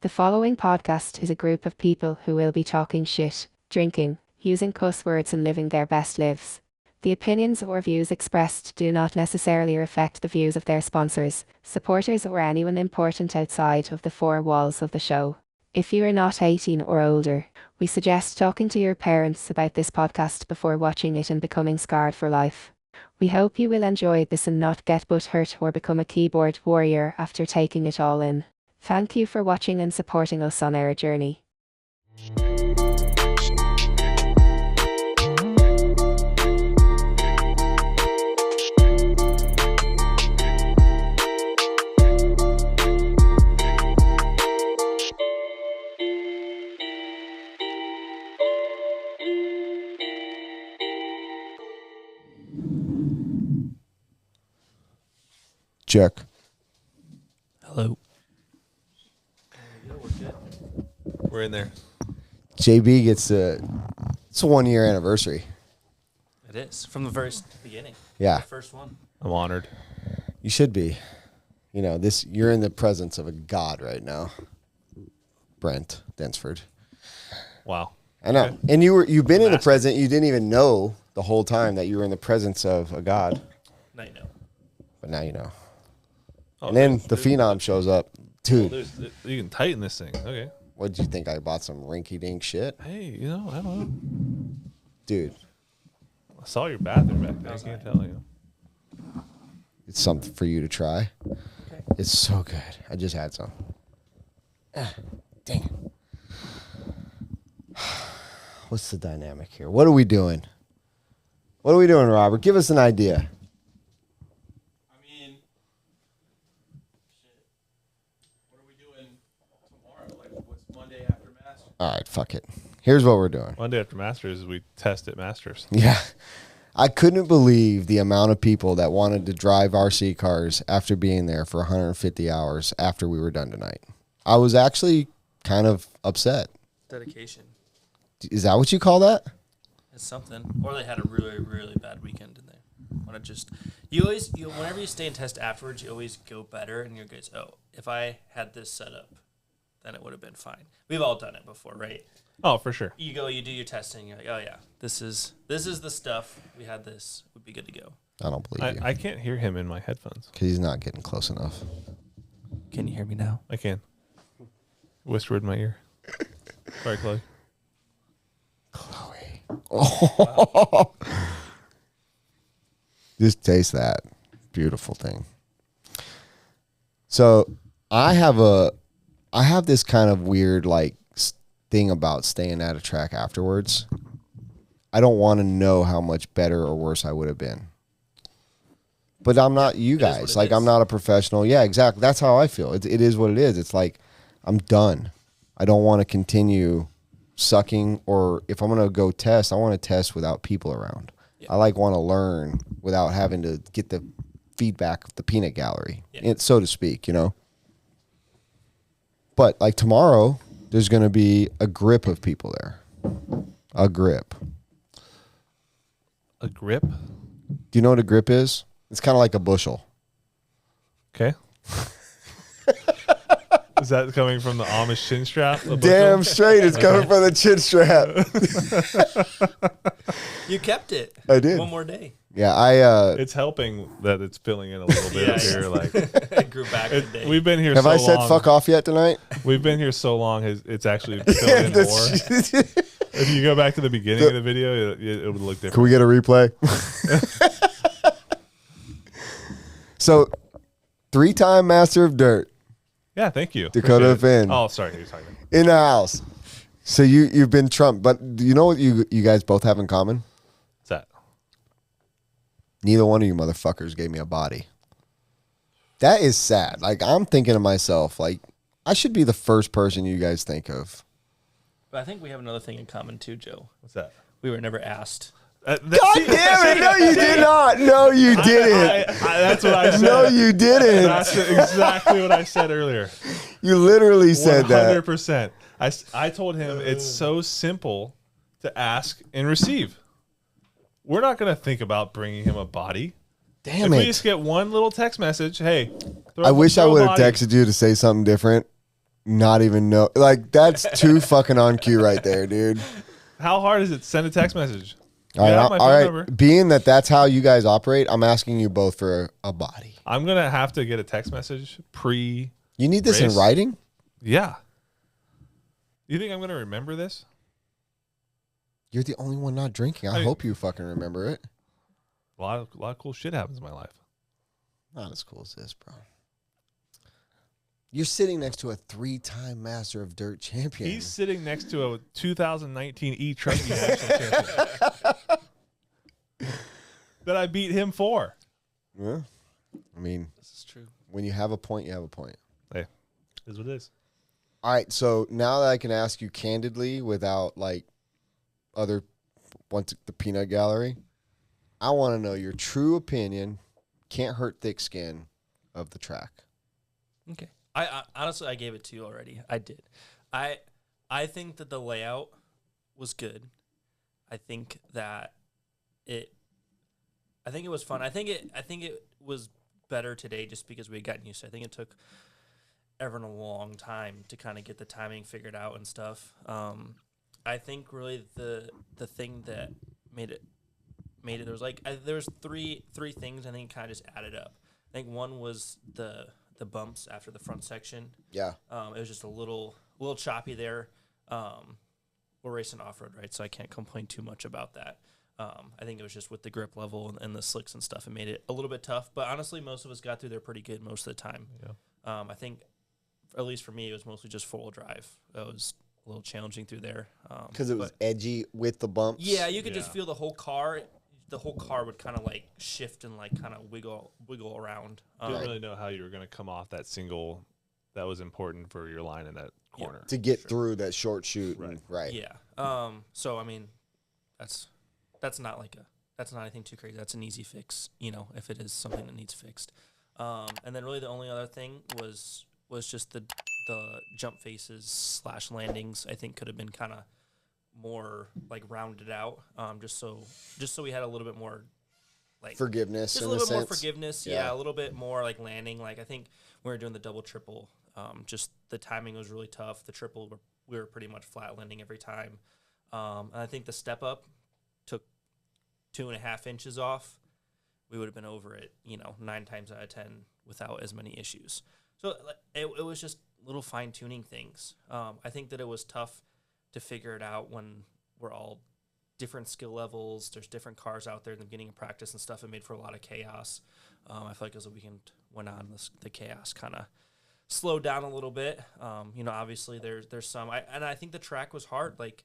The following podcast is a group of people who will be talking shit, drinking, using cuss words and living their best lives. The opinions or views expressed do not necessarily reflect the views of their sponsors, supporters or anyone important outside of the four walls of the show. If you are not 18 or older, we suggest talking to your parents about this podcast before watching it and becoming scarred for life. We hope you will enjoy this and not get butthurt or become a keyboard warrior after taking it all in. Thank you for watching and supporting us on our journey. Check. Hello. We're in there. JB gets it's a 1 year anniversary. It is from the very beginning. Yeah. The first one. I'm honored. You should be. You know, you're in the presence of a god right now. Brent, Densford. Wow. I know. Okay. And you've been in the present, you didn't even know the whole time that you were in the presence of a god. Now you know. But now you know. Oh, and then the Phenom shows up. Dude, you can tighten this thing. Okay. what did you think? I bought some rinky-dink shit? Hey, you know, I don't know. Dude, I saw your bathroom back there. I can't tell you. it's something for you to try. Okay. It's so good. I just had some. Dang it. What's the dynamic here? What are we doing? What are we doing, Robert? Give us an idea. I mean, shit. What are we doing tomorrow? Like, what's Monday after Mass? All right, fuck it. Here's what we're doing. One day after Masters, we test at Masters. Yeah. I couldn't believe the amount of people that wanted to drive RC cars after being there for 150 hours after we were done tonight. I was actually kind of upset. Dedication. Is that what you call that? It's something. Or they had a really, really bad weekend and they want to just. You always, whenever you stay and test afterwards, you always go better and you guys, oh, if I had this set up, then it would have been fine. We've all done it before, right? Oh, for sure. You go, you do your testing, you're like, oh yeah, this is the stuff. We had this, would be good to go. I don't believe you. I can't hear him in my headphones. Because he's not getting close enough. Can you hear me now? I can. Whisper in my ear. Sorry, Chloe. Chloe. Oh. Just taste that. Beautiful thing. So I have this kind of weird thing about staying at a track afterwards. I don't want to know how much better or worse I would have been. But I'm not you guys. Like, I'm not a professional. Yeah, exactly. That's how I feel. It is what it is. It's like, I'm done. I don't want to continue sucking, or if I'm going to go test, I want to test without people around. Yeah. I want to learn without having to get the feedback of the peanut gallery, so to speak, you know? But like tomorrow, there's going to be a grip of people there. A grip. A grip? Do you know what a grip is? It's kind of like a bushel. Okay. Is that coming from the Amish chin strap? Damn straight, it's coming from the chin strap. You kept it. I did. One more day. Yeah, it's helping that it's filling in a little bit up here. Like, it grew back today. we've been here have so I long. said fuck off yet tonight? We've been here so long, it's actually filled in more. If you go back to the beginning of the video, it would look different. Can we get a replay? So, 3-time master of dirt. Yeah, thank you. Dakotah Appreciate it. Phend. Oh, sorry. You're talking. In the house. So you've been Trump, but do you know what you guys both have in common? What's that? Neither one of you motherfuckers gave me a body. That is sad. Like, I'm thinking to myself, like, I should be the first person you guys think of. But I think we have another thing in common too, Joe. What's that? We were never asked. God damn it! No, you did not. No, you didn't. That's what I said. No, you didn't. That's exactly what I said earlier. You literally said that. 100%. I told him it's so simple to ask and receive. We're not going to think about bringing him a body. Damn if it. we just get one little text message, hey. I wish I would have body. texted you to say something different. not even know. Like, that's too fucking on cue right there, dude. How hard is it? Send a text message. All right, Yeah, my phone number. Being that that's how you guys operate, I'm asking you both for a body. I'm gonna have to get a text message pre. You need this in Race? writing? Yeah. You think I'm gonna remember this? You're the only one not drinking. I hope you fucking remember it. A lot of cool shit happens in my life. Not as cool as this, bro. You're sitting next to a 3-time Master of Dirt champion. He's sitting next to a 2019 E-Trucking national champion that I beat him for. Yeah. I mean, This is true. when you have a point, you have a point. Hey, is what it is. All right, so now that I can ask you candidly without, like, the peanut gallery, I want to know your true opinion, can't hurt thick skin, of the track. Okay. I honestly, I gave it to you already. I did. I think that the layout was good. I think that it was fun. I think it was better today just because we had gotten used to it. I think it took everyone a long time to kind of get the timing figured out and stuff. I think really the thing that made it there was there was three things I think kind of just added up. I think one was the bumps after the front section. Yeah. It was just a little choppy there. We're racing off-road, right? So I can't complain too much about that. I think it was just with the grip level and the slicks and stuff, it made it a little bit tough. But honestly, most of us got through there pretty good most of the time. Yeah. I think, at least for me, it was mostly just four-wheel drive. It was a little challenging through there. Because it was edgy with the bumps. Yeah, you could just feel the whole car. The whole car would kind of like shift and like kind of wiggle around. Didn't really know how you were going to come off that single that was important for your line in that corner. To get through that short shoot. Right. Right. Yeah. So I mean, that's not that's not anything too crazy. That's an easy fix, if it is something that needs fixed. And then really the only other thing was just the jump faces / landings. I think could have been kind of more like rounded out, just so we had a little bit more like forgiveness, just a little bit more forgiveness. Yeah, a little bit more like landing. Like I think when we were doing the double triple, just the timing was really tough. The triple we were pretty much flat landing every time, and I think the step up took 2.5 inches off. We would have been over it, 9 times out of 10 without as many issues. So it was just little fine tuning things. I think that it was tough to figure it out when we're all different skill levels. There's different cars out there in the beginning of practice and stuff. It made for a lot of chaos. I feel like as the weekend went on, the chaos kind of slowed down a little bit. Obviously there's some. I think the track was hard. Like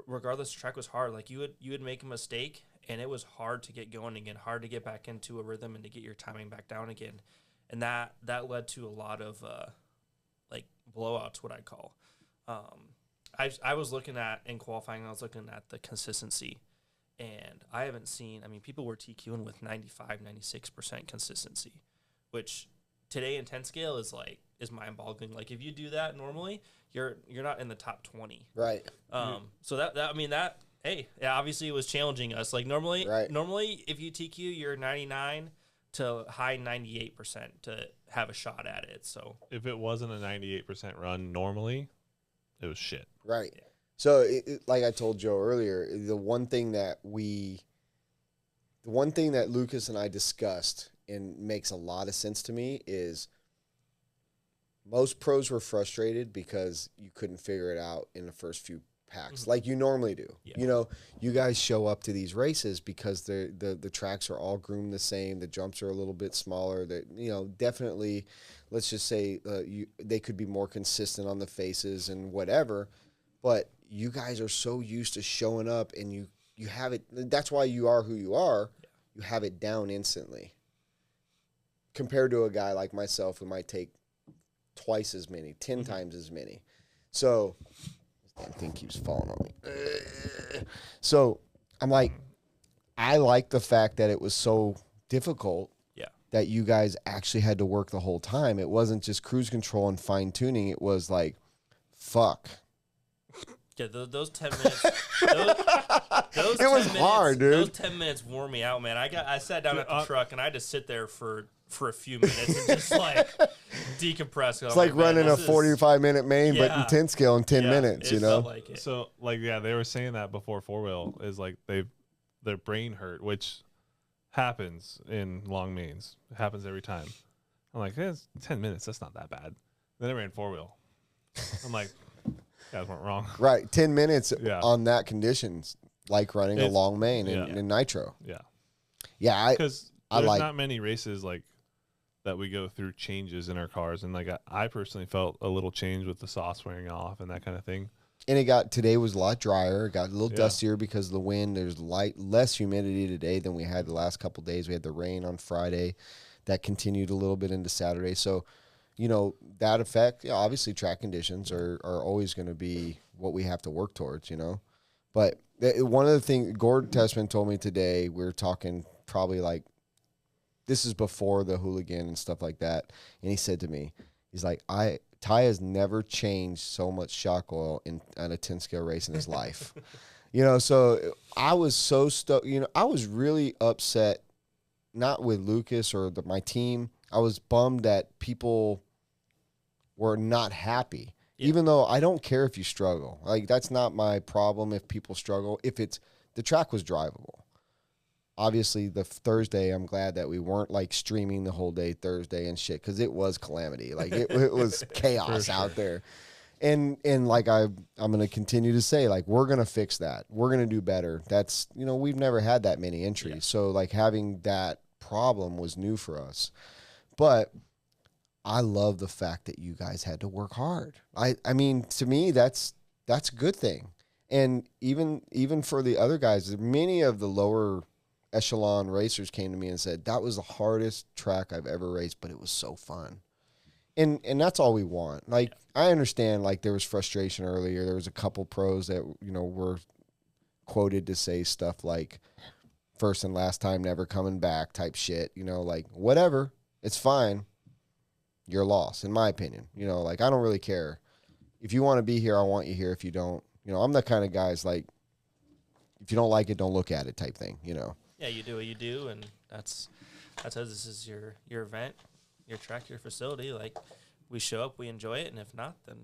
regardless, the track was hard. Like you would make a mistake, and it was hard to get going again, hard to get back into a rhythm and to get your timing back down again. And that led to a lot of like blowouts, what I call. I was looking at, in qualifying, I was looking at the consistency, and I haven't seen, people were TQing with 95, 96% consistency, which today in 10 scale is mind-boggling. Like, if you do that normally, you're not in the top 20. Right. So hey, obviously it was challenging us. Like, normally if you TQ, you're 99 to high 98% to have a shot at it. So if it wasn't a 98% run normally, it was shit. Right. Yeah. So, like I told Joe earlier, the one thing that Lucas and I discussed and makes a lot of sense to me is most pros were frustrated because you couldn't figure it out in the first few packs like you normally do. Yeah. You guys show up to these races because the tracks are all groomed the same. The jumps are a little bit smaller. That definitely, let's just say they could be more consistent on the faces and whatever. But you guys are so used to showing up, and you have it. That's why you are who you are. Yeah. You have it down instantly. Compared to a guy like myself who might take twice as many, 10 times as many. So this damn thing keeps falling on me. So I'm like, I like the fact that it was so difficult. Yeah. That you guys actually had to work the whole time. It wasn't just cruise control and fine tuning. It was like, fuck. Yeah, those 10 minutes. Those it was hard, dude. Those 10 minutes wore me out, man. I sat down at the truck and I had to sit there for for a few minutes and just like decompress. It's like running a 45-minute main, but in 10 scale in 10 minutes, you know? Like it. So, like, yeah, they were saying that before four-wheel is like their brain hurt, which happens in long mains. It happens every time. I'm like, it's 10 minutes. That's not that bad. Then I ran four-wheel. I'm like, guys weren't wrong. Right. 10 minutes on that conditions, like running a long main in nitro. Yeah. Yeah. Because there's not many races like that we go through changes in our cars. And like I personally felt a little change with the sauce wearing off and that kind of thing. And today was a lot drier. It got a little dustier because of the wind. There's less humidity today than we had the last couple of days. We had the rain on Friday. That continued a little bit into Saturday. So, you know, that effect, obviously track conditions are always going to be what we have to work towards, you know. But one of the things Gord Tessman told me today, we were talking probably like, this is before the Hooligan and stuff like that. And he said to me, he's like, Ty has never changed so much shock oil on a 10 scale race in his life. You know, so I was so stoked. You know, I was really upset, not with Lucas or my team. I was bummed that people were not happy, even though I don't care if you struggle. Like, that's not my problem if people struggle. The track was drivable. Obviously, the Thursday, I'm glad that we weren't like streaming the whole day Thursday and shit, because it was calamity. Like it was chaos out there. And like I'm going to continue to say, like, we're going to fix that. We're going to do better. That's, you know, we've never had that many entries. Yeah. So like having that problem was new for us. But I love the fact that you guys had to work hard. I mean, to me, that's a good thing. And even for the other guys, many of the lower echelon racers came to me and said, that was the hardest track I've ever raced, but it was so fun. And that's all we want. Like, I understand, like, there was frustration earlier. There was a couple pros that, you know, were quoted to say stuff like first and last time, never coming back type shit, you know, like, whatever. It's fine. Your loss, in my opinion. You know, like, I don't really care. If you want to be here, I want you here. If you don't, you know, I'm the kind of guy's like, if you don't like it, don't look at it type thing, you know. Yeah, you do what you do, and that's how this is your event, your track, your facility. Like, we show up, we enjoy it, and if not, then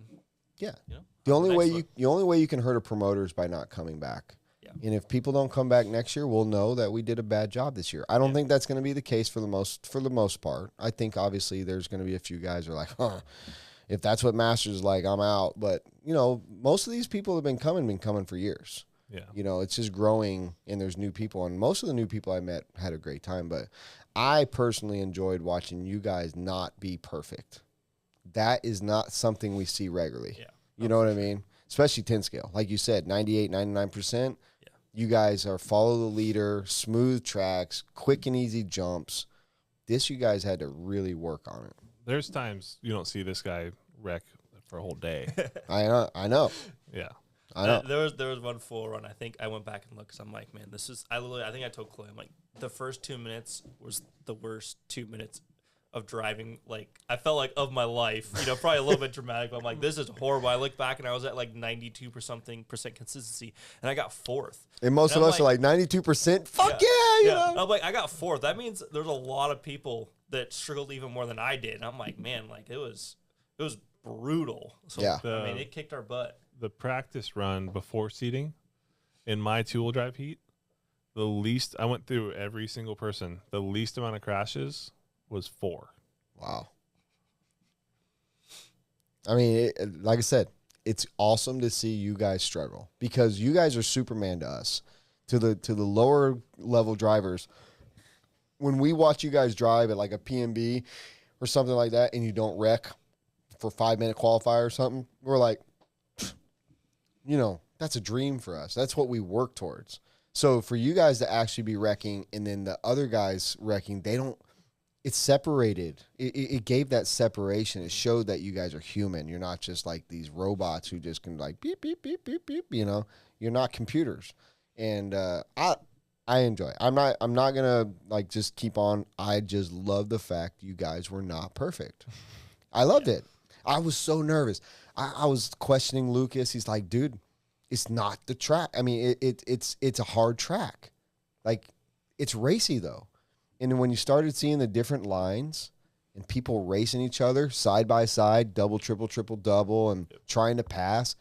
you know, the only way you can hurt a promoter is by not coming back. Yeah. And if people don't come back next year, we'll know that we did a bad job this year. I don't think that's going to be the case for the most part. I think obviously there's going to be a few guys who are like, if that's what Masters is like, I'm out. But, you know, most of these people have been coming for years. Yeah. You know, it's just growing, and there's new people, and most of the new people I met had a great time. But I personally enjoyed watching you guys not be perfect. That is not something we see regularly. Yeah. You know what I mean? Especially 10 scale. Like you said, 98, 99%. Yeah. You guys are follow the leader, smooth tracks, quick and easy jumps. This, you guys had to really work on it. There's times you don't see this guy wreck for a whole day. I know. Yeah. I know. There was one full run. I think I went back and looked because I'm like, man, this is. I think I told Chloe, I'm like, the first 2 minutes was the worst 2 minutes of driving. Like, I felt like of my life. You know, probably a little bit dramatic, but I'm like, this is horrible. I look back and I was at like 92% consistency, and I got fourth. And most of us are like 92%. Fuck yeah, you know. I'm like, I got fourth. That means there's a lot of people that struggled even more than I did. And I'm like, man, like it was brutal. So, yeah. I mean, it kicked our butt. The practice run before seating in my two-wheel drive heat, the least I went through every single person. The least amount of crashes was 4. Wow. I mean, like I said, it's awesome to see you guys struggle because you guys are Superman to us, to the lower level drivers. When we watch you guys drive at like a PMB or something like that, and you don't wreck for 5-minute qualifier or something, we're like, you know, that's a dream for us. That's what we work towards. So for you guys to actually be wrecking and then the other guys wrecking, it's separated. It gave that separation. It showed that you guys are human. You're not just like these robots who just can like beep, beep, beep, beep, beep, you know. You're not computers. And I enjoy it. I'm not going to like just keep on. I just love the fact you guys were not perfect. I loved it. I was so nervous. I was questioning Lucas. He's like, dude, it's not the track. I mean, it's a hard track. Like, it's racy, though. And when you started seeing the different lines and people racing each other side by side, double, triple, triple, double, and trying to pass,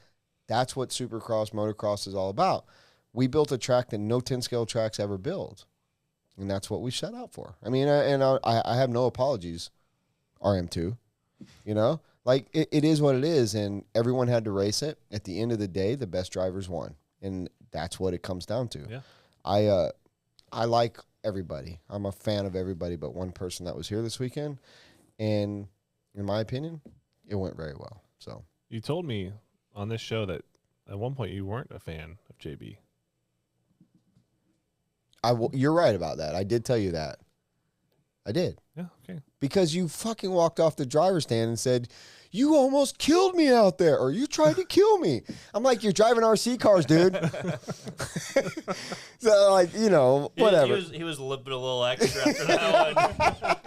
that's what Supercross, motocross is all about. We built a track that no 10-scale tracks ever build. And that's what we set out for. I mean, I have no apologies, RM2. You know? Like, it is what it is, and everyone had to race it. At the end of the day, the best drivers won. And that's what it comes down to. Yeah. I like everybody. I'm a fan of everybody but one person that was here this weekend. And in my opinion, it went very well. So You told me on this show that at one point you weren't a fan of JB. you're right about that. I did tell you that. I did. Yeah, okay. Because you fucking walked off the driver's stand and said, you almost killed me out there, or you tried to kill me. I'm like, you're driving RC cars, dude. So, like, you know, whatever. He was a little extra after that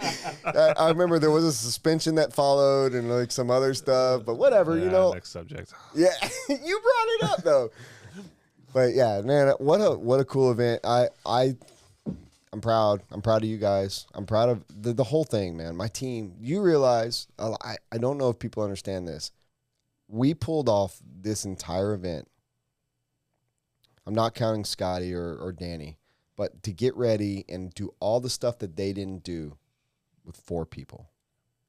one. I remember there was a suspension that followed and like some other stuff, but whatever, you know. Next subject. Yeah, you brought it up though. But yeah, man, what a cool event. I'm proud. I'm proud of you guys. I'm proud of the whole thing, man. My team. You realize, I don't know if people understand this. We pulled off this entire event. I'm not counting Scotty or Danny, but to get ready and do all the stuff that they didn't do with 4 people.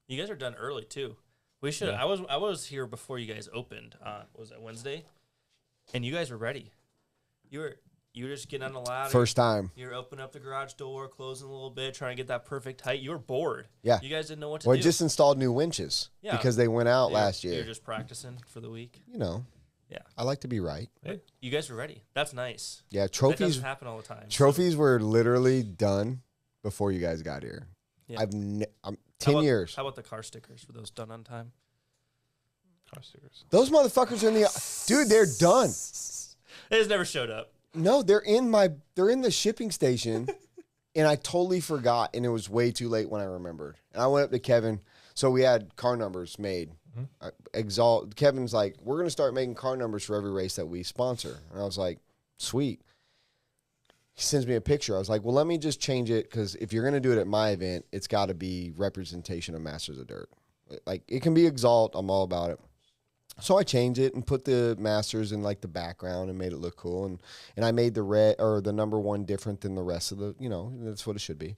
You guys are done early too. We should. Yeah. I was here before you guys opened. Was it Wednesday? And you guys were ready. You were just getting on the ladder. First time. You were opening up the garage door, closing a little bit, trying to get that perfect height. You were bored. Yeah. You guys didn't know what to Well, I do. just installed new winches because they went out last year. You're just practicing for the week. You know. Yeah. I like to be right. Hey. You guys were ready. That's nice. Yeah, That trophies doesn't happen all the time. Trophies were literally done before you guys got here. Yeah. I'm How 10 about- years. How about the car stickers? Were those done on time? Car stickers. Those motherfuckers are in the dude. They're done. They just never showed up. No, they're in the shipping station, and I totally forgot, and it was way too late when I remembered. And I went up to Kevin. So we had car numbers made. Kevin's like, we're gonna start making car numbers for every race that we sponsor, and I was like, sweet. He sends me a picture. I was like, well, let me just change it because if you're going to do it at my event, it's got to be representation of Masters of Dirt. Like, it can be Exalt. I'm all about it. So I changed it and put the Masters in, like, the background and made it look cool. And I made the red or the number 1 different than the rest of the, you know, that's what it should be.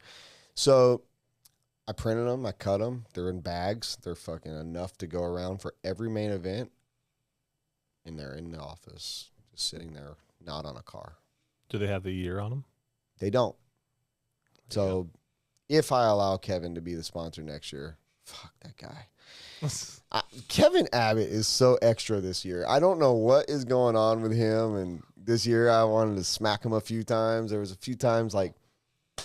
So I printed them. I cut them. They're in bags. They're fucking enough to go around for every main event. And they're in the office, just sitting there, not on a car. Do they have the year on them? They don't. So if I allow Kevin to be the sponsor next year, fuck that guy. Kevin Abbott is so extra this year. I don't know what is going on with him. And this year I wanted to smack him a few times. There was a few times like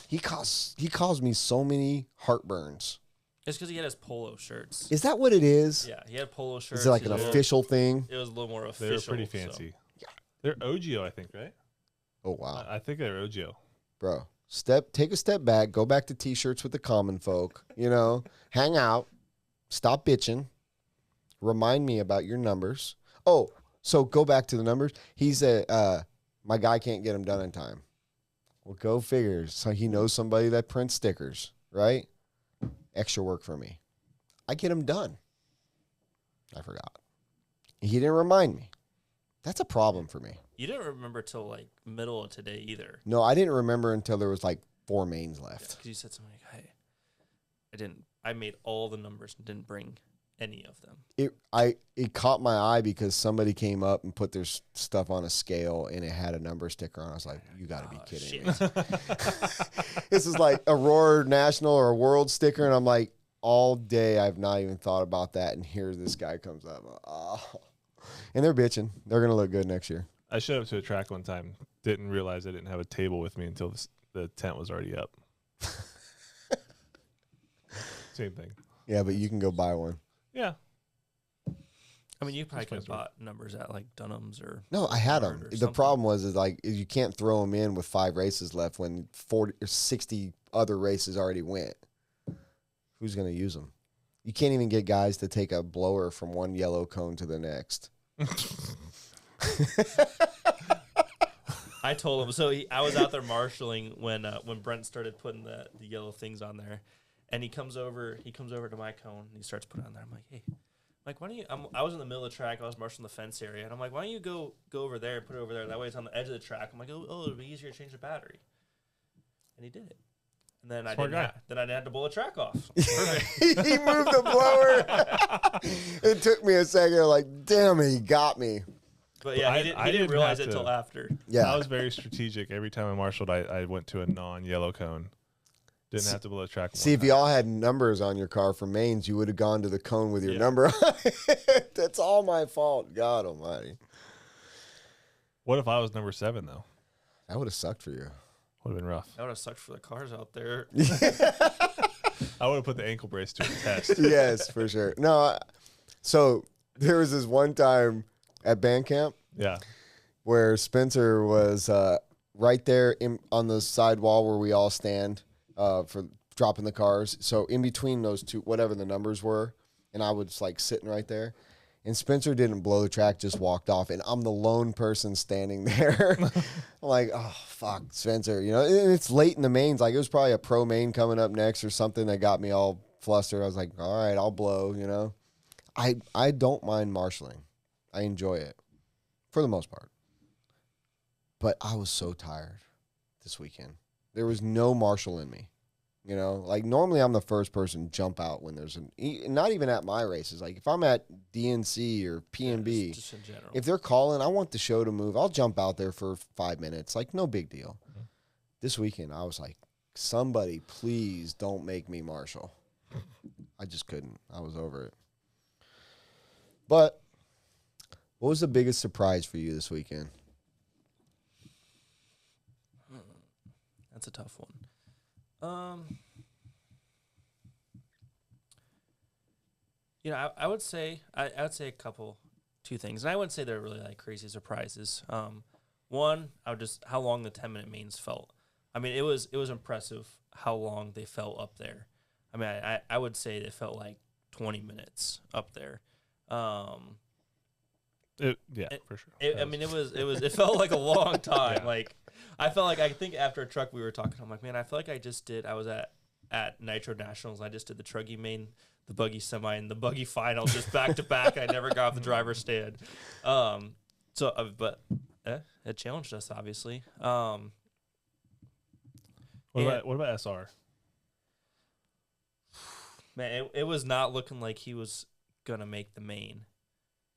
he caused me so many heartburns. It's because he had his polo shirts. Is that what it is? Yeah, he had polo shirts. Is it like He an was a little- official thing? It was a little more They official. were pretty so- fancy. Yeah. They're OGO, I think, right? Oh wow. I think they're OGO. Bro, take a step back, go back to t-shirts with the common folk, you know, hang out, stop bitching, remind me about your numbers. Oh, so go back to the numbers. He's my guy can't get them done in time. Well, go figure. So he knows somebody that prints stickers, right? Extra work for me. I get them done. I forgot. He didn't remind me. That's a problem for me. You didn't remember till like middle of today either. No, I didn't remember until there was like 4 mains Yeah, left. because you said something like, "Hey, I made all the numbers and didn't bring any of them." It caught my eye because somebody came up and put their stuff on a scale and it had a number sticker on. I was like, you got to be kidding me. This is like a Roar National or a World sticker, and I'm like, all day I've not even thought about that, and here this guy comes up. Oh. And they're bitching. They're going to look good next year. I showed up to a track one time. Didn't realize I didn't have a table with me until the tent was already up. Same thing. Yeah, but you can go buy one. Yeah. I mean, you probably could have Spencer. bought numbers at like Dunham's or No, I had them. Or The something. problem was like you can't throw them in with 5 races left when 40 or 60 other races already went. Who's going to use them? You can't even get guys to take a blower from one yellow cone to the next. I I told him. So I was out there marshaling when Brent started putting the yellow things on there, and he comes over to my cone and he starts putting it on there. I'm like, hey, why don't you? I was in the middle of the track. I was marshaling the fence area, and I'm like, why don't you go over there and put it over there? That way it's on the edge of the track. I'm like, oh, it'll be easier to change the battery. And he did it. And then I didn't have to blow the track off. Perfect. He moved the blower. It took me a second. Like, damn it, he got me. But yeah, he didn't realize it until after. Yeah, I was very strategic. Every time I marshaled, I went to a non-yellow cone. Didn't have to blow the track. See, if y'all had numbers on your car for mains, you would have gone to the cone with your number on it. That's all my fault. God almighty. What if I was number 7 though? That would have sucked for you. Would have been rough. That would have sucked for the cars out there. I would have put the ankle brace to a test. Yes, for sure. No, so there was this one time at band camp Yeah. where Spencer was right there on the side wall where we all stand for dropping the cars. So in between those two, whatever the numbers were, and I was like sitting right there. And Spencer didn't blow the track, just walked off. And I'm the lone person standing there. I'm like, oh, fuck, Spencer. You know, and it's late in the mains. Like, it was probably a pro main coming up next or something that got me all flustered. I was like, all right, I'll blow, you know. I don't mind marshalling. I enjoy it for the most part. But I was so tired this weekend. There was no marshal in me. You know, like normally I'm the first person to jump out when there's not even at my races. Like if I'm at DNC or PNB, just in general. if they're calling, I want the show to move. I'll jump out there for 5 minutes. Like no big deal. Mm-hmm. This weekend I was like, somebody please don't make me marshal. I just couldn't. I was over it. But what was the biggest surprise for you this weekend? That's a tough one. You know, I would say I would say two things, and I wouldn't say they're really like crazy surprises. One, how long the 10-minute mains felt. I mean, it was impressive how long they felt up there. I mean, I would say they felt like 20 minutes up there. For sure. It felt like a long time. Yeah. Like I felt like I think after a truck we were talking, I'm like, man, I feel like I was at Nitro Nationals. I just did the truggy main, the buggy semi, and the buggy final just back to back. I never got off the driver's stand. But it challenged us obviously. What about SR? Man, it was not looking like he was gonna make the main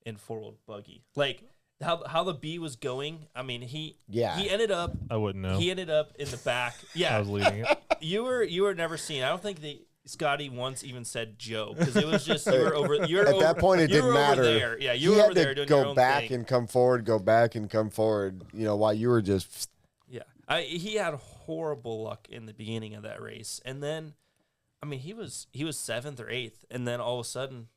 in 4-wheel buggy. Like how the B was going. I mean, he ended up. I wouldn't know. He ended up in the back. Yeah, I was leading it. You were never seen. I don't think Scotty once even said Joe because it was just you were over. At that point, it didn't matter. There. Yeah, you were over there doing your own thing. Go back and come forward. Go back and come forward. You know, while you were just. Yeah, he had horrible luck in the beginning of that race, and then, I mean, he was 7th or 8th, and then all of a sudden.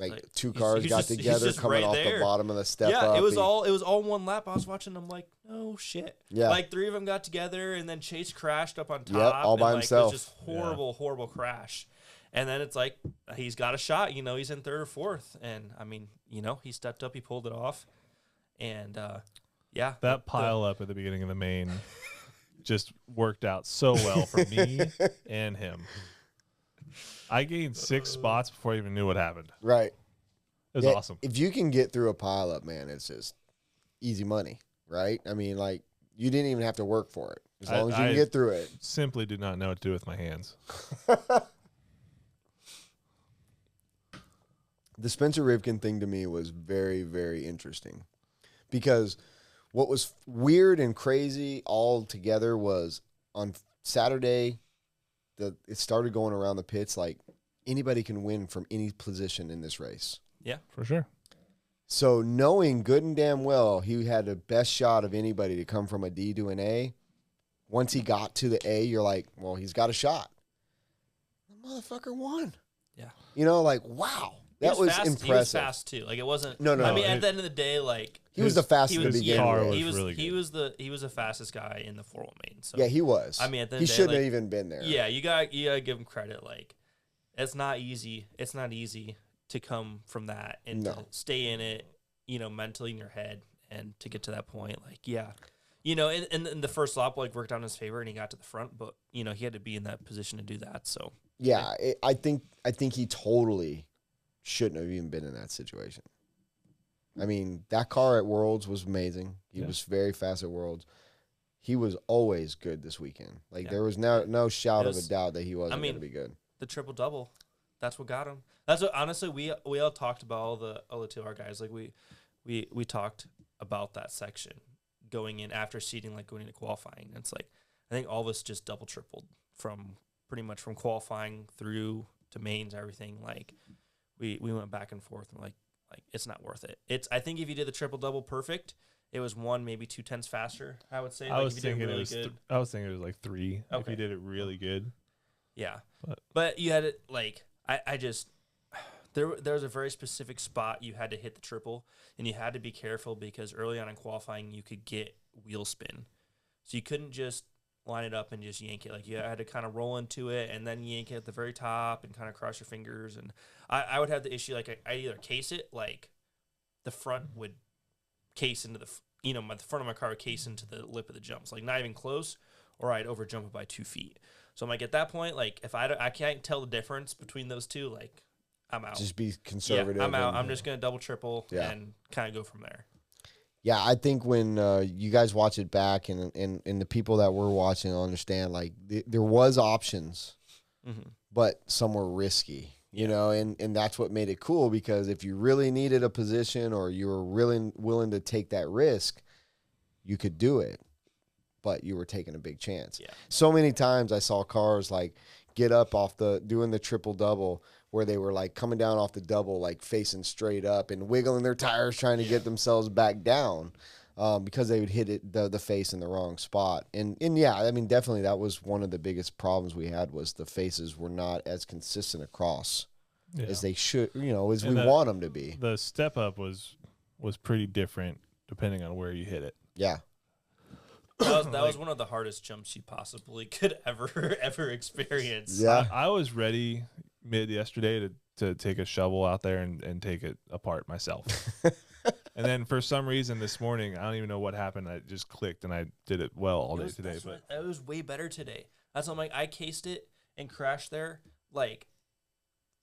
Like two cars got together coming off the bottom of the step up. Yeah, it was all one lap. I was watching them like, no shit. Yeah. Like 3 of them got together and then Chase crashed up on top. Yep, all by himself. It was just horrible crash. And then it's like, he's got a shot, you know, he's in 3rd or 4th. And I mean, you know, he stepped up, he pulled it off. And that pile up at the beginning of the main just worked out so well for me and him. I gained 6 spots before I even knew what happened. Right. It was awesome. If you can get through a pileup, man, it's just easy money, right? I mean, like, you didn't even have to work for it. As long as you can get through it. Simply do not know what to do with my hands. The Spencer Rivkin thing to me was very, very interesting. Because what was weird and crazy all together was on Saturday, it started going around the pits like anybody can win from any position in this race. Yeah, for sure. So knowing good and damn well he had the best shot of anybody to come from a D to an A, once he got to the A, you're like, well, he's got a shot. The motherfucker won. Yeah. You know, like, wow. That was impressive. He was fast too. Like it wasn't. No. I mean, at the end of the day, like he was the fastest in the beginning. He was the fastest guy in the 4-wheel main. So yeah, he was. I mean, at the end he of the day, shouldn't have even been there. Yeah, you gotta give him credit. Like it's not easy. It's not easy to come from that and to stay in it. You know, mentally in your head and to get to that point. Like You know, and the first lap like worked out in his favor, and he got to the front, but you know he had to be in that position to do that. So Yeah, I think he totally shouldn't have even been in that situation. I mean, that car at Worlds was amazing. He was very fast at Worlds. He was always good this weekend. Like there was no shout of a doubt that he wasn't going to be good. The triple double, that's what got him. That's what honestly we all talked about all the TLR guys. Like we talked about that section going in after seeding, like going into qualifying. It's like I think all of us just double tripled from pretty much from qualifying through to mains, everything. Like we went back and forth and like it's not worth it. I think if you did the triple double perfect, it was 1 maybe 2/10 faster. I would say. I like was if you did thinking really it was. good. I was thinking it was like 3 if Okay. you did it really good. Yeah, but you had it like I just there was a very specific spot you had to hit the triple, and you had to be careful because early on in qualifying you could get wheel spin, so you couldn't just line it up and just yank it. Like you had to kind of roll into it and then yank it at the very top and kind of cross your fingers. And I would have the issue like I either case it like the front would case into the the front of my car would case into the lip of the jumps, like not even close, or I'd over jump it by 2 feet. So I'm like at that point, like if I can't tell the difference between those two, like I'm out. Just be conservative. Yeah, I'm out. I'm just gonna double triple Yeah. and kind of go from there. Yeah, I think when you guys watch it back and the people that were watching understand, like there was options, but some were risky, you know, and that's what made it cool, because if you really needed a position or you were really willing to take that risk, you could do it, but you were taking a big chance. Yeah. So many times I saw cars like get up off doing the triple double where they were like coming down off the double, like facing straight up and wiggling their tires, trying to get themselves back down because they would hit the face in the wrong spot. And yeah, I mean, definitely that was one of the biggest problems we had, was the faces were not as consistent across as they should, as we want them to be. The step up was pretty different depending on where you hit it. Yeah. That was one of the hardest jumps you possibly could ever experience. Yeah. I was ready mid yesterday to take a shovel out there and take it apart myself. And then for some reason this morning, I don't even know what happened. I just clicked and I did it well all day today. But it was way better today. That's what I'm like. I cased it and crashed there like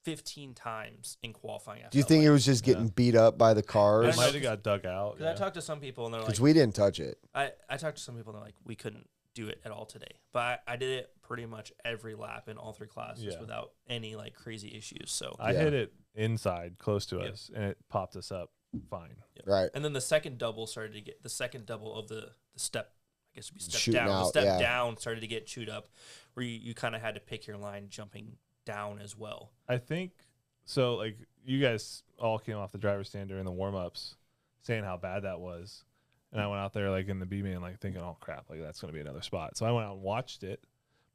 15 times in qualifying. Do you think it was just getting beat up by the it cars? might have got dug out. Because I talked to some people and they're like, Because we didn't touch it. I talked to some people and they're like, we couldn't do it at all today. But I did it pretty much every lap in all 3 classes without any like crazy issues. So I hit it inside close to us and it popped us up fine. Right. And then the second double started to get the of the step. I guess it'd be step Shooting down. out, The step down started to get chewed up, where you kind of had to pick your line jumping down as well. I think so. Like you guys all came off the driver's stand during the warm-ups saying how bad that was. And I went out there like in the B-man like thinking, oh crap, like that's going to be another spot. So I went out and watched it,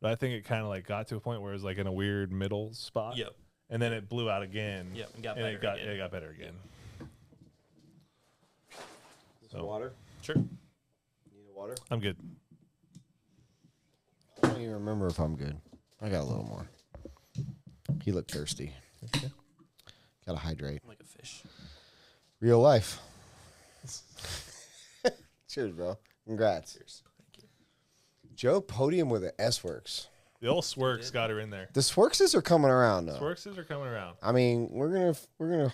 but I think it kind of like got to a point where it was like in a weird middle spot. Yep. And then it blew out again. Yep. And got And better again. it got better again. So Water? Sure. Need a water? I'm good. I don't even remember if I'm good. I got a little more. He looked thirsty. Gotta hydrate. I'm like a fish. Real life. Cheers, bro. Congrats. Cheers. Thank you. Joe podium with an S-Works. The old Swerks got her in there. The Swerkses are coming around though. Swerkses are coming around. I mean, we're gonna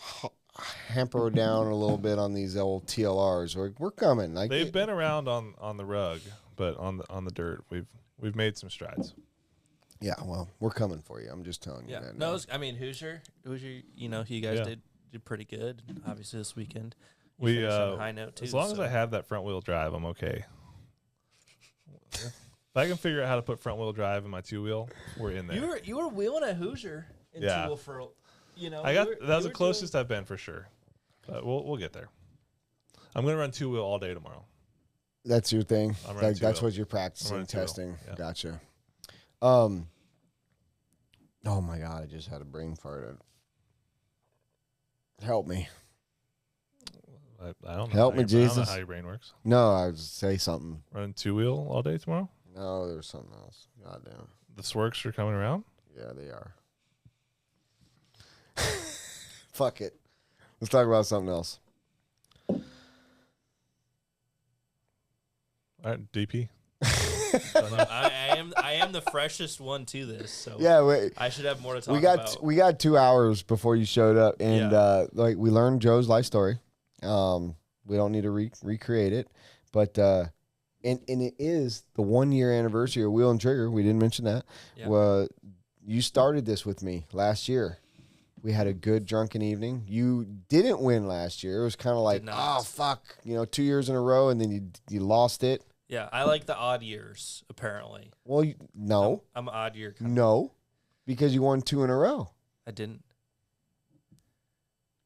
hamper down a little bit on these old TLRs. We're coming. Like They've been around on the rug, but on the dirt, we've made some strides. Yeah, well, we're coming for you. I'm just telling you Yeah. that. No, now. I mean, Hoosier, you guys Yeah. did pretty good. Obviously, this weekend you We finished on a high note too. as long as I have that front wheel drive, I'm okay. If I can figure out how to put front wheel drive in my 2-wheel, we're in there. you were wheeling a Hoosier in Yeah. two-wheel for That was the closest I've been for sure. But we'll get there. I'm gonna run 2-wheel all day tomorrow. That's your thing. I'm running That's 2-wheel. what you're I'm practicing, running 2-wheel. testing. Yeah. Gotcha. Oh my God! I just had a brain fart. Help me. I don't know. Help me, I don't know Jesus. how your brain works. No, I was say something. Running 2-wheel all day tomorrow. No, there was something else. Goddamn. The Swerks are coming around. Yeah, they are. Fuck it. Let's talk about something else. All All right, DP. I am the freshest one to this, so Yeah, I should have more to talk about. we got 2 hours before you showed up, and like we learned Joe's life story. We don't need to recreate it, but and it is the 1-year anniversary of Wheel and Trigger. We didn't mention that. Yeah. Well, you started this with me last year. We had a good drunken evening. You didn't win last year. It was kind of like, oh fuck, 2 years in a row, and then you lost it. Yeah, I like the odd years, apparently. Well, no. I'm an odd year. No, because you won 2 in a row. I didn't.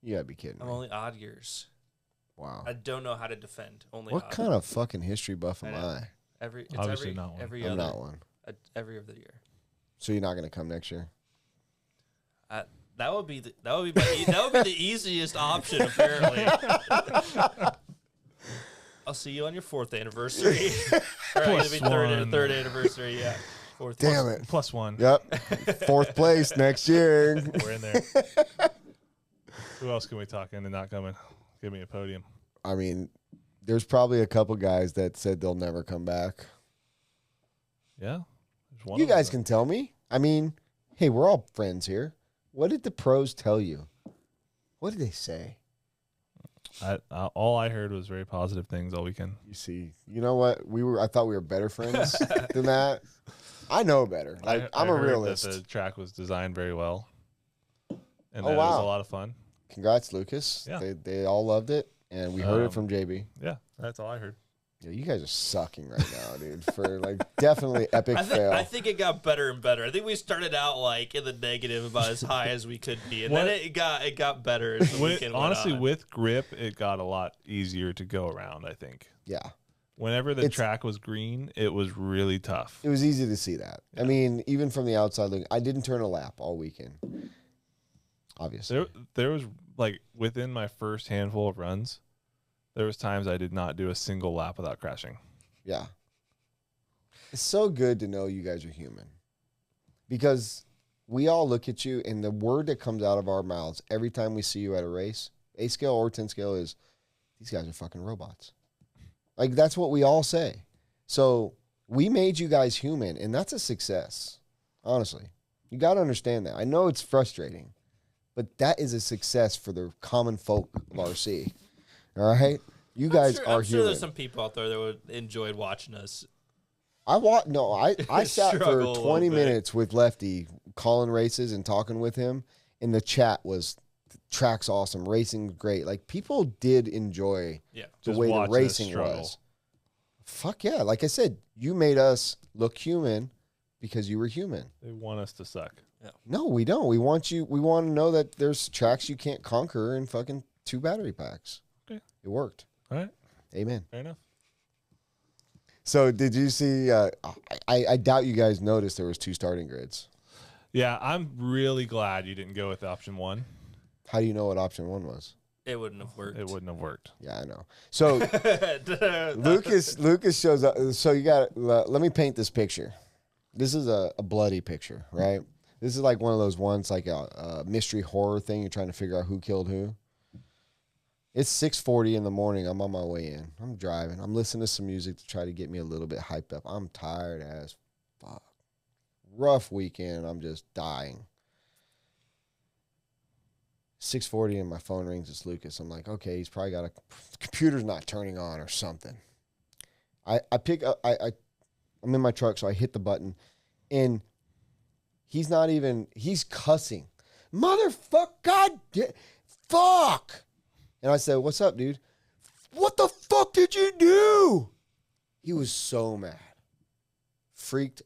You gotta be kidding me. I'm only odd years. Wow. I don't know how to defend. Only What odd. kind of fucking history buff am I? Obviously not one. Every I'm other, not one. every other year. So you're not gonna come next year? That would be the easiest option, apparently. I'll see you on your 4th anniversary. Or it'll be third anniversary, yeah. Fourth. Damn it. +1. Yep. 4th place next year. We're in there. Who else can we talk into not coming? Give me a podium. I mean, there's probably a couple guys that said they'll never come back. Yeah. You guys can tell me. I mean, hey, we're all friends here. What did the pros tell you? What did they say? All I heard was very positive things all weekend. You see, you know what? I thought we were better friends than that. I know better. Like I'm a realist. That the track was designed very well, and Oh, that it wow. was a lot of fun. Congrats, Lucas. Yeah. They all loved it, and we heard it from JB. Yeah, that's all I heard. Yeah, you guys are sucking right now, dude. For like definitely epic fail. I think it got better and better. I think we started out like in the negative about as high as we could be, and then it got better as the weekend went Honestly, on. with grip, it got a lot easier to go around. I think. Yeah. Whenever the track was green, it was really tough. It was easy to see that. Yeah. I mean, even from the outside looking, I didn't turn a lap all weekend. Obviously. There was like within my first handful of runs, there was times I did not do a single lap without crashing. Yeah. It's so good to know you guys are human. Because we all look at you, and the word that comes out of our mouths every time we see you at a race, 8 scale or 10 scale, is these guys are fucking robots. Like, that's what we all say. So we made you guys human, and that's a success. Honestly. You got to understand that. I know it's frustrating, but that is a success for the common folk of RC. All right? You guys are I'm sure human. there's some people out there that would enjoy watching us. I sat for Struggle a 20 little bit. minutes with Lefty calling races and talking with him, and the chat was, track's awesome, racing's great. Like, people did enjoy Yeah. the Just way the watch us racing struggle. was. Fuck yeah. Like I said, you made us look human because you were human. They want us to suck. No, we don't. We want to know that there's tracks you can't conquer in fucking 2 battery packs. Okay. It worked. All right. Amen. Fair enough. So did you see, I doubt you guys noticed there was 2 starting grids. Yeah, I'm really glad you didn't go with option 1. How do you know what option 1 was? It wouldn't have worked. It wouldn't have worked. Yeah, I know. So Lucas shows up. So you got, let me paint this picture. This is a bloody picture, right? This is like one of those ones, like a mystery horror thing. You're trying to figure out who killed who. It's 6:40 in the morning. I'm on my way in. I'm driving. I'm listening to some music to try to get me a little bit hyped up. I'm tired as fuck. Rough weekend. I'm just dying. 6:40 and my phone rings. It's Lucas. I'm like, okay, he's probably got computer's not turning on or something. I pick up. I'm in my truck, so I hit the button, and he's cussing, motherfucker, fuck. And I said, what's up, dude? What the fuck did you do? He was so mad. Freaked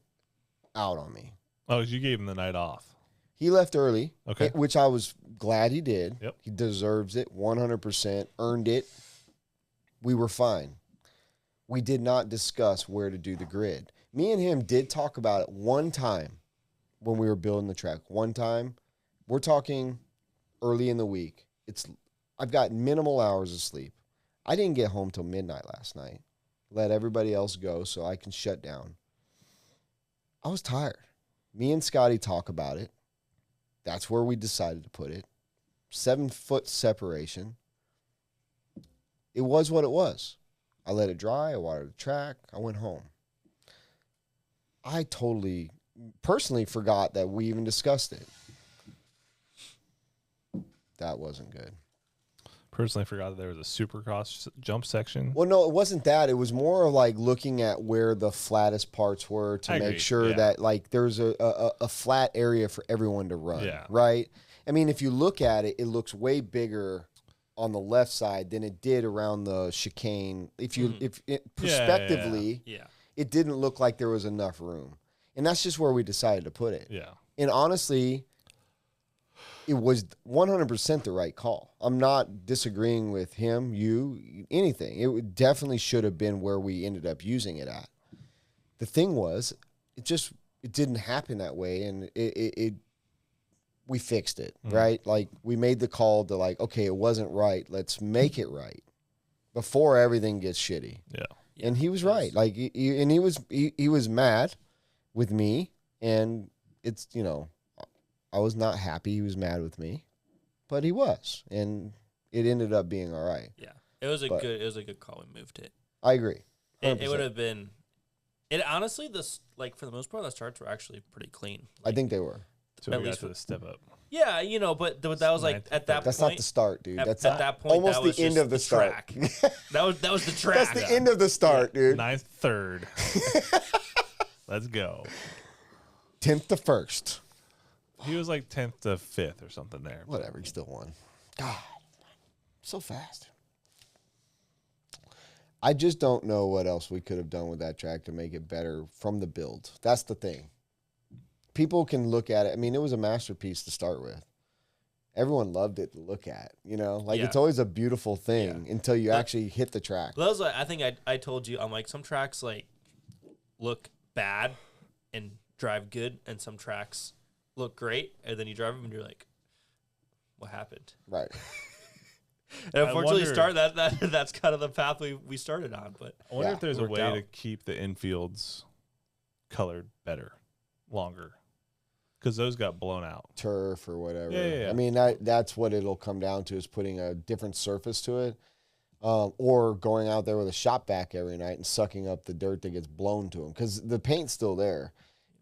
out on me. Oh, you gave him the night off. He left early, Okay. which I was glad he did. Yep. He deserves it, 100%, earned it. We were fine. We did not discuss where to do the grid. Me and him did talk about it one time when we were building the track. One time. We're talking early in the week. I've got minimal hours of sleep. I didn't get home till midnight last night. Let everybody else go so I can shut down. I was tired. Me and Scotty talk about it. That's where we decided to put it. 7-foot separation. It was what it was. I let it dry. I watered the track. I went home. I totally, personally forgot that we even discussed it. That wasn't good. Personally, forgot that there was a supercross jump section. Well, no, it wasn't that. It was more of like looking at where the flattest parts were to I make agree, sure yeah. that like there's a flat area for everyone to run. Yeah. Right. I mean, if you look at it, it looks way bigger on the left side than it did around the chicane. If you, if it, prospectively, Yeah. it didn't look like there was enough room, and that's just where we decided to put it. Yeah. And honestly, it was 100% the right call. I'm not disagreeing with him, you, anything. It definitely should have been where we ended up using it at. The thing was, it didn't happen that way, and we fixed it, right? Like, we made the call to like, okay, it wasn't right. Let's make it right before everything gets shitty. Yeah. And he was right. Like, he was mad with me, and it's, you know, I was not happy he was mad with me, but he was, and it ended up being all right. Yeah. It was a good call. We moved it. I agree. It would have been. It honestly, this like for the most part, the starts were actually pretty clean. I think they were. So At we got least to the step up. Yeah, you know, but that was like at that That's point. not the start, dude. At, That's at that point, almost that was the end just of the start. track. that was the track. That's the end of the start, dude. Ninth, third. Let's go. 10th to 1st. He was like 10th to 5th or something there. Whatever, he still won. God, so fast. I just don't know what else we could have done with that track to make it better from the build. That's the thing. People can look at it. I mean, it was a masterpiece to start with. Everyone loved it to look at, you know? Like, Yeah. it's always a beautiful thing until you actually hit the track. Those, I think I told you, I'm like, some tracks like look bad and drive good, and some tracks look great, and then you drive them and you're like, what happened? Right. And unfortunately, wonder- that's kind of the path we started on. But I wonder Yeah, if there's a worked way out. to keep the infields colored better, longer. Because those got blown out. Turf or whatever. Yeah. I mean, that's what it'll come down to, is putting a different surface to it, or going out there with a shop vac every night and sucking up the dirt that gets blown to them, because the paint's still there.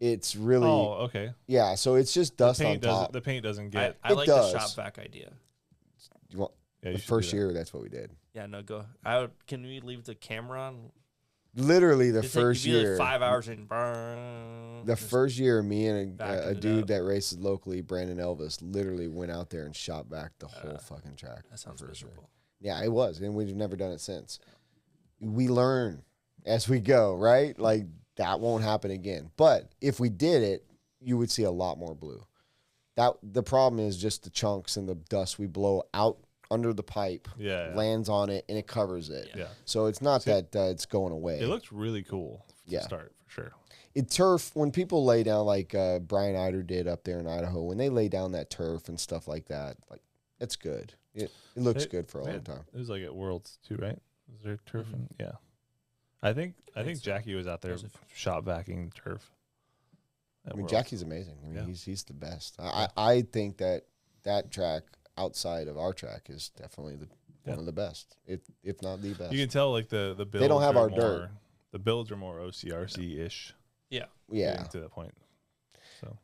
It's really Okay. yeah. So it's just dust on top. The paint doesn't get. I It like does. the shop vac idea. You want- Yeah, you the should first do that. year, that's what we did. Yeah, no, go. Can we leave the camera on? Literally the It'd first take you year. like 5 hours and burn. The first year, me and backing a it dude up. that races locally, Brandon Elvis, literally went out there and shot back the whole fucking track. That sounds the first year. miserable. Yeah, it was, and we've never done it since. We learn as we go, right? Like, that won't happen again. But if we did it, you would see a lot more blue. The problem is just the chunks and the dust we blow out under the pipe, Yeah. lands on it, and it covers it. Yeah. So it's not that it's going away. It looked really cool Yeah. to start, for sure. It turf, when people lay down like Brian Eider did up there in Idaho, when they lay down that turf and stuff like that, like, it's good. It looks good for a long time. It was like at Worlds too, right? Was there turf? Yeah. I think Jackie was out there shop vacuuming turf. I mean, Jackie's amazing. I mean, Yeah. he's the best. I think that track outside of our track is definitely one of the best, if not the best. You can tell like the builds. They don't have are our more, dirt. The builds are more OCRC ish. Yeah. Yeah. To that point. So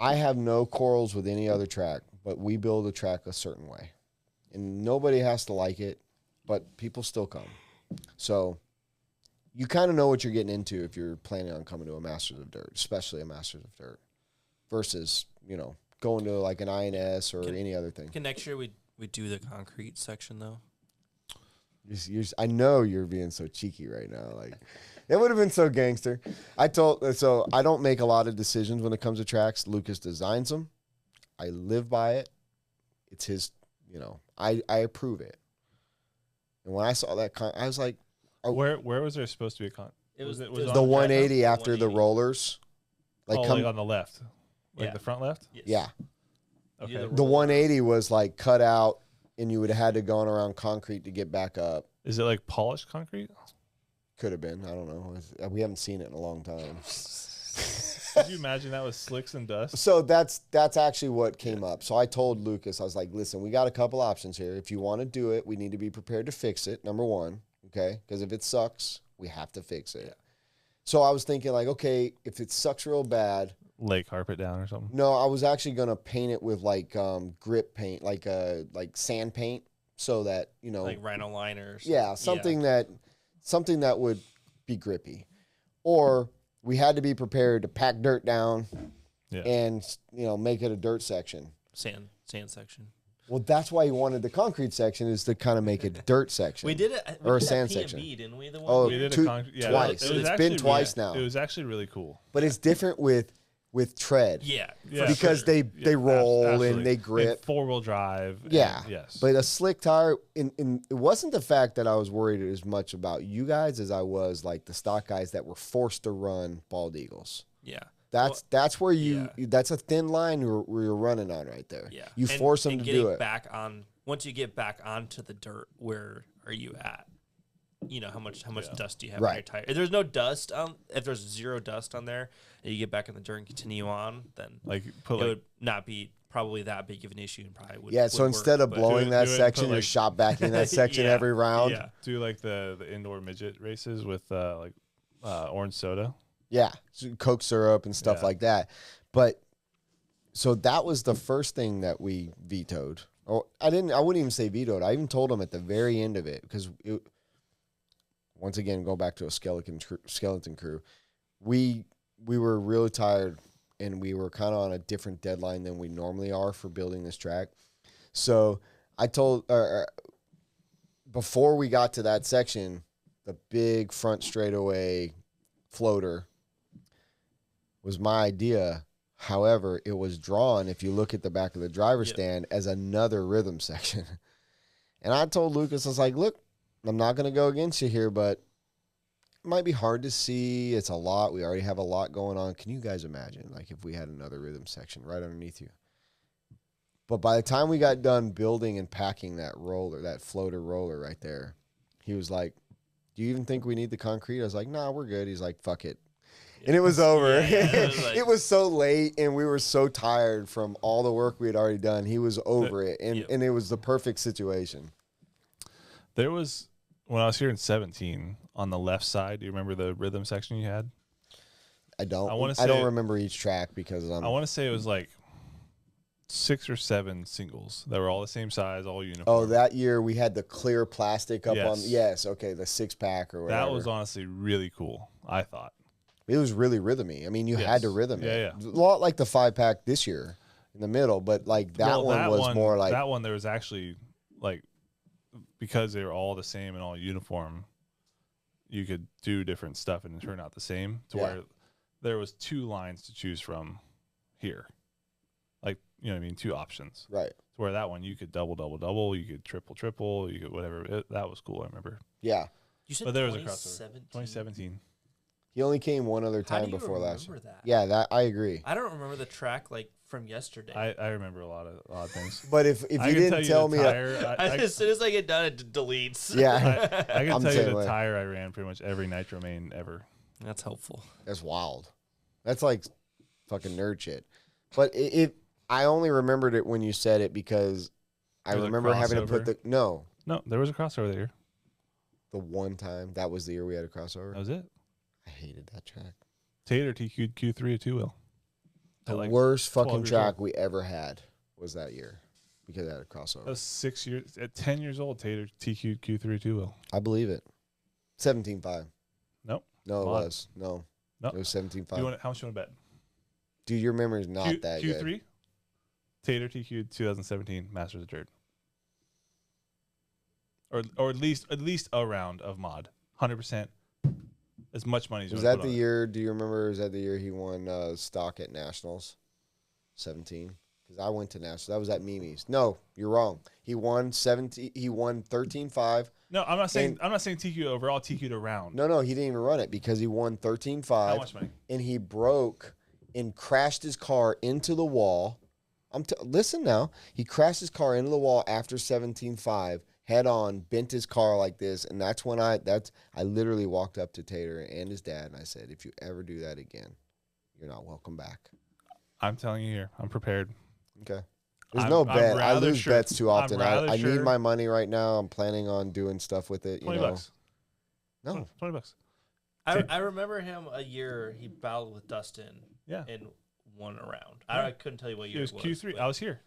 I have no quarrels with any other track, but we build a track a certain way. And nobody has to like it, but people still come. So you kind of know what you're getting into if you're planning on coming to a Masters of Dirt, especially a Masters of Dirt, versus, you know, going to like an INS or any other thing. Can next year we do the concrete section though? I know you're being so cheeky right now. Like, it would have been so gangster. I don't make a lot of decisions when it comes to tracks. Lucas designs them. I live by it. It's his, you know, I approve it. And when I saw that, I was like, where was there supposed to be a con? It was it the on 180 the after the 180. rollers. Like, Like, like on the left, like Yeah. the front left. Yes. yeah. Okay. Either The 180 was like cut out, and you would have had to go around concrete to get back up. Is it like polished concrete? Could have been. I don't know. We haven't seen it in a long time. Could you imagine that with slicks and dust? So that's actually what came up. So I told Lucas, I was like, listen, we got a couple options here. If you want to do it, we need to be prepared to fix it, number one. Okay, because if it sucks, we have to fix it. Yeah. So I was thinking like, okay, if it sucks real bad, Lay carpet down or something. no, I was actually gonna paint it with like grip paint, like sand paint, so that Like rhino liner. Or yeah, something that would be grippy. Or we had to be prepared to pack dirt down and make it a dirt section. Sand section. Well, that's why you wanted the concrete section, is to kind of make it dirt section. We did it. Or a did sand P&B, section. didn't we? The one Oh, year? We did twice. It's been twice now. It was actually really cool. But it's different with tread. Yeah. Yeah. Because sure. they roll Absolutely. and they grip. 4-wheel drive. Yeah. Yes. But a slick tire, it wasn't the fact that I was worried as much about you guys as I was like the stock guys that were forced to run bald eagles. Yeah. That's where that's a thin line where you're running on right there. Yeah. You force them to do it. Once you get back onto the dirt, where are you at? How much dust do you have Right. on your tire? If there's no dust if there's 0 dust on there, and you get back in the dirt and continue on, then Like it would not be probably that big of an issue, and probably would. Yeah, so would instead work, of but- blowing that do it, section, put, you're like- shot back in that section Yeah. every round. Yeah. do like the indoor midget races with orange soda. Yeah, so Coke syrup and stuff Yeah. like that. But so that was the first thing that we vetoed. Oh, I wouldn't even say vetoed. I even told them at the very end of it, because once again, go back to a skeleton crew. We were really tired, and we were kind of on a different deadline than we normally are for building this track. So I told before we got to that section, the big front straightaway floater was my idea. However, it was drawn, if you look at the back of the driver's stand, as another rhythm section. And I told Lucas, I was like, look, I'm not going to go against you here, but it might be hard to see. It's a lot. We already have a lot going on. Can you guys imagine, like, if we had another rhythm section right underneath you? But by the time we got done building and packing that floater roller right there, he was like, do you even think we need the concrete? I was like, nah, we're good. He's like, fuck it. And it was over. it was like- It was so late, and we were so tired from all the work we had already done. He was over it, and it was the perfect situation. There was, when I was here in 17, on the left side, do you remember the rhythm section you had? I don't say- remember each track because I want to say it was like 6 or 7 singles that were all the same size, all uniform. Oh, that year we had the clear plastic up on. Yes. Yes, okay, the 6-pack or whatever. That was honestly really cool, I thought. It was really rhythmy. I mean, you had to rhythm it. Yeah. A lot like the 5-pack this year in the middle, but like that one was more like. That one, there was actually, like, because they were all the same and all uniform, you could do different stuff and it turned out the same, to where there was 2 lines to choose from here. Like, you know what I mean? 2 options. Right. To where that one, you could double, you could triple, you could whatever. That was cool, I remember. Yeah. You said But there was a crossover. 2017? 2017. He only came one other How time do you before last year. remember that? Yeah, that I agree. I don't remember the track like from yesterday. I remember a lot of things. But if I you can didn't tell the me, tire, As soon as I get done, it deletes. yeah, I can I'm tell the you same the way. tire I ran pretty much every nitro main ever. That's helpful. that's wild. That's like fucking nerd shit. But I only remembered it when you said it because I There was a remember having to put crossover. no, There was a crossover there. the one time that was the year we had a crossover. That was it. I hated that track. Tater TQ'd Q3 a 2-wheel. The worst 12 fucking years track old. we ever had was that year because I had a That crossover. was 6 years. At 10 years old, Tater TQ'd Q3 a 2-wheel. I believe it. 17.5. Nope. No, it Come on. was. No. No. It was 17.5. How much you want to bet? Dude, your memory's not that good. Q3? Tater TQ'd 2017 Masters of Dirt. Or at least a round of mod. 100%. As much money as you Was want that to the put on it. year? Do you remember? Was that the year he won stock at Nationals? 17. Because I went to Nationals. That was at Mimi's. No, you're wrong. He won 17. He won 13.5. No, I'm not saying TQ overall. TQ'd a round. No, he didn't even run it because he won 13.5. How much money? And he broke and crashed his car into the wall. Listen now. He crashed his car into the wall after 17.5. Head on, bent his car like this, and that's when I literally walked up to Tater and his dad, and I said, if you ever do that again, you're not welcome back. I'm telling you here. I'm prepared. Okay. There's I'm- no I'm bet. I rather lose sure- bets too I'm often. rather I sure- need my money right now. I'm planning on doing stuff with it. You $20. know, No. $20. I remember him a year. He battled with Dustin. Yeah. And won a round. Yeah. I couldn't tell you what year It was Q3. but- I was here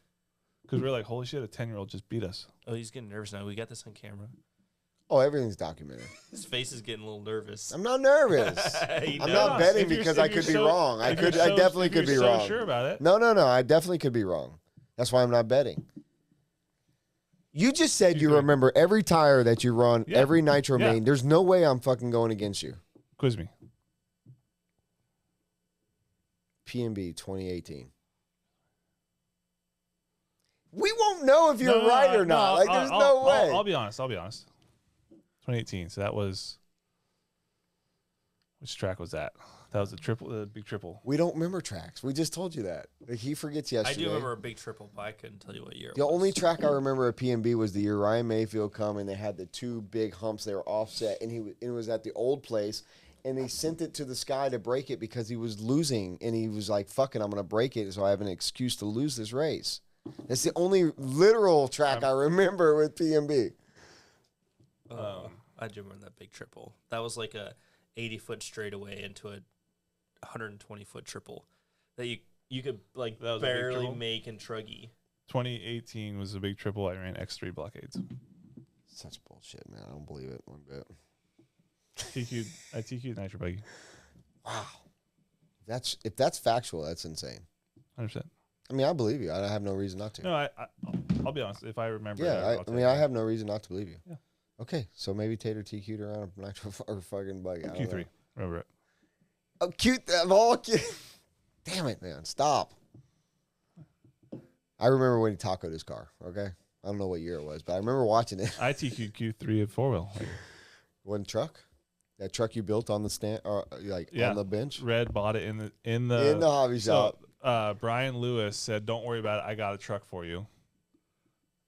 because we were like, holy shit, a 10-year-old just beat us. Oh, he's getting nervous now. We got this on camera. Oh, everything's documented. His face is getting a little nervous. I'm not nervous. He I'm knows. not betting If you're- because if I you're could be so- wrong. I if you're definitely if could be you're so wrong. sure about it. No, I definitely could be wrong. That's why I'm not betting. You just said you remember every tire that you run, Yeah. every nitro Yeah. main. There's no way I'm fucking going against you. Quiz me. PNB 2018. We won't know if you're right or not. Like, there's no way. I'll be honest. 2018. So that was, which track was that? That was the big triple. We don't remember tracks. We just told you that. Like, he forgets yesterday. I do remember a big triple, but I couldn't tell you what year. The only track I remember at PNB was the year Ryan Mayfield come and they had the two big humps. They were offset, and it was at the old place. And they sent it to the sky to break it because he was losing. And he was like, fuck it, I'm going to break it so I have an excuse to lose this race. That's the only literal track I remember with PNB. I do remember that big triple. That was like a 80-foot straightaway into a 120-foot triple that you could like That was a big barely triple? make in Truggy. 2018 was a big triple. I ran X3 blockades. Such bullshit, man. I don't believe it one bit. I TQ'd Nitro Buggy. Wow. If that's factual, that's insane. 100%. I mean, I believe you. I have no reason not to. No, I'll be honest. If I remember, Yeah, it, I have no reason not to believe you. Yeah. Okay, so maybe Tater TQ'd around a nitro or fucking buggy. I don't Q3. know. Remember it. Oh, cute. I'm all cute. Damn it, man. Stop. I remember when he tacoed his car, okay? I don't know what year it was, but I remember watching it. I TQ'd Q3 at 4-wheel. One truck? That truck you built on the stand, or like Yeah. on the bench? Red bought it in the In the hobby shop. Brian Lewis said, "Don't worry about it. I got a truck for you."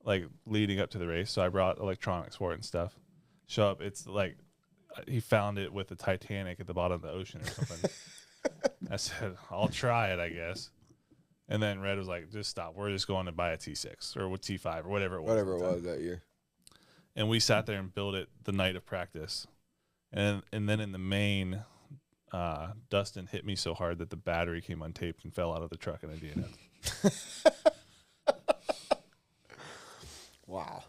Like leading up to the race, so I brought electronics for it and stuff. Show up, it's like he found it with the Titanic at the bottom of the ocean or something. I said, "I'll try it, I guess." And then Red was like, "Just stop. We're just going to buy a T6 or with T5 or whatever it was." Whatever it was that year. And we sat there and built it the night of practice. And then in the main, Dustin hit me so hard that the battery came untaped and fell out of the truck and I DNF'd. Wow.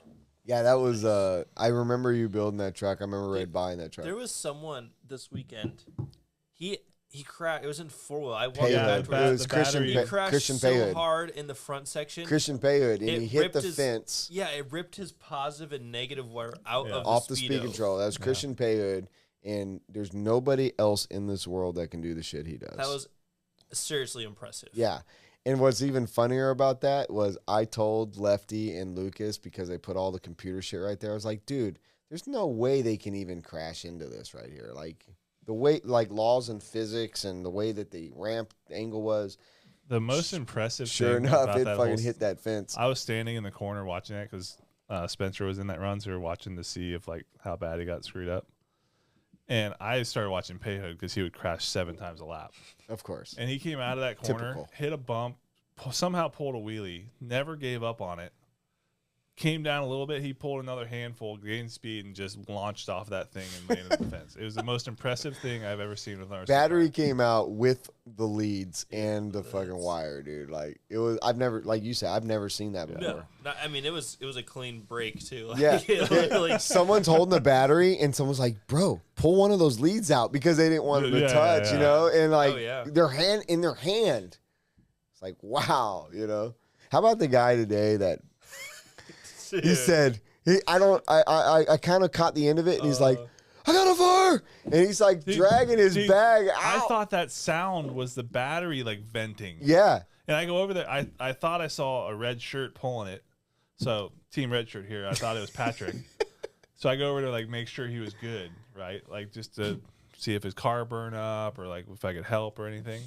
Yeah, that was. I remember you building that truck. I remember Red buying that truck. There was someone this weekend. He crashed. It was in 4-wheel. I walked Payhood. back to It was the Christian. battery- He crashed Christian so Payhood. hard in the front section. Christian Payhood, and It he hit ripped the his- fence. Yeah, it ripped his positive and negative wire out of Off the the speed Speedo. control. That was Christian Payhood, and there's nobody else in this world that can do the shit he does. That was seriously impressive. Yeah. And what's even funnier about that was I told Lefty and Lucas, because they put all the computer shit right there, I was like, dude, there's no way they can even crash into this right here. Like, the way, like, laws and physics and the way that the ramp angle was, The most impressive sure thing enough, about it that fucking whole hit that fence. I was standing in the corner watching it because Spencer was in that run, so we were watching to see if like how bad he got screwed up. And I started watching Payhood because he would crash 7 times a lap. Of course. And he came out of that corner, Typical. hit a bump, somehow pulled a wheelie, never gave up on it. Came down a little bit, he pulled another handful, gained speed, and just launched off that thing and landed on the fence. It was the most impressive thing I've ever seen with an RC Battery car. came out with the leads and the fucking wire, dude. Like, it was, I've never, like you said, I've never seen that before. No, I mean it was a clean break too. Like, Yeah. like, Someone's holding the battery and someone's like, bro, pull one of those leads out, because they didn't want them to Yeah, touch, yeah, you yeah. know? And like, Oh, yeah. their hand in their hand. It's like, wow, you know? How about the guy today that he said, I kind of caught the end of it, and he's like, I got a fire, and he's like dragging his Dude, bag out. I thought that sound was the battery like venting. Yeah. And I go over there. I thought I saw a red shirt pulling it. So team red shirt here. I thought it was Patrick. So I go over to like make sure he was good, right? Like just to see if his car burned up or like if I could help or anything.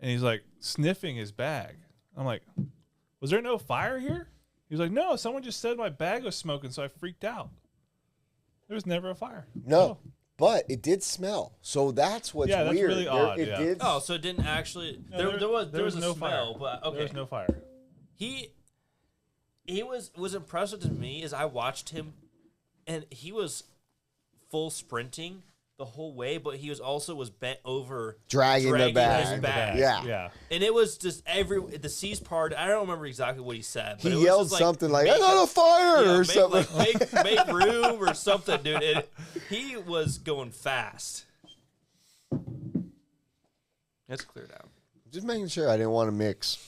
And he's like sniffing his bag. I'm like, was there no fire here? He was like, no, someone just said my bag was smoking, so I freaked out. There was never a fire. No, but it did smell. So that's what's Yeah, that's weird. really odd, It yeah. did. oh, so it didn't actually. No, there was a no smell, fire. but okay. There was no fire. He was impressive to me as I watched him, and he was full sprinting the whole way, but he was bent over, Dragging the bag. his bag. Yeah. And it was just the C's part. I don't remember exactly what he said. But He it was yelled just something like, "I got a fire" or something. make room or something, dude. He was going fast. Let's clear down. Just making sure I didn't want to mix.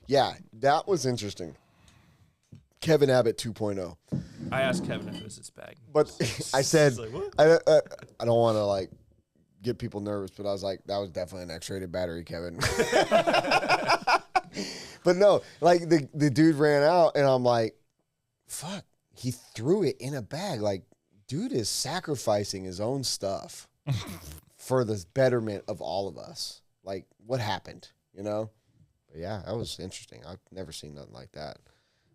Yeah, that was interesting. Kevin Abbott 2.0. I asked Kevin if it was his bag. But I said, He's like, what? I don't want to like get people nervous, but I was like, that was definitely an X-rated battery, Kevin. But no, like the dude ran out, and I'm like, fuck, he threw it in a bag. Like, dude is sacrificing his own stuff for the betterment of all of us. Like, what happened, you know? But yeah, that was interesting. I've never seen nothing like that.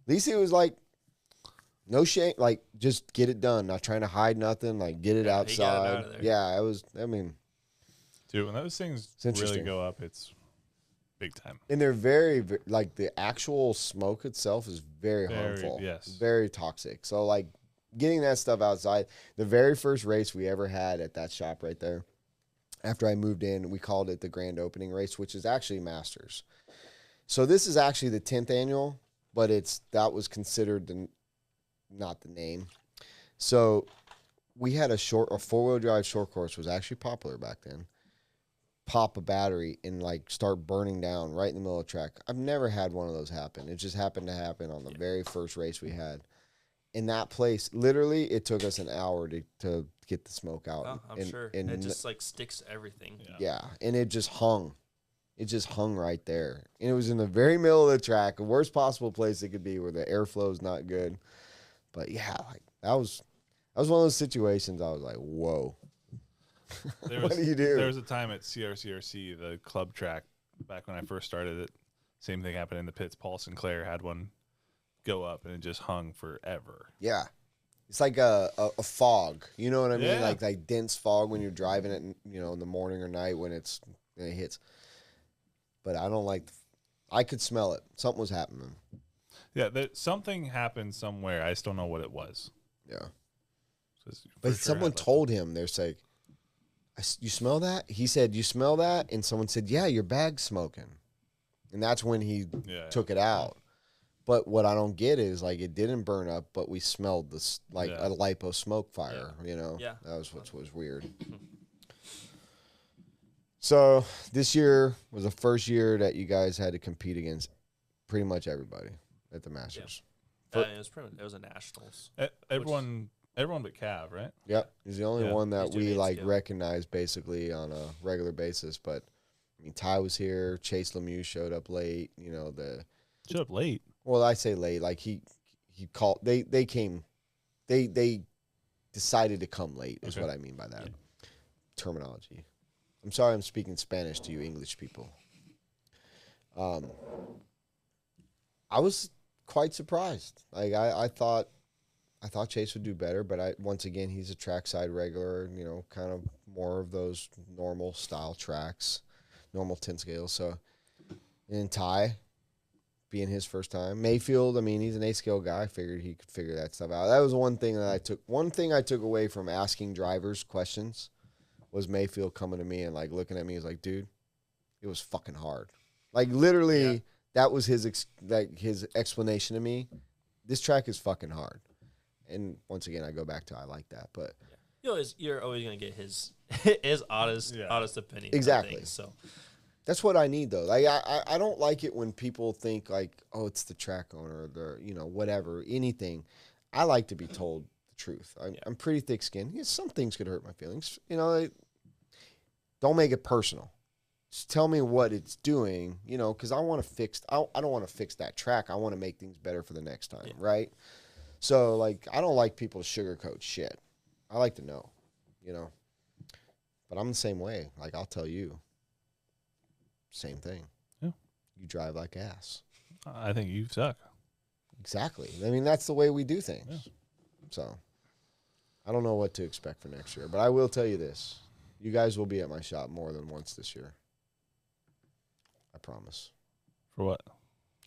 At least it was like, no shame, like, just get it done. Not trying to hide nothing, like, get it Yeah, he got it outside. out of there. Yeah, it was, I mean. Dude, when those things It's interesting. really go up, it's big time. And they're very, like, the actual smoke itself is very harmful. Yes. Very toxic. So, like, getting that stuff outside, the very first race we ever had at that shop right there, after I moved in, we called it the grand opening race, which is actually Masters. So this is actually the 10th annual, but that was considered not the name. So we had a four-wheel drive short course was actually popular back then. Pop a battery and like start burning down right in the middle of the track. I've never had one of those happen. It just happened to happen on the very first race we had. In that place, literally, it took us an hour to get the smoke out. Oh, I'm sure. It just like sticks to everything. Yeah, and it just hung. It just hung right there. And it was in the very middle of the track, the worst possible place it could be where the airflow is not good. But yeah, like that was one of those situations I was like, whoa. What do you do? There was a time at CRCRC, the club track, back when I first started it. Same thing happened in the pits. Paul Sinclair had one go up, and it just hung forever. Yeah. It's like a fog. You know what I mean? Yeah. Like dense fog when you're driving it, in the morning or night when it hits. But I don't like. I could smell it. Something was happening. Yeah, something happened somewhere. I just don't know what it was. Yeah. So But someone told him, they're like, you smell that? He said, you smell that? And someone said, yeah, your bag's smoking. And that's when he took it out. But what I don't get is, like, it didn't burn up, but we smelled this, like, a lipo smoke fire, Yeah. That was what was weird. So this year was the first year that you guys had to compete against pretty much everybody at the Masters. It was a nationals. Everyone but Cav, right? Yep. He's the only one that He's doing we, it like, still. recognize basically on a regular basis. But, I mean, Ty was here. Chase Lemieux showed up late. Showed up late. Well, I say late. Like, he called. They came. They decided to come late is Okay. what I mean by that terminology. I'm sorry I'm speaking Spanish to you English people. I was quite surprised. Like, I thought Chase would do better, but once again, he's a trackside regular, kind of more of those normal style tracks, normal 10 scales. So, and Ty, being his first time. Mayfield, I mean, he's an 8 scale guy. I figured he could figure that stuff out. That was one thing I took away from asking drivers questions was Mayfield coming to me and, like, looking at me. He was like, dude, it was fucking hard. Like, literally, that was his explanation to me. This track is fucking hard. And once again, I go back to I like that. But You're always going to get his honest opinion. Exactly. On things, so. That's what I need, though. Like, I don't like it when people think, like, oh, it's the track owner, or the, whatever, anything. I like to be told the truth. I'm pretty thick-skinned. Yeah, some things could hurt my feelings. Don't make it personal. Just tell me what it's doing, because I want to fix. I don't want to fix that track. I want to make things better for the next time, right? So, like, I don't like people to sugarcoat shit. I like to know, But I'm the same way. Like, I'll tell you. Same thing. Yeah. You drive like ass. I think you suck. Exactly. I mean, that's the way we do things. Yeah. So, I don't know what to expect for next year, but I will tell you this. You guys will be at my shop more than once this year. I promise. For what?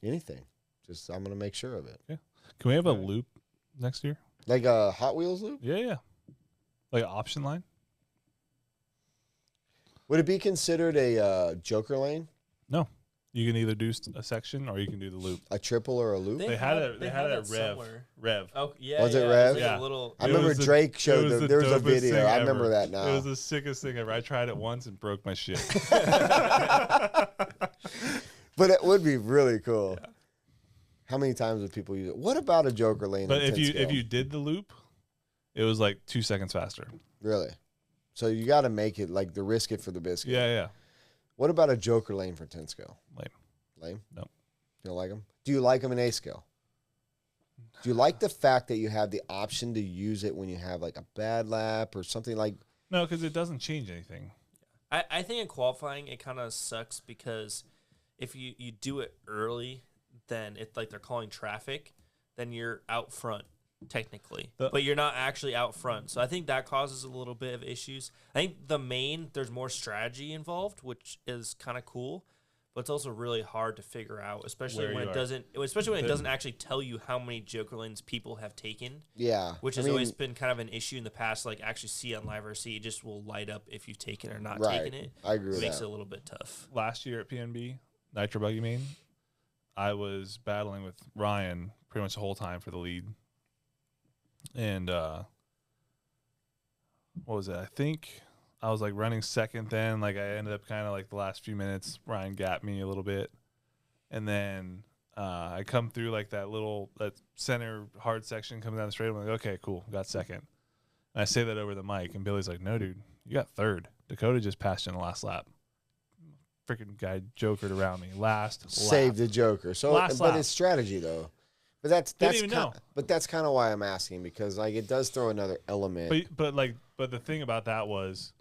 Anything. Just, I'm going to make sure of it. Yeah. Can we have a loop next year? Like a Hot Wheels loop? Yeah. Like an option line. Would it be considered a Joker lane? No, you can either do a section or you can do the loop. A triple or a loop? They had it that at somewhere. Rev. Oh yeah. Was it yeah, Rev? like Yeah. a little. I remember Drake showed there was a dopest video. thing I ever. remember that now. It was the sickest thing ever. I tried it once and broke my shit. But it would be really cool. Yeah. How many times would people use it? What about a Joker lane? But if you did the loop, it was like 2 seconds faster. Really? So you got to make it like the risk it for the biscuit. Yeah. What about a Joker lane for 10 scale? Lame? No. You don't like them? Do you like them in A scale? Do you like the fact that you have the option to use it when you have like a bad lap or something like? No, because it doesn't change anything. I think in qualifying it kind of sucks because if you do it early, then it's like they're calling traffic, then you're out front technically, but you're not actually out front. So I think that causes a little bit of issues. I think there's more strategy involved, which is kind of cool, but it's also really hard to figure out, especially when it doesn't actually tell you how many Joker lanes people have taken. Yeah, which has always been kind of an issue in the past. Like actually see on live RC, it just will light up if you've taken or not taken it. I agree with that. It makes it a little bit tough. Last year at PNB, Nitro Buggy Main, I was battling with Ryan pretty much the whole time for the lead. And what was it? I think I was like running second then. Like I ended up kind of like the last few minutes, Ryan gapped me a little bit. And then I come through like that center hard section coming down the straight. I'm like, okay, cool, got second. And I say that over the mic, and Billy's like, no, dude, you got third. Dakotah just passed you in the last lap. Freaking guy jokered around me. Saved the Joker. So, but it's strategy though. But that's kind of why I'm asking, because like it does throw another element. But the thing about that was,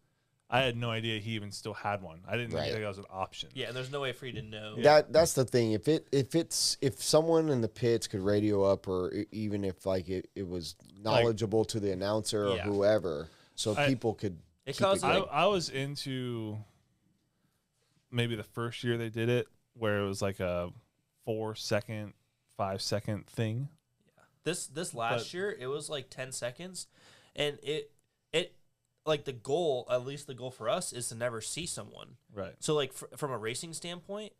I had no idea he even still had one. I didn't think that was an option. Yeah, and there's no way for you to know. That's the thing. If someone in the pits could radio up, or even if like it was knowledgeable to the announcer or whoever, so people could. I was into maybe the first year they did it, where it was like a 4-second, 5-second thing. Yeah. This last year it was like 10 seconds, and it like the goal, at least the goal for us, is to never see someone. Right. So like from a racing standpoint,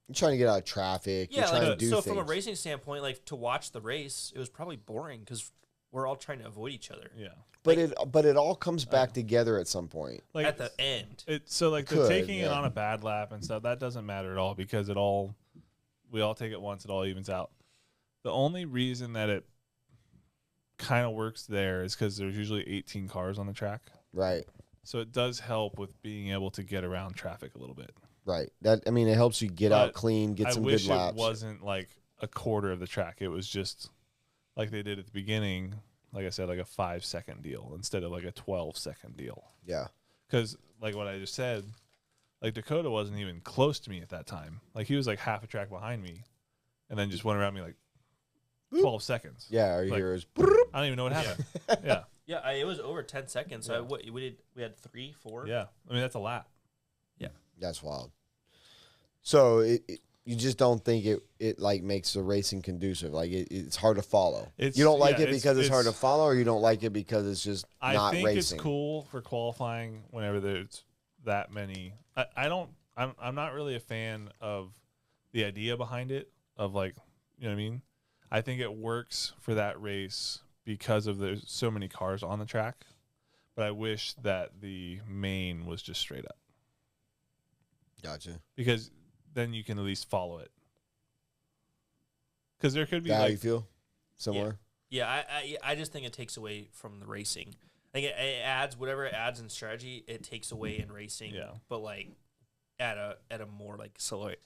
you're trying to get out of traffic. Yeah, you're trying to do so things. from a racing standpoint, like to watch the race, it was probably boring because we're all trying to avoid each other. Yeah. But it all comes back together at some point. Like at the end. The taking it on a bad lap and stuff, that doesn't matter at all, because we all take it once, it all evens out. The only reason that it kind of works there is because there's usually 18 cars on the track. Right. So it does help with being able to get around traffic a little bit. Right. It helps you get out clean, get some good laps. I wish it wasn't like a quarter of the track. It was just like they did at the beginning, like I said, like a 5-second deal instead of like a 12-second deal. Yeah. Because like what I just said, like Dakotah wasn't even close to me at that time. Like he was like half a track behind me, and then just went around me like 12 seconds. Yeah, our heroes. I don't even know what happened. Yeah. Yeah, it was over 10 seconds. So we had 3, 4. Yeah, I mean that's a lap. Yeah, that's wild. So you just don't think it like makes the racing conducive? Like it's hard to follow. You don't like it because it's hard to follow, or you don't like it because it's just not racing? I think it's cool for qualifying whenever there's that many. I'm not really a fan of the idea behind it, of like, you know what I mean? I think it works for that race because of there's so many cars on the track, but I wish that the main was just straight up. Gotcha. Because then you can at least follow it. Because there could be how you feel similar. Yeah, I just think it takes away from the racing. I think it adds whatever it adds in strategy, it takes away in racing. Yeah. But like at a more like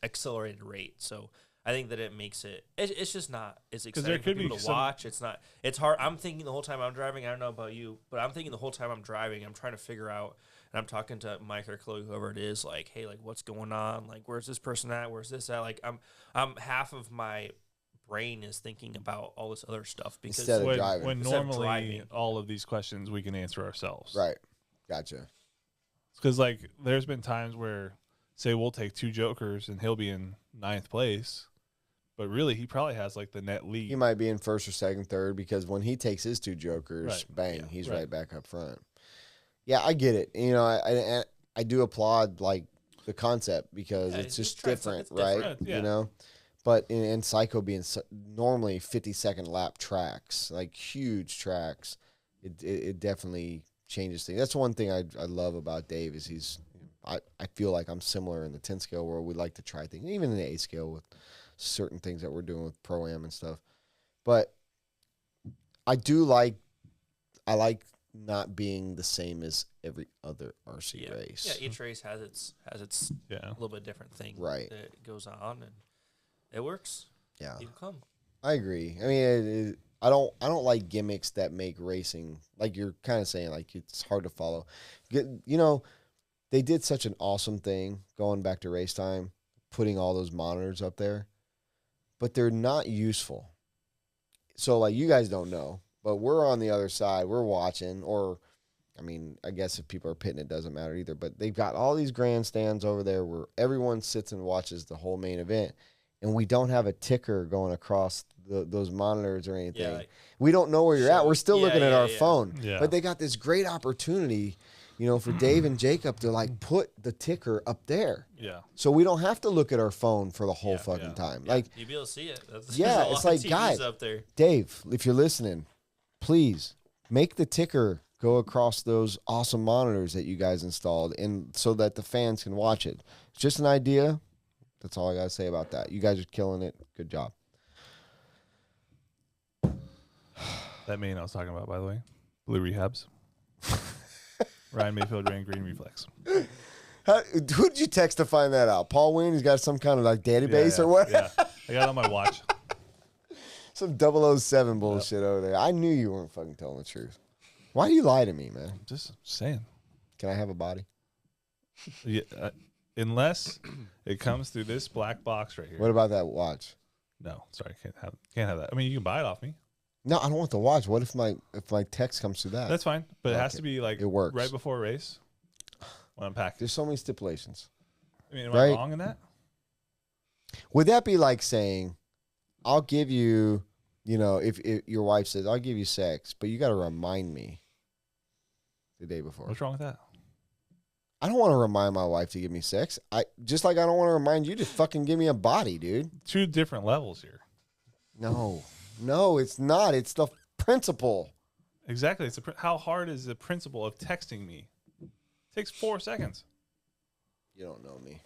accelerated rate. So I think that it makes it's just not as exciting for people to watch. It's hard. I'm thinking the whole time I'm driving, I don't know about you, but I'm thinking the whole time I'm driving, I'm trying to figure out, and I'm talking to Mike or Chloe, whoever it is, like, hey, like what's going on? Like, where's this person at? Where's this at? Like I'm half of my brain is thinking about all this other stuff because instead of driving. When normally all of these questions we can answer ourselves. Right. Gotcha. Because like there's been times where say we'll take 2 jokers and he'll be in 9th place, but really he probably has like the net lead. He might be in first or second, third, because when he takes his 2 jokers, Right. bang, he's Right. right back up front. Yeah, I get it. You know, I do applaud like the concept because Yeah, it's he's just trying different, something right? different. Yeah. You know, but in Psycho being normally 50-second lap tracks, like huge tracks, it definitely changes things. That's one thing I love about Dave is I feel like I'm similar in the 10 scale where we like to try things, even in the 8 scale with certain things that we're doing with Pro-Am and stuff. But I like not being the same as every other RC race. Yeah, each race has its Yeah. a little bit different thing Right. that goes on, and it works. Yeah, People come. I agree. I mean, I don't like gimmicks that make racing, like you're kind of saying, like it's hard to follow. You know, they did such an awesome thing going back to race time, putting all those monitors up there, but they're not useful. So like you guys don't know, but we're on the other side. We're watching, or I mean, I guess if people are pitting, it doesn't matter either. But they've got all these grandstands over there where everyone sits and watches the whole main event, and we don't have a ticker going across those monitors or anything. Yeah, like, we don't know where you're at. We're still Yeah, looking at yeah, our yeah. phone. Yeah. But they got this great opportunity, you know, for Dave and Jacob to like put the ticker up there, Yeah. so we don't have to look at our phone for the whole Yeah, fucking yeah. time. Yeah, Like, you'll be able to see it. Yeah, there's a it's lot like, of TVs guys, up there. Dave, if you're listening, please make the ticker go across those awesome monitors that you guys installed, and so that the fans can watch it. It's just an idea. That's all I gotta say about that. You guys are killing it. Good job. That main I was talking about, by the way, blue rehabs. Ryan Mayfield ran green reflex. Who did you text to find that out? Paul Wayne? He's got some kind of like database or what? Yeah, I got it on my watch. Some 007 bullshit over there. I knew you weren't fucking telling the truth. Why do you lie to me, man? Just saying. Can I have a body? Yeah, unless it comes through this black box right here. What about that watch? No, sorry, can't have that. I mean, you can buy it off me. No, I don't want the watch. What if my text comes through that? That's fine, but it has Okay. to be like It works. right before a race when I'm packing. There's so many stipulations. I mean, am right. I wrong in that? Would that be like saying, I'll give you, you know, if your wife says, I'll give you sex, but you got to remind me the day before? What's wrong with that? I don't want to remind my wife to give me sex. Just like I don't want to remind you to fucking give me a body, dude. Two different levels here. No, it's not. It's the principle. Exactly. It's how hard is the principle of texting me? It takes 4 seconds. You don't know me.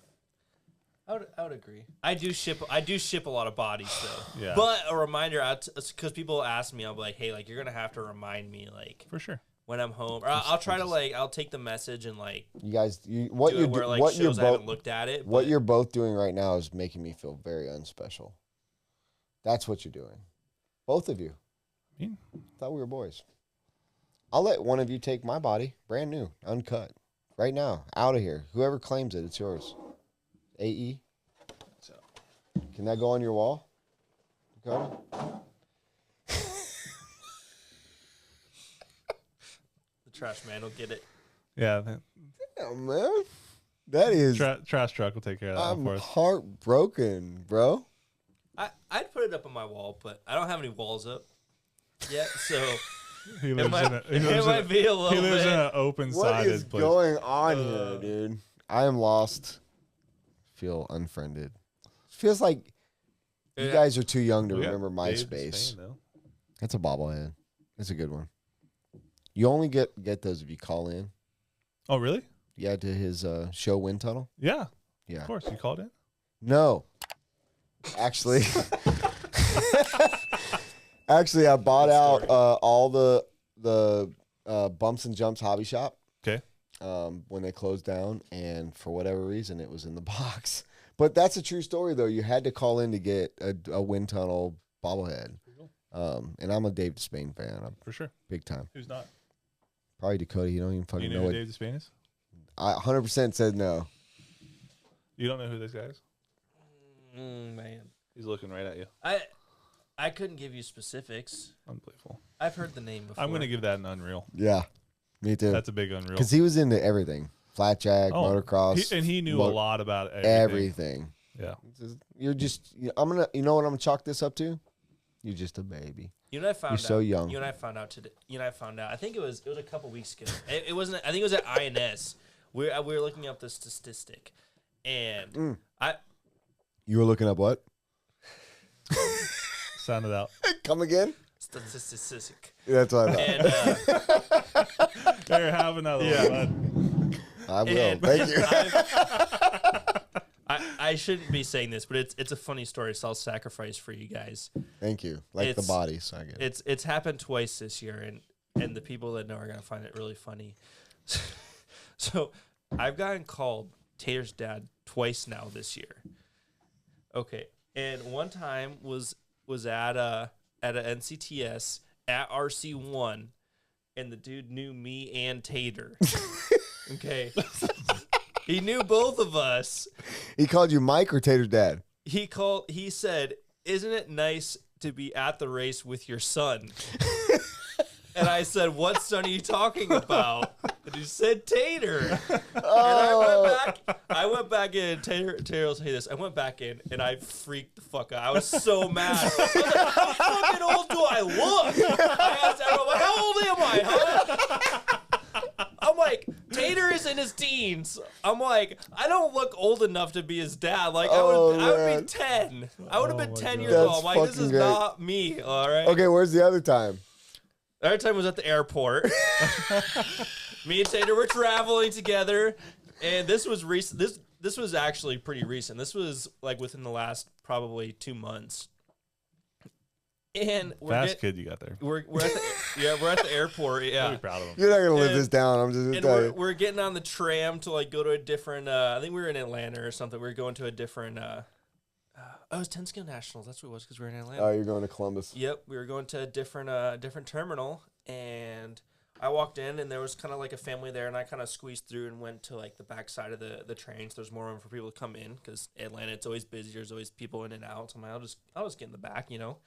I would agree. I do ship a lot of bodies though. Yeah. But a reminder, because people ask me, I'll be like, hey, like you're gonna have to remind me like For sure. when I'm home, or I'll try to like I'll take the message and like You guys, do it where like shows I haven't looked at it. what but- you're both doing right now is making me feel very unspecial. That's what you're doing, both of you. I mean, Thought we were boys. I'll let one of you take my body, brand new, uncut, right now, out of here. Whoever claims it, it's yours. AE. So. Can that go on your wall? Dakotah? The trash man will get it. yeah. Yeah, man. That is. Trash truck will take care of that one I'm for us. heartbroken, bro. I'd put it up on my wall, but I don't have any walls up yet, so He it lives might, in a, he lives it might in be a a, little he lives bit. in an open What sided is place. going on here, dude? I am lost. Feel unfriended. Feels like you Yeah. guys are too young to We got remember Dave MySpace. Spain, though. That's a bobblehead. That's a good one. You only get those if you call in. Oh, really? Yeah, to his show Wind Tunnel. Yeah. Yeah. Of course. You called it? No. Actually, I bought out all the Bumps and Jumps hobby shop. Okay. When they closed down, and for whatever reason, it was in the box. But that's a true story, though. You had to call in to get a Wind Tunnel bobblehead. And I'm a Dave Despain fan. I'm For sure. big time. Who's not? Probably Dakotah. You don't even Do fucking you know know who what. Dave Despain is? I 100% said no. You don't know who this guy is? Man, He's looking right at you. I couldn't give you specifics. Unbelievable. I've heard the name before. I'm going to give that an unreal. Yeah, me too. That's a big unreal. Because he was into everything. Flat jack, motocross. He knew a lot about everything. everything. Yeah. I'm gonna. You know what I'm gonna chalk this up to? You're just a baby. You and I found You're out. so young. You and I found out today. You and I found out. I think it was a couple weeks ago. It wasn't. I think it was at INS. We were looking up the statistic, and You were looking up what? Sound it out. Come again? Statistic. That's what I thought. And There, have another one, bud. I will. and Thank you. I shouldn't be saying this, but it's a funny story, so I'll sacrifice for you guys. Thank you. Like the It's- bodies, I get it. It's happened twice this year, and the people that know are gonna find it really funny. So I've gotten called Tater's dad twice now this year. Okay, and one time was at a NCTS at RC1, and the dude knew me and Tater. Okay, he knew both of us. He called you Mike or Tater's dad? He said, "Isn't it nice to be at the race with your son?" And I said, "What son are you talking about?" And he said, "Tater." Oh. And I went back in. Tater will say this. I went back in and I freaked the fuck out. I was so mad. I was like, "How fucking old do I look?" I asked everyone, "How old am I?" Huh? I'm like, Tater is in his teens. I'm like, I don't look old enough to be his dad. Like, I would man. be 10. I would have been 10 years That's old. I'm like, this fucking is great. not me. All right. Okay, where's the other time? The other time was at the airport. Me and Tater were traveling together, and this was recent. This was actually pretty recent. This was like within the last probably 2 months. And Fast kid you got there. we're at the airport. I'll Yeah. be proud of him. You're not gonna live And- this down. I'm just gonna And tell we're, you. we're getting on the tram to like go to a different. I think we were in Atlanta or something. We were going to a different. It was 10 Skill Nationals. That's what it was because we were in Atlanta. Oh, you're going to Columbus. Yep, we were going to a different terminal, and I walked in, and there was kind of like a family there, and I kind of squeezed through and went to like the back side of the train, so there's more room for people to come in because Atlanta, it's always busy. There's always people in and out. So I'm like, I'll just get in the back, you know.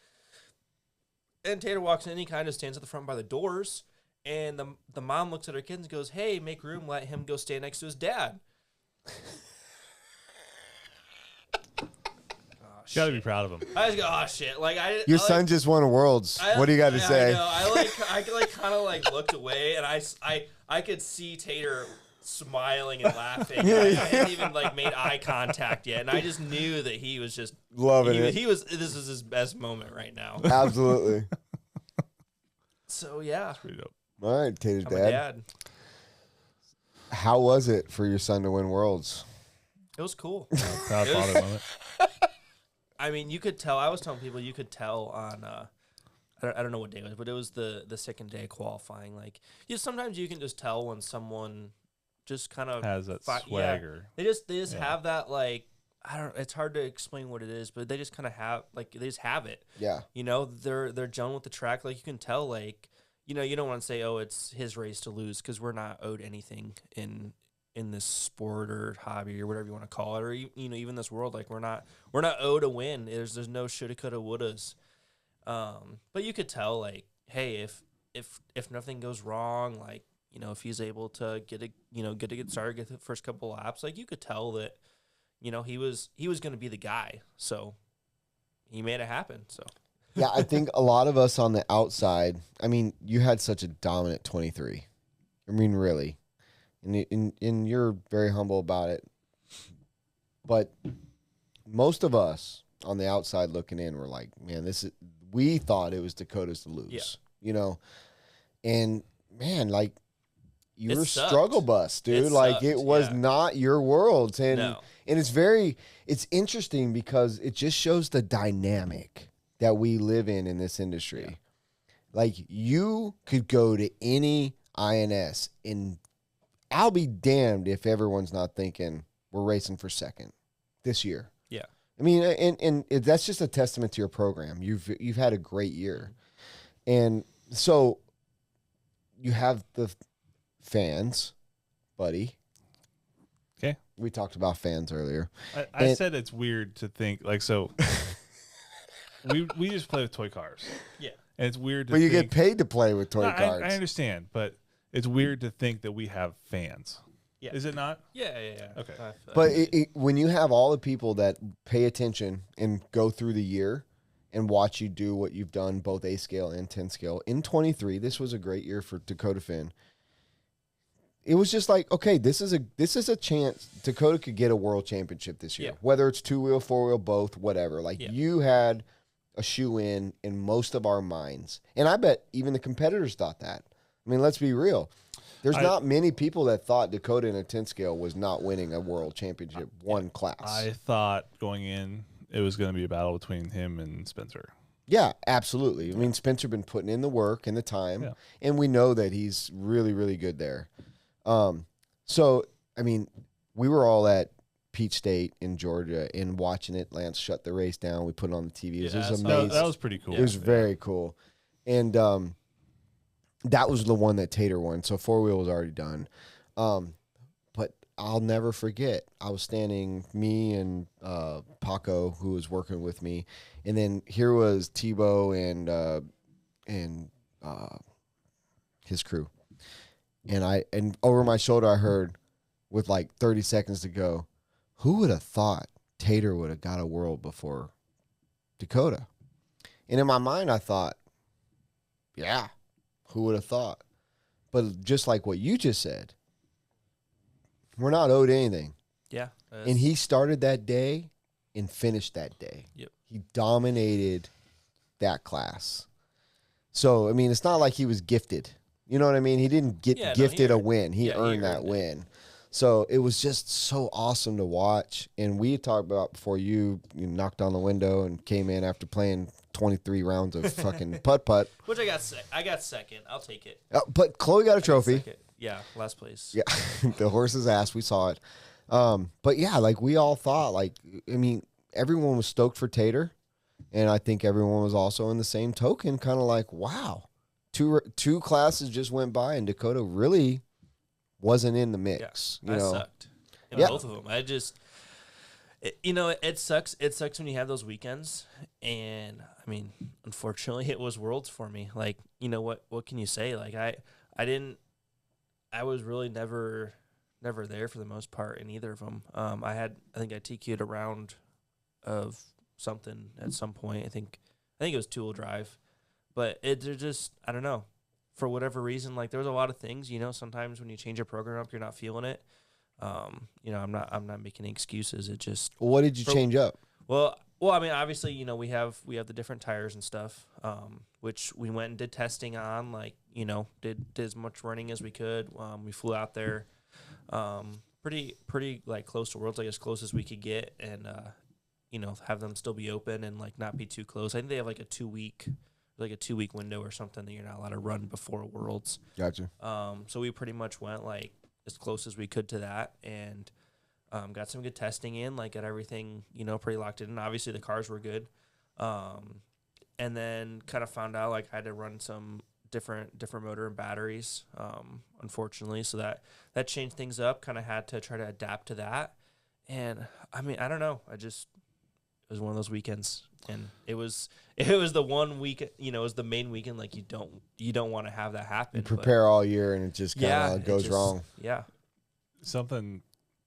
And Tater walks in, and he kind of stands at the front by the doors, and the mom looks at her kids and goes, "Hey, make room, let him go stand next to his dad." You gotta be proud of him. I just go, "Oh shit!" Like Your son just won a Worlds. What do you got to say? I know. I kind of looked away, and I could see Tater smiling and laughing. And I hadn't even like made eye contact yet, and I just knew that he was just Loving it. This was his best moment right now. Absolutely. So yeah, Pretty dope. All right, Tater's I'm a dad. dad. How was it for your son to win Worlds? It was cool. Proud It was- father moment. I mean, you could tell. I was telling people you could tell on. I don't know what day it was, but it was the second day of qualifying. Like, sometimes you can just tell when someone just kind of Has that yeah, swagger. they just have that, like, I don't. It's hard to explain what it is, but they just kind of have, like, they just have it. Yeah. You know, they're gelling with the track. Like, you can tell, like, you know, you don't want to say, oh, it's his race to lose, because we're not owed anything in this sport or hobby or whatever you want to call it, or you know, even this world. Like, we're not owed a win. There's no shoulda, coulda, wouldas. But you could tell, like, hey, if nothing goes wrong, like, you know, if he's able to get started, get the first couple laps, like, you could tell that, you know, he was going to be the guy. So he made it happen. So Yeah, I think a lot of us on the outside, I mean, you had such a dominant 23. I mean, really. And you're very humble about it. But most of us on the outside looking in were like, man, we thought it was Dakotah's to lose. Yeah. You know? And man, like, you It were sucked. struggle bus, dude. It Like, sucked, it was yeah. not your worlds. And No. and it's interesting because it just shows the dynamic that we live in this industry. Yeah. Like, you could go to any INS and I'll be damned if everyone's not thinking we're racing for second this year. yeah. I mean, and that's just a testament to your program. You've had a great year. And so you have the fans, buddy. Okay. We talked about fans earlier. I And- said it's weird to think like so. we just play with toy cars, Yeah. and it's weird to. But you get think, paid to play with toy No, cards. I understand, but it's weird to think that we have fans. Yeah. Is it not? Yeah. Okay. But when you have all the people that pay attention and go through the year and watch you do what you've done, both A scale and 10 scale, in 23, this was a great year for Dakotah Phend. It was just like, okay, this is a chance Dakotah could get a world championship this year, whether it's 2-wheel, 4-wheel, both, whatever. Like you had a shoe in most of our minds, and I bet even the competitors thought that. I mean, let's be real. There's not many people that thought Dakotah in a 10 scale was not winning a world championship one class. I thought going in it was going to be a battle between him and Spencer. Yeah, absolutely. I mean, Spencer been putting in the work and the time, and we know that he's really, really good there. So, I mean, we were all at Peach State in Georgia and watching it. Lance shut the race down. We put it on the TV. It was amazing. That was pretty cool. It was very cool. And that was the one that Tater won. So 4-wheel was already done. But I'll never forget. I was standing, me and Paco, who was working with me. And then here was Tebow and his crew. And over my shoulder, I heard, with like 30 seconds to go, who would have thought Tater would have got a world before Dakotah? And in my mind, I thought, yeah, who would have thought? But just like what you just said, we're not owed anything. Yeah. And he started that day and finished that day. Yep. He dominated that class. So, I mean, it's not like he was gifted. You know what I mean? He didn't get gifted a win. He earned that win. So it was just so awesome to watch. And we talked about before you knocked on the window and came in after playing 23 rounds of fucking putt-putt. Which I got second. I'll take it. But Chloe got a trophy. Yeah, last place. Yeah, the horse's ass. We saw it. But yeah, like we all thought, like, I mean, everyone was stoked for Tater. And I think everyone was also in the same token, kind of like, wow. Two classes just went by, and Dakotah really wasn't in the mix. Yeah, sucked in both of them. It sucks. It sucks when you have those weekends. And I mean, unfortunately, it was worlds for me. Like, you know what? What can you say? Like, I was really never there for the most part in either of them. I think I TQ'd a round of something at some point. I think it was 2-wheel drive. But they're just, I don't know, for whatever reason, like there was a lot of things, sometimes when you change your program up, you're not feeling it. I'm not making any excuses. It just. What did you change up? Well, I mean, obviously, we have the different tires and stuff, which we went and did testing on, like, did as much running as we could. We flew out there, pretty like close to worlds, like as close as we could get, and have them still be open and like not be too close. I think they have like a 2-week window or something that you're not allowed to run before Worlds. Gotcha. So we pretty much went like as close as we could to that, and got some good testing in, like got everything pretty locked in. And obviously the cars were good, and then kind of found out like I had to run some different motor and batteries, unfortunately. So that changed things up. Kind of had to try to adapt to that, and I mean I don't know. It was one of those weekends, and it was the one week, it was the main weekend. Like you don't want to have that happen. You prepare all year, and it just kind of goes wrong. Yeah. Something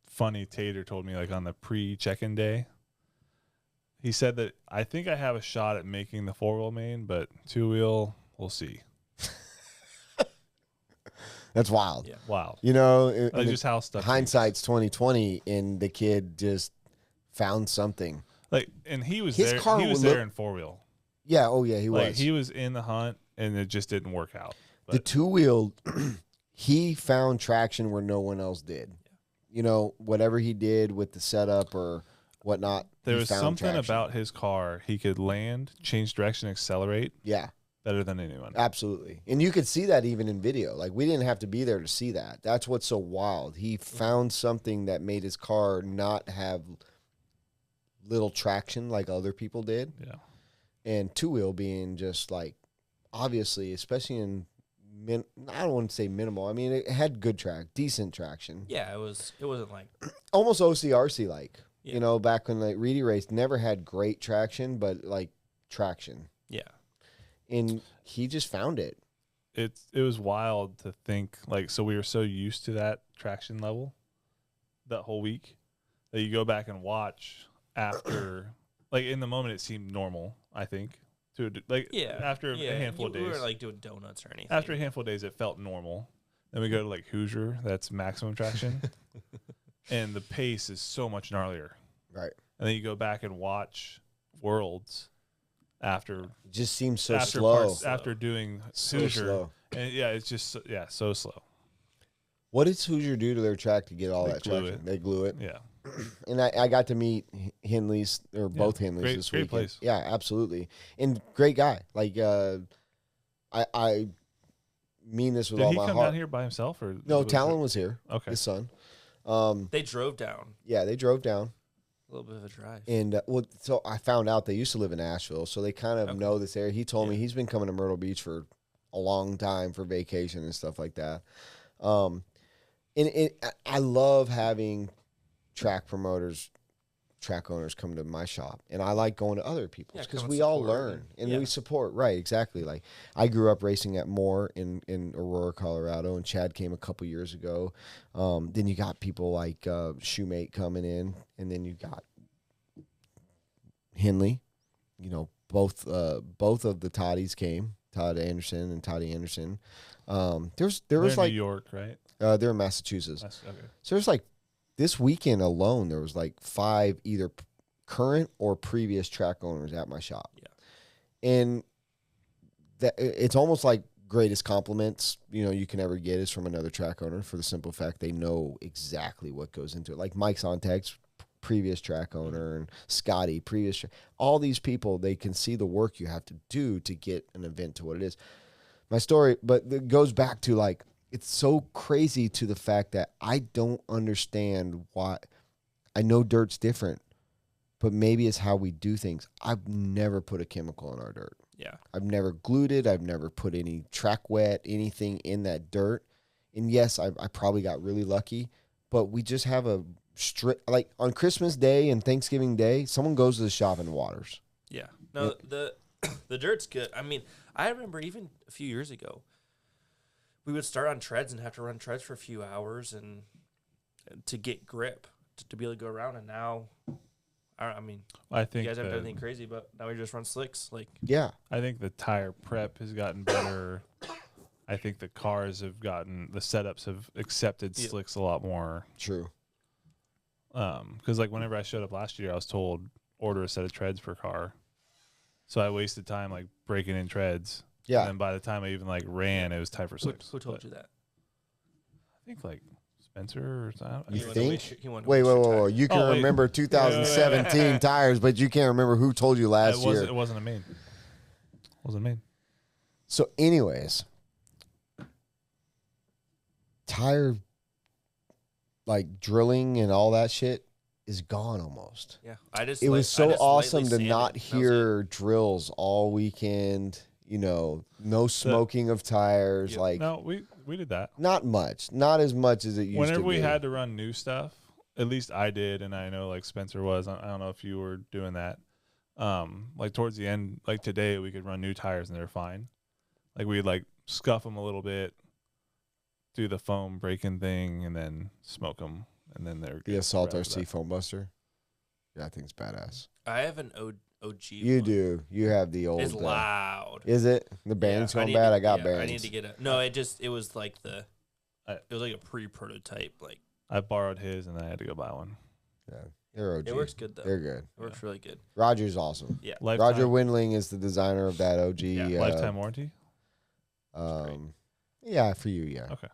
funny Tater told me, like on the pre-check-in day. He said that I think I have a shot at making the 4-wheel main, but 2-wheel, we'll see. That's wild. Yeah. Wild. Like just how stuff. Hindsight's 20/20, and the kid just found something. Like, and he was His there. car He was would there in 4-wheel. Yeah. Oh yeah, he Like was. he was in the hunt, and it just didn't work out. The 2-wheel, he found traction where no one else did. Whatever he did with the setup or whatnot. There he was found something traction. about his car. He could land, change direction, accelerate. Yeah. Better than anyone. Absolutely. And you could see that even in video. Like, we didn't have to be there to see that. That's what's so wild. He found something that made his car not have little traction like other people did. Yeah. And 2-wheel being just like, obviously, especially in, I don't want to say minimal. I mean, it had good decent traction. Yeah, it wasn't like. Almost OCRC like. Yeah. Back when like Reedy Race never had great traction, but like traction. Yeah. And he just found it. It was wild to think, like, so we were so used to that traction level that whole week that you go back and watch after, like in the moment it seemed normal, I think. After a handful of days. We weren't like doing donuts or anything. After a handful of days, it felt normal. Then we go to like Hoosier, that's maximum traction. And the pace is so much gnarlier. Right. And then you go back and watch Worlds after. It just seems so slow. After doing So Hoosier. slow. And yeah, it's just, so slow. What did Hoosier do to their track to get all that traction? They glue it. Yeah. And I got to meet Hindley's, or both Hindleys this weekend. Place. Yeah, absolutely. And great guy. Like, I mean this with all my heart. Did he come down here by himself? Or No, Talon was here. Okay. His son. They drove down. Yeah, they drove down. A little bit of a drive. And, so I found out they used to live in Asheville, so they kind of know this area. He told me he's been coming to Myrtle Beach for a long time for vacation and stuff like that. I love having track promoters, track owners come to my shop, and I like going to other people's because we all learn and we support. Right, exactly. Like I grew up racing at Moore in Aurora, Colorado, and Chad came a couple years ago. Then you got people like Shoemate coming in, and then you got Hindley. You know, both of the Toddies came, Todd Anderson and Toddy Anderson. There was like New York, right? They're in Massachusetts. Okay. So there's like this weekend alone, there was like 5 either current or previous track owners at my shop. Yeah. And that it's almost like greatest compliments, you can ever get is from another track owner for the simple fact they know exactly what goes into it. Like Mike Sontag's previous track owner and Scotty, all these people, they can see the work you have to do to get an event to what it is. My story, but it goes back to like, it's so crazy to the fact that I don't understand why. I know dirt's different, but maybe it's how we do things. I've never put a chemical in our dirt. Yeah. I've never glued it. I've never put any track wet, anything in that dirt. And yes, I probably got really lucky, but we just have a strict, like on Christmas Day and Thanksgiving Day, someone goes to the shop and waters. Yeah. No, the dirt's good. I mean, I remember even a few years ago, we would start on treads and have to run treads for a few hours and to get grip to be able to go around. And now, I think you guys haven't done anything crazy, but now we just run slicks. Like, yeah, I think the tire prep has gotten better. I think the cars have gotten, the setups have accepted slicks a lot more. True. Because like whenever I showed up last year, I was told order a set of treads per car, so I wasted time like breaking in treads. Yeah. And then by the time I even like ran, it was time for slicks. Who told you that? I think like Spencer or something. You think? Wait. You can remember 2017 tires, but you can't remember who told you last year. It wasn't a main. Wasn't a main. So, anyways, tire like drilling and all that shit is gone almost. Yeah, it was so awesome to not hear drills all weekend. No smoking of tires. Like no, we did that. Not much, not as much as it used to be. Whenever we had to run new stuff, at least I did, and I know like Spencer was. I don't know if you were doing that. Like towards the end, like today, we could run new tires and they're fine. Like we'd like scuff them a little bit, do the foam breaking thing, and then smoke them, and then they're the Assault RC foam buster. Yeah, I think it's badass. I have an OG. You one. Do. You have the old. It's loud. Is it? The bearings going bad? I got bearings. I need to get a. No, it was like it was like a pre-prototype. Like I borrowed his, and I had to go buy one. Yeah, they're OG. It works good though. They're good. It works really good. Roger's awesome. Yeah. Roger Windling is the designer of that OG. Lifetime warranty. Yeah, for you, yeah. Okay.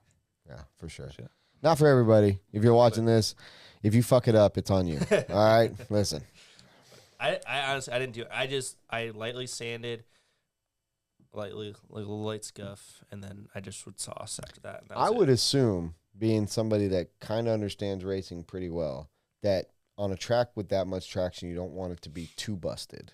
Yeah, for sure. Shit. Not for everybody. If you're watching this, if you fuck it up, it's on you. All right, listen. I honestly I didn't do it. I lightly sanded, like a little light scuff, and then I just would sauce after that. And I would assume, being somebody that kind of understands racing pretty well, that on a track with that much traction, you don't want it to be too busted,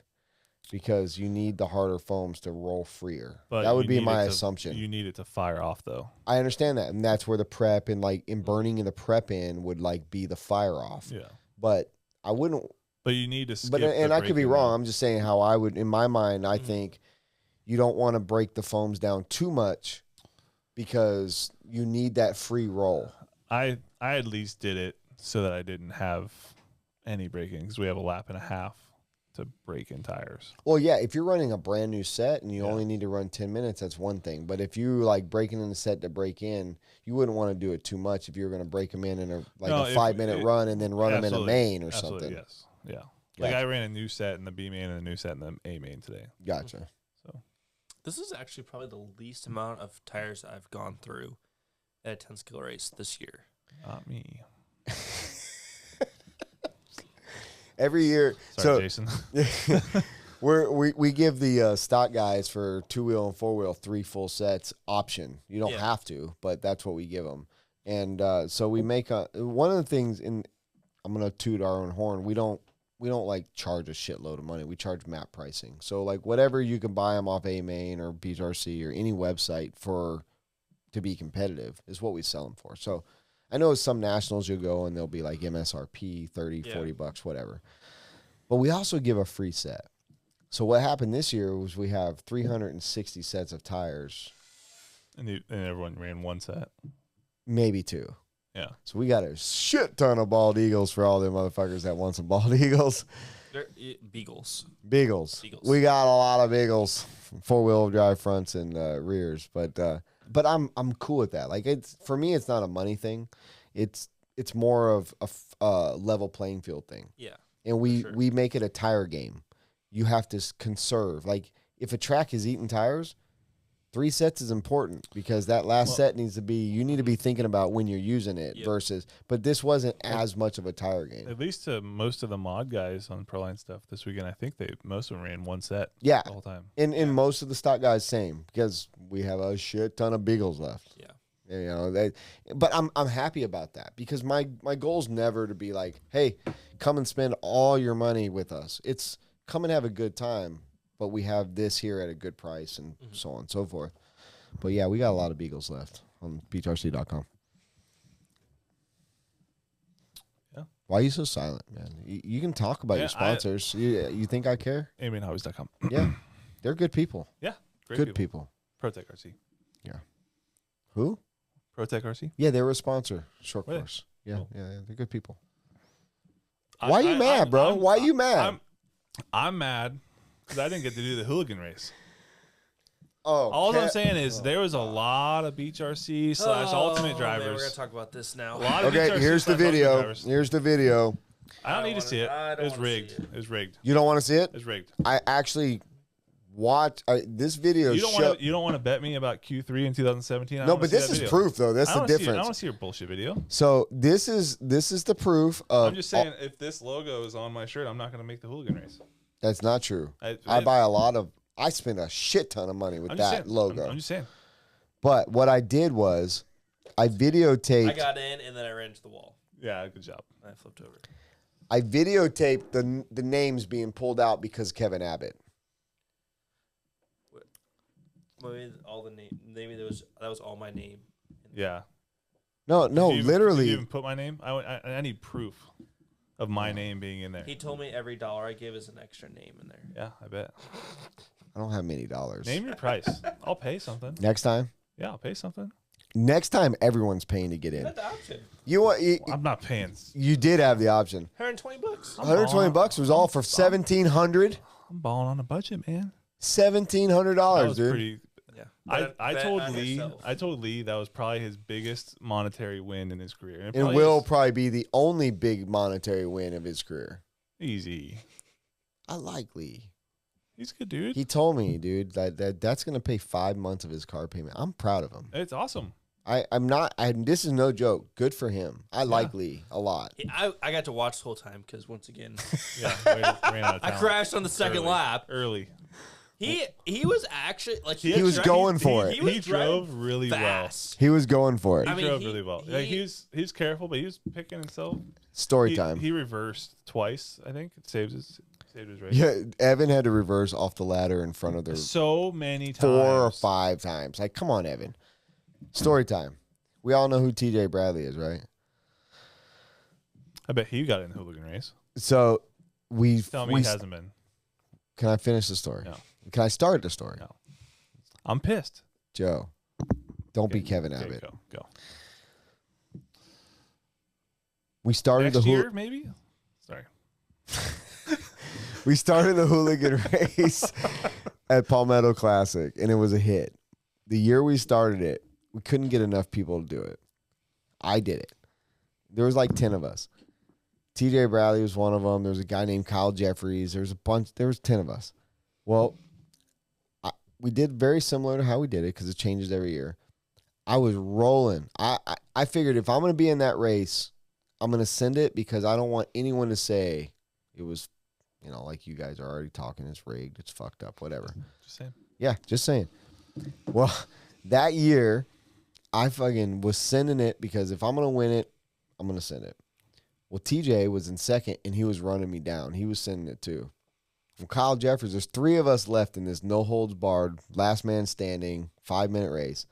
because you need the harder foams to roll freer. But that would be my assumption. You need it to fire off, though. I understand that, and that's where the prep and like in burning in the prep in would like be the fire off. Yeah, but I wouldn't. But you need to skip. But and I could be wrong. I'm just saying how I would, in my mind, I think you don't want to break the foams down too much because you need that free roll. I at least did it so that I didn't have any braking, because we have a lap and a half to break in tires. Well, yeah, if you're running a brand new set and you Yeah. only need to run 10 minutes, that's one thing. But if you like breaking in the set to break in, you wouldn't want to do it too much if you were going to break them in a No, a 5-minute run and then run them in a main or absolutely, something. Yes. Yeah. Like Gotcha. I ran a new set in the B main and a new set in the A main today. Gotcha. So This is actually probably the least amount of tires I've gone through at a 10 skill race this year. not me. Every year, Sorry, so Jason. we give the stock guys for 2-wheel and 4-wheel 3 full sets option. You don't Yeah. have to, but that's what we give them. And so we make one of the things in. I'm gonna toot our own horn. We don't like charge a shitload of money. We charge map pricing. So like whatever you can buy them off A-Main or BRC or any website to be competitive is what we sell them for. So I know some nationals you'll go and they'll be like MSRP, 30, Yeah. $40, whatever. But we also give a free set. So what happened this year was we have 360 sets of tires, and everyone ran one set. maybe 2. Yeah. So we got a shit ton of bald eagles for all them motherfuckers that want some bald eagles. They're beagles. Beagles. Beagles. We got a lot of beagles, 4-wheel drive fronts and rears. But I'm cool with that. Like for me, it's not a money thing. It's more of a level playing field thing. Yeah. And sure. we make it a tire game. You have to conserve. Like if a track is eating tires, 3 sets is important because that last set needs to be. You need to be thinking about when you're using it versus. But this wasn't as much of a tire game. At least to most of the mod guys on Proline stuff this weekend, I think most of them ran one set. Yeah. The whole time. In most of the stock guys, same because we have a shit ton of beagles left. Yeah. You know, but I'm happy about that because my goal's never to be like, hey, come and spend all your money with us. It's come and have a good time, but we have this here at a good price and so on and so forth. But yeah, we got a lot of beagles left on beachrc.com. Yeah. Why are you so silent, man? You can talk about your sponsors. You think I care? AimingHobbies.com. Yeah, they're good people. Yeah. Great Good people. Protec RC. Yeah. Who? Protec RC. Yeah, they were a sponsor. Short Really? course. Yeah, Cool. yeah, they're good people. Why you mad, bro? Why you mad? I'm mad because I didn't get to do the Hooligan race. Oh, All I'm saying is there was a lot of Beach RC / Ultimate Man, we're drivers. gonna talk about this now. A lot of Beach Okay, RC here's the / Ultimate video. drivers. Here's the video. I don't need to see it. I It don't was wanna rigged. see it. It was rigged. You don't want to see it? It's rigged. I actually watched this video. You don't want to bet me about Q3 in 2017. I No, don't wanna but see this that is video. proof, though. That's I the don't wanna see it. I don't difference. want to see your bullshit video. So this is the proof of. I'm just saying, if this logo is on my shirt, I'm not going to make the Hooligan race. That's not true. I buy a lot of. I spend a shit ton of money with I'm just that saying. logo. I'm just saying. But what I did was, I videotaped. I got in and then I ran into the wall. Yeah, good job. And I flipped over. I videotaped the names being pulled out because Kevin Abbott. Maybe all the name. Maybe that was all my name. Yeah. No, Did you even- literally. Did you even put my name? I need proof of my name being in there. He told me every dollar I give is an extra name in there. Yeah, I bet. I don't have many dollars. Name your price. I'll pay something. Next time. Yeah, I'll pay something. Next time, everyone's paying to get in. That's the option. I'm not paying. You did have the option. $120. $120 was all for $1,700. I'm balling on a budget, man. $1,700, That was dude. pretty. Yeah. I Bet told on Lee. yourself. I told Lee that was probably his biggest monetary win in his career. And probably will is. probably be the only big monetary win of his career. Easy. I like Lee. He's a good dude. He told me, dude, that's gonna pay 5 months of his car payment. I'm proud of him. It's awesome. I'm not. This is no joke. Good for him. I like Lee a lot. I got to watch the whole time because once again Yeah, ran out of I talent. crashed on the second Early. lap. Early. He was actually like He was going for it. He was He drove driving really fast. He was going for it. He I mean, drove he- really well. he- Like he's careful, but he was picking himself. Story time. He reversed twice. I think it saved his race. Yeah, Evan had to reverse off the ladder in front of the So many times. 4 or 5 times. Like, come on, Evan. Story time. We all know who TJ Bradley is, right? I bet he got in the Hooligan race. So we. Tell me we he hasn't been. Can I finish the story? No. Can I start the story? No. I'm pissed. Joe, don't be Okay, Kevin okay, Abbott. Go. We started Next year, maybe. Sorry. We started the hooligan race at Palmetto Classic, and it was a hit. The year we started it, we couldn't get enough people to do it. I did it. There was like 10 of us. TJ Bradley was one of them. There was a guy named Kyle Jeffries. There was 10 of us. Well, we did very similar to how we did it because it changes every year. I was rolling. I figured if I'm going to be in that race, I'm going to send it because I don't want anyone to say it was, like you guys are already talking, it's rigged, it's fucked up, whatever. Just saying. Yeah, just saying. Well, that year, I fucking was sending it because if I'm going to win it, I'm going to send it. Well, TJ was in second, and he was running me down. He was sending it too. From Kyle Jeffers, there's 3 of us left in this no-holds-barred, last man standing, 5-minute race.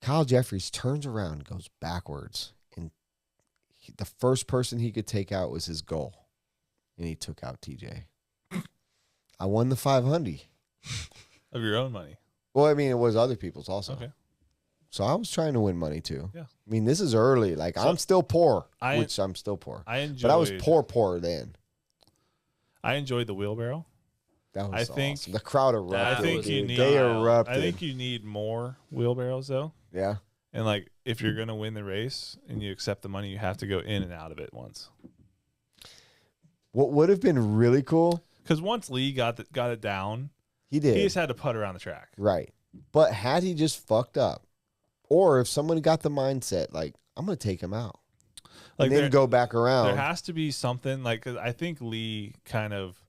Kyle Jeffries turns around, goes backwards, and the first person he could take out was his goal, and he took out TJ. I won the 500. Of your own money. Well, I mean, it was other people's also. Okay. So I was trying to win money too. Yeah. I mean, this is early. Like, so I'm still poor, which I'm still poor. But I was poor then. I enjoyed the wheelbarrow. That was awesome. The crowd erupted. I think they erupted. I think you need more wheelbarrows though. Yeah. And like, if you're gonna win the race and you accept the money, you have to go in and out of it once. What would have been really cool? Because once Lee got it down, he did. He just had to putt around the track. Right. But had he just fucked up, or if someone got the mindset like, I'm gonna take him out, like, and then go back around. There has to be something like, 'cause I think Lee kind of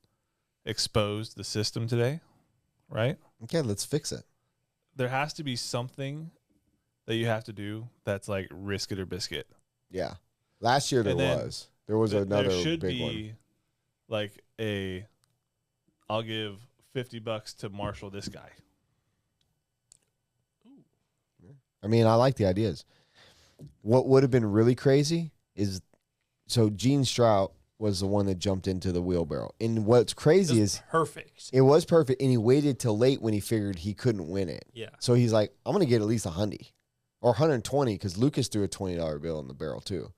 exposed the system today, right? Okay, let's fix it. There has to be something that you have to do that's like risk it or biscuit. Yeah. Last year there was another there should big be one. Like I'll give $50 to marshal this guy. I mean, I like the ideas. What would have been really crazy is, so Gene Strout was the one that jumped into the wheelbarrow. And what's crazy is perfect. It was perfect, and he waited till late when he figured he couldn't win it. Yeah. So he's like, I'm going to get at least 100 or 120 because Lucas threw a $20 bill in the barrel too.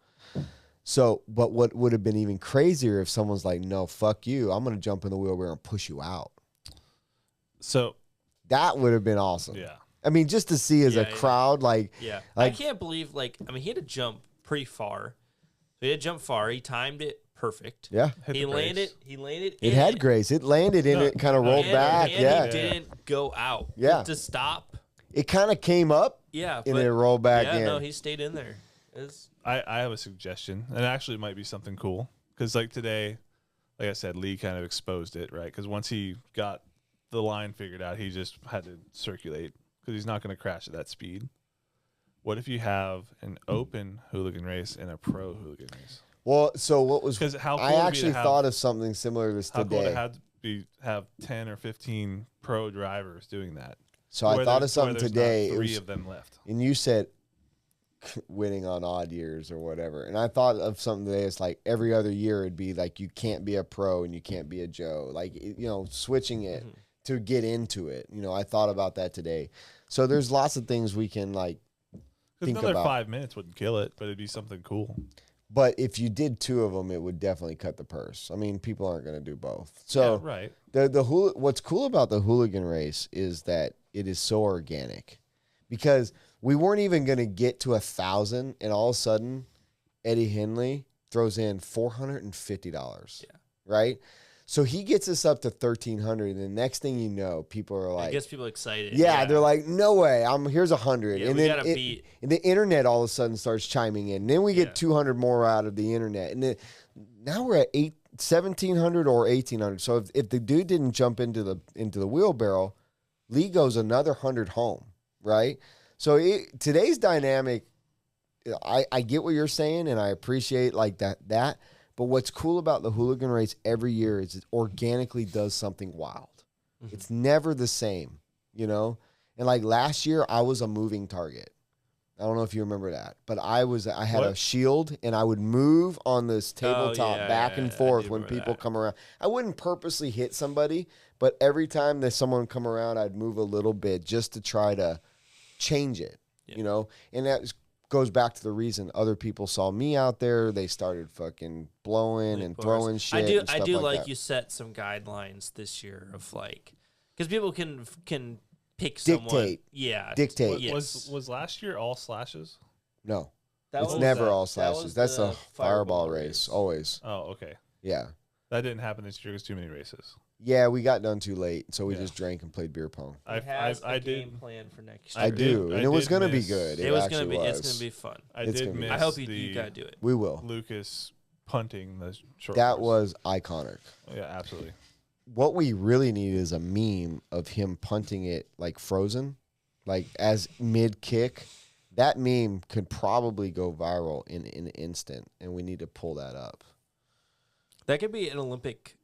So, but what would have been even crazier if someone's like, no, fuck you, I'm going to jump in the wheelbarrow and push you out. So that would have been awesome. Yeah. I mean, just to see as a crowd, like, I can't believe, he had to jump pretty far. So he had to jump far. He timed it perfect. Yeah. He landed. It had grace. It landed in it, kind of rolled back. And he didn't go out. Yeah. To stop. It kind of came up. Yeah. And it rolled back in. Yeah, no, he stayed in there. I have a suggestion, and actually it might be something cool. Because like today, like I said, Lee kind of exposed it, right? Because once he got the line figured out, he just had to circulate because he's not going to crash at that speed. What if you have an open hooligan race and a pro hooligan race? Well, so what was... Because how cool I actually thought of something similar to this today. How cool it had to have 10 or 15 pro drivers doing that. So I thought of something today. Three of them left. And you said winning on odd years or whatever. And I thought of something today. It's like every other year it'd be like you can't be a pro and you can't be a Joe. Like, switching it to get into it. I thought about that today. So there's lots of things we can think another about. 5 minutes wouldn't kill it, but it'd be something cool. But if you did 2 of them, it would definitely cut the purse. I mean, people aren't going to do both. So yeah, right. What's cool about the hooligan race is that it is so organic, because we weren't even going to get to 1,000, and all of a sudden, Eddie Henley throws in $450. Yeah. Right. So he gets us up to 1,300, and the next thing you know, people are like, it gets people excited. Yeah, they're like, no way, here's 100, and then and the internet all of a sudden starts chiming in. And then we get 200 more out of the internet, and then now we're at 1,700 or 1,800. So if the dude didn't jump into the wheelbarrow, Lee goes another 100 home, right? So today's dynamic, I get what you're saying, and I appreciate that. But what's cool about the hooligan race every year is it organically does something wild. Mm-hmm. It's never the same, And like last year, I was a moving target. I don't know if you remember that, but I had a shield, and I would move on this tabletop back and forth when people come around. I wouldn't purposely hit somebody, but every time that someone come around, I'd move a little bit just to try to change it, And that was goes back to the reason other people saw me out there. They started fucking blowing and throwing shit. I do like that. you set some guidelines this year of like, because people can pick someone. Dictate. Yeah. Dictate. Yes. Was last year all slashes? No. That It's was never the- all that slashes. was That's the a fireball race. Always. Oh, okay. Yeah. That didn't happen this year. It was too many races. Yeah, we got done too late, so we Yeah. just drank and played beer pong. He has I a game did. plan for next year. I do, and it was going to be good. It was actually gonna be. It's was. gonna be fun. I It's did gonna be- miss. I hope you gotta do it. We will. Lucas punting the short. That course. was iconic. Yeah, absolutely. What we really need is a meme of him punting it like frozen, like as mid kick. That meme could probably go viral in an instant, and we need to pull that up. That could be an Olympic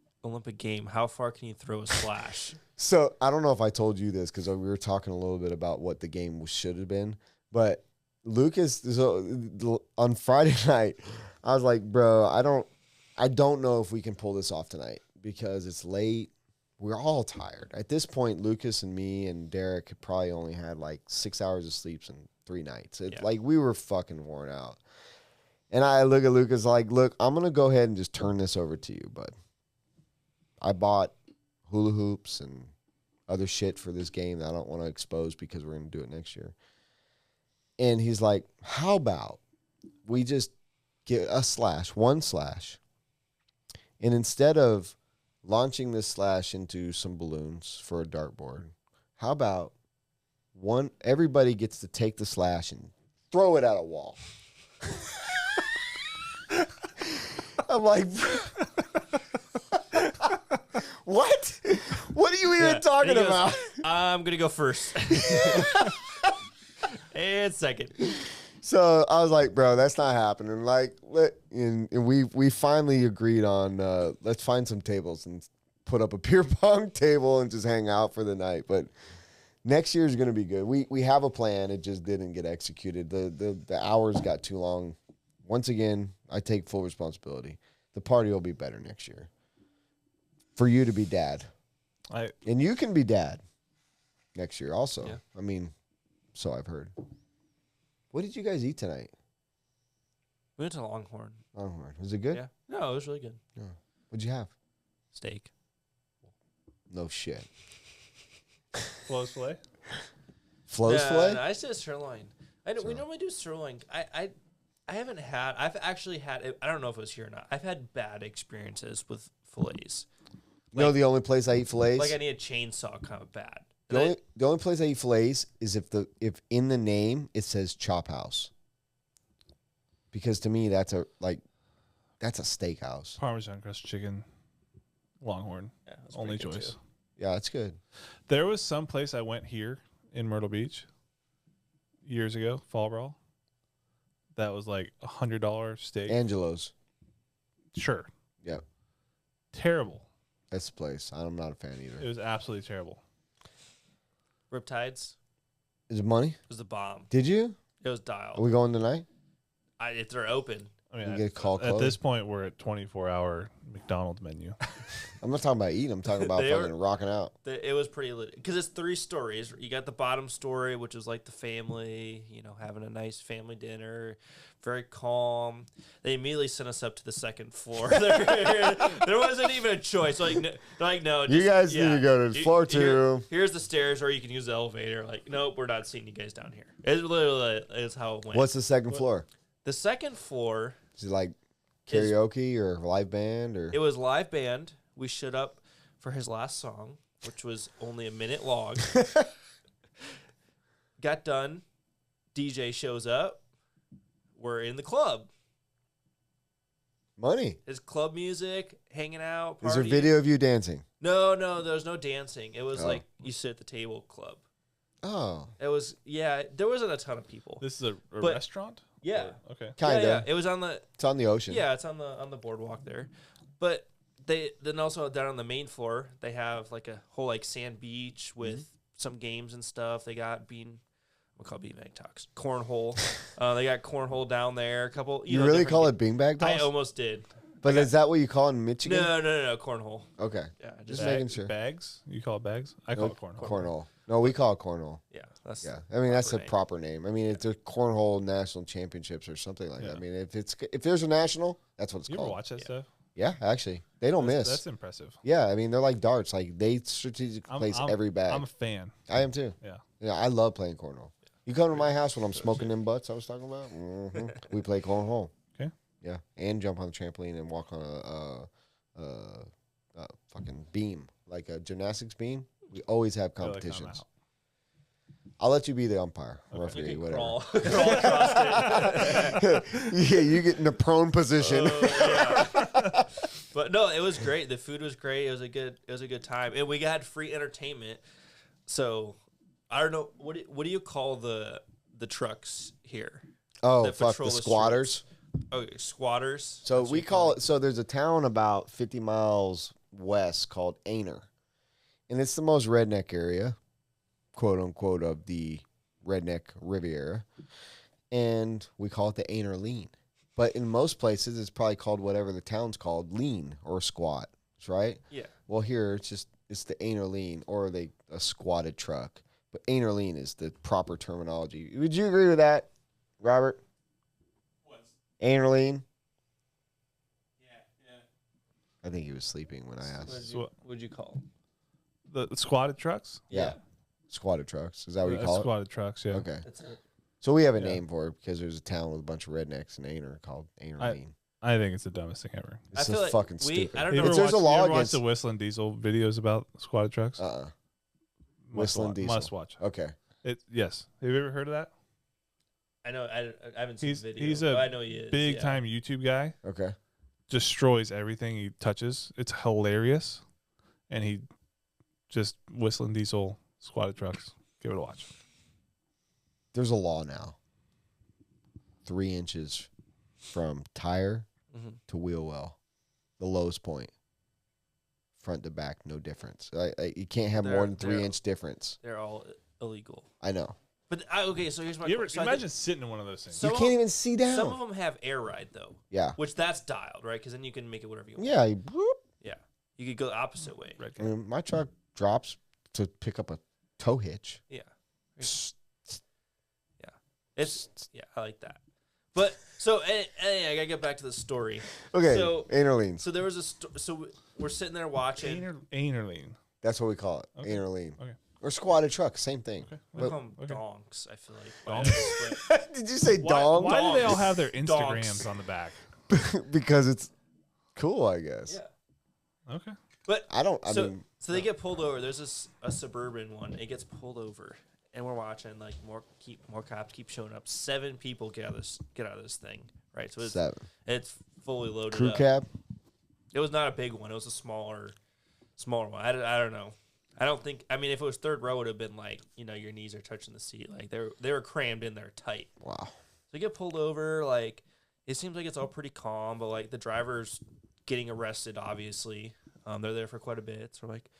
game. How far can you throw a slash? So I don't know if I told you this because we were talking a little bit about what the game should have been, but Lucas, on Friday night, I was like, bro, I don't know if we can pull this off tonight because it's late. We're all tired. At this point, Lucas and me and Derek had probably only had like 6 hours of sleep in 3 nights. Like we were fucking worn out. And I look at Lucas like, look, I'm going to go ahead and just turn this over to you, bud. I bought hula hoops and other shit for this game that I don't want to expose because we're going to do it next year. And he's like, how about we just get one slash, and instead of launching this slash into some balloons for a dartboard, how about everybody gets to take the slash and throw it at a wall. I'm like, what? What are you even talking And he goes, about? I'm gonna go first. And second. So I was like, bro, that's not happening. Like, and we finally agreed on let's find some tables and put up a beer pong table and just hang out for the night. But next year is going to be good. We have a plan. It just didn't get executed. The hours got too long. Once again, I take full responsibility. The party will be better next year. For you to be dad. And you can be dad next year also. Yeah. I mean, so I've heard. What did you guys eat tonight? We went to Longhorn. Longhorn. Was it good? Yeah. No, it was really good. What'd you have? Steak. No shit. Flo's filet. Flo's filet? No, I said sirloin. We normally do sirloin. I haven't had. I've actually had. I don't know if it was here or not. I've had bad experiences with fillets. You know the only place I eat fillets? Like I need a chainsaw kind of bad. The only place I eat fillets is if in the name it says Chop House. Because to me that's a steakhouse. Parmesan crust chicken. Longhorn. Yeah, that's Only pretty good, choice. too. Yeah, it's good. There was some place I went here in Myrtle Beach years ago, Fall Brawl. That was like $100 steak. Angelo's. Sure. Yep. Terrible. That's the place. I'm not a fan either. It was absolutely terrible. Riptides Is it money? was the bomb. Did you? It was Are dialed. we going tonight? If they're open. I mean, You get a call at close? this point, we're at 24-hour McDonald's menu. I'm not talking about eating. I'm talking about They were- fucking rocking out. It was pretty lit because it's 3 stories. You got the bottom story, which is like the family, having a nice family dinner, very calm. They immediately sent us up to the second floor. There wasn't even a choice. No. You guys need to go to floor 2. Here's the stairs, or you can use the elevator. Like, nope, we're not seeing you guys down here. It's literally is how it went. What's the second floor? The second floor? Is it like karaoke or live band or? It was live band. We showed up for his last song, which was only a minute long. Got done. DJ shows up. We're in the club. Money. It's club music, hanging out. Is there partying. video of you dancing? No, there was no dancing. It was Oh. like you sit at the table club. Oh, It was, there wasn't a ton of people. This is a But- restaurant? Yeah. Or- okay. kind of. Yeah. It was on the, It's on the ocean. it's on the boardwalk there. But then also down on the main floor, they have like a whole like sand beach with some games and stuff. They got we'll call it beanbag talks. Cornhole. They got cornhole down there. A couple. You really different call it beanbag I toss? almost did. But is that what you call it in Michigan? No, cornhole. Okay. Yeah, Just making sure. Bags? You call it bags? I call it cornhole. Cornhole. No, we call it cornhole. Yeah, that's Yeah, I mean that's the name. proper name. I mean it's a cornhole national championships or something like that. Yeah. I mean if there's a national, that's what it's You called. ever watch that stuff? Yeah, actually, they don't miss. That's impressive. Yeah, I mean they're like darts. Like they strategically place every bag. I'm a fan. I am too. Yeah. Yeah, I love playing cornhole. You come to my house when I'm smoking them butts I was talking about. We play cornhole. Okay. Yeah, and jump on the trampoline and walk on a fucking beam, like a gymnastics beam. We always have Feel like I'm competitions. out. I'll let you be the umpire, You referee, can whatever. crawl across it. Yeah, you get in the prone position. Yeah. But no, it was great. The food was great. It was a good time, and we got free entertainment. So I don't know what do you call the trucks here? Oh, That fuck, patrol the the squatters. Okay, squatters. So That's we what you call it. So there's a town about 50 miles west called Aner, and it's the most redneck area, quote unquote, of the redneck Riviera, and we call it the Aner Lean. But in most places, it's probably called whatever the town's called, lean or squat, right? Yeah. Well, here it's the Aner Lean or a squatted truck. But Aner Lean is the proper terminology. Would you agree with that, Robert? What's Aner Lean? yeah. I think he was sleeping when I asked. What'd you call 'em? The squatted trucks. Yeah. Squatted trucks. Is that what you call it? Squatted trucks. Yeah. Okay. That's it. So we have a Yeah. name for it because there's a town with a bunch of rednecks in Aner called Aner I- Lean. I think it's the dumbest thing ever. I It's feel so like fucking we- stupid. I don't You know. If ever there's a watch, law you ever watch against the Whistling Diesel videos about squatted trucks? Whistling Must Diesel. Must watch. Okay. Yes. Have you ever heard of that? I know. I haven't seen He's- the video. he's but a I know he is. Big yeah. time YouTube guy. Okay. Destroys everything he touches. It's hilarious, and he just Whistling Diesel squatted trucks. Give it a watch. There's a law now. 3 inches from tire Mhm. to wheel well. The lowest point. Front to back, no difference. You can't have more They're- than 3 they're- inch difference. They're all illegal. I know. But okay, so here's my. You ever so I think imagine sitting in one of those things? Some you of can't them- even see down. Some of them have air ride though, Yeah. which that's dialed, right? Because then you can make it whatever you want. Yeah. Whoop. Yeah. You could go the opposite way. Red I mean, my truck drops to pick up a tow hitch. Yeah. Yeah. Yeah, I like that. But so anyway, I gotta get back to the story. Okay. So- Aner Lean. So there was so we're sitting there watching. Anerline. That's what we call it. Okay. Aner Lean. Okay. Or squatted truck. Same thing. Okay. We But- call them okay. donks. I feel like. But- Did you say Why, dong? why do they all have their Donks. Instagrams on the back? Because it's cool, I guess. yeah. Okay. But I don't. I so mean, so they get pulled over. There's a suburban one. It gets pulled over, and we're watching like more cops keep showing up. 7 people get out of this thing, right? So 7. it's fully loaded Crew up. cab. It was not a big one. It was a smaller one. I don't know. I don't think. I mean, if it was third row, it would have been like your knees are touching the seat. Like they were crammed in there tight. Wow. So they get pulled over. Like it seems like it's all pretty calm, but like the driver's getting arrested. Obviously, they're there for quite a bit. So we're like,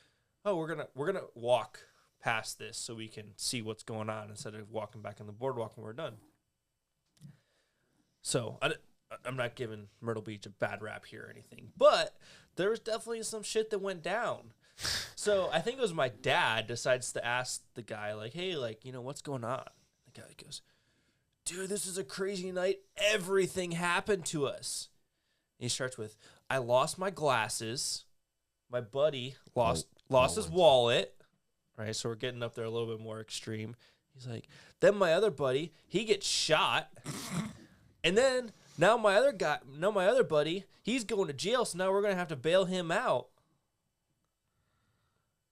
oh, we're gonna walk past this so we can see what's going on instead of walking back on the boardwalk when we're done. So I'm not giving Myrtle Beach a bad rap here or anything, but there was definitely some shit that went down. So I think it was my dad decides to ask the guy, like, hey, like, what's going on? The guy goes, dude, this is a crazy night. Everything happened to us. And he starts with, I lost my glasses. My buddy lost his wallet. Right, so we're getting up there a little bit more extreme. He's like, then my other buddy, he gets shot. And then now my other buddy, he's going to jail, so now we're going to have to bail him out.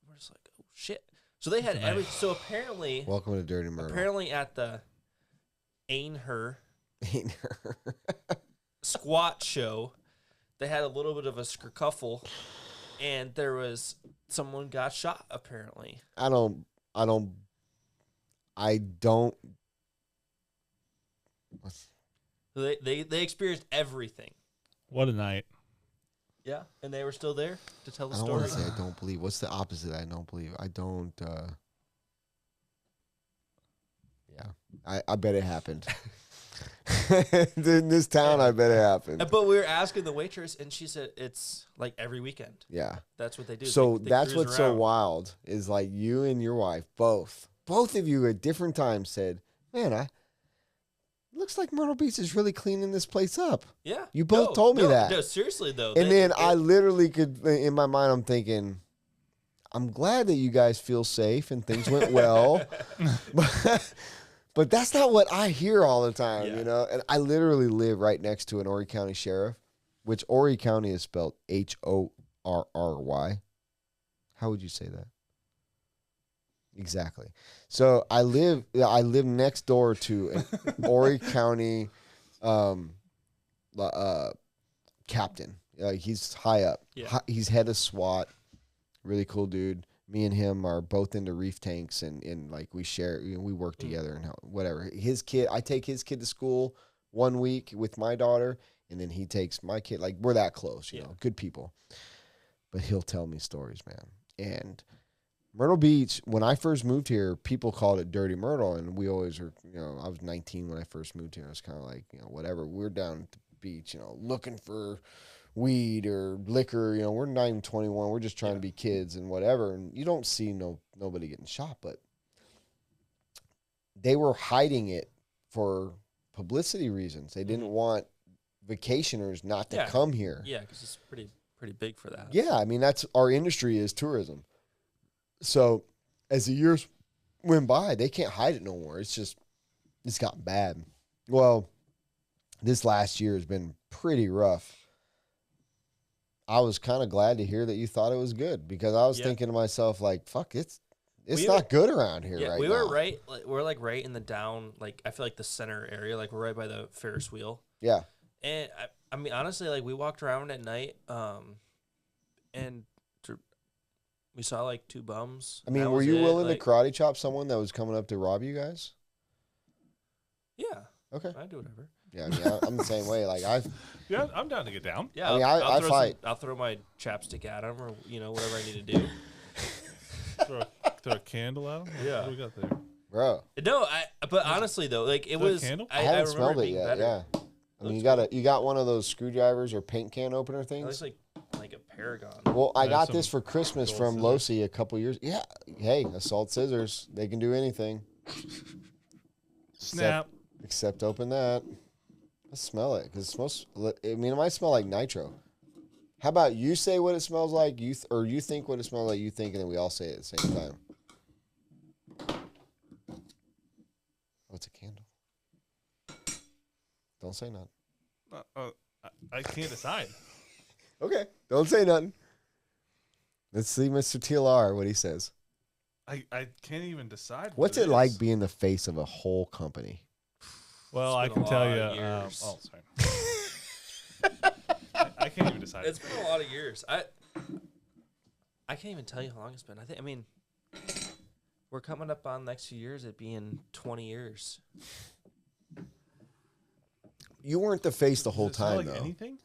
We're just like, oh, shit. So they had so apparently Welcome to Dirty Myrtle. apparently at the Aner squat show, they had a little bit of a skercuffle, and someone got shot apparently. I don't. They experienced everything. What a night. Yeah, and they were still there to tell the I don't story. want to say I don't believe. What's the opposite? I don't believe. I don't. Yeah, I bet it happened. In this town, I bet it happened. But we were asking the waitress, and she said it's like every weekend. Yeah. That's what they do. So They that's cruise what's so around. wild is like you and your wife, both of you at different times said, man, looks like Myrtle Beach is really cleaning this place up. Yeah. You both told me that. No, seriously, though. And then I literally could, in my mind, I'm thinking, I'm glad that you guys feel safe and things went well. But that's not what I hear all the time, Yeah. you know? And I literally live right next to an Horry County sheriff, which Horry County is spelled Horrry. How would you say that? Exactly. So I live next door to an Horry County captain. He's high up. Yeah. He's head of SWAT. Really cool dude. Me and him are both into reef tanks and like we share, we work together and whatever. His kid, I take his kid to school 1 week with my daughter, and then he takes my kid. Like we're that close, you know, good people. But he'll tell me stories, man. And Myrtle Beach, when I first moved here, people called it Dirty Myrtle, and we always were, you know, I was 19 when I first moved here. I was kind of like, you know, whatever. We're down at the beach, you know, looking for weed or liquor, you know, we're not even 21. We're just trying to be kids and whatever. And you don't see nobody getting shot, but they were hiding it for publicity reasons. They didn't want vacationers not to come here. Yeah, because it's pretty big for that. Yeah, I mean, that's our industry is tourism. So as the years went by, they can't hide it no more. It's gotten bad. Well, this last year has been pretty rough. I was kind of glad to hear that you thought it was good because I was thinking to myself, like, fuck, it's not good around here right now. We were right. Like, we're like right in the down, like I feel like the center area, like we're right by the Ferris wheel. Yeah. And I mean, honestly, like we walked around at night, and we saw like 2 bums. I mean, were you willing to karate chop someone that was coming up to rob you guys? Yeah. Okay. I'd do whatever. Yeah, I mean, I'm the same way. Like Yeah, I'm down to get down. Yeah, I mean, I fight. I'll throw my chapstick at him, or you know, whatever I need to do. throw a candle at him. Yeah. What do we got there? Bro. No, but honestly though, like it was. candle? I haven't smelled it being yet. better. Yeah. I mean, you got one of those screwdrivers or paint can opener It things. looks like a Paragon. Well, I There's got some this for Christmas gold from scissors. Losi a couple years. Yeah. Hey, assault scissors. They can do anything. Snap. Except open that. Let's smell it because it smells. I mean, it might smell like nitro. How about you say what it smells like, or you think what it smells like, you think, and then we all say it at the same time. Oh, it's a candle. Don't say nothing. I can't decide. Okay, don't say nothing. Let's see Mr. TLR, what he says. I can't even decide. What's it like being the face of a whole company? Well, I It's been can a tell lot you. of years. Sorry. I can't even decide. It's been a lot of years. I can't even tell you how long it's been. I mean, we're coming up on the next few years it being 20 years. You weren't the face the whole Does it smell time, like though, anything?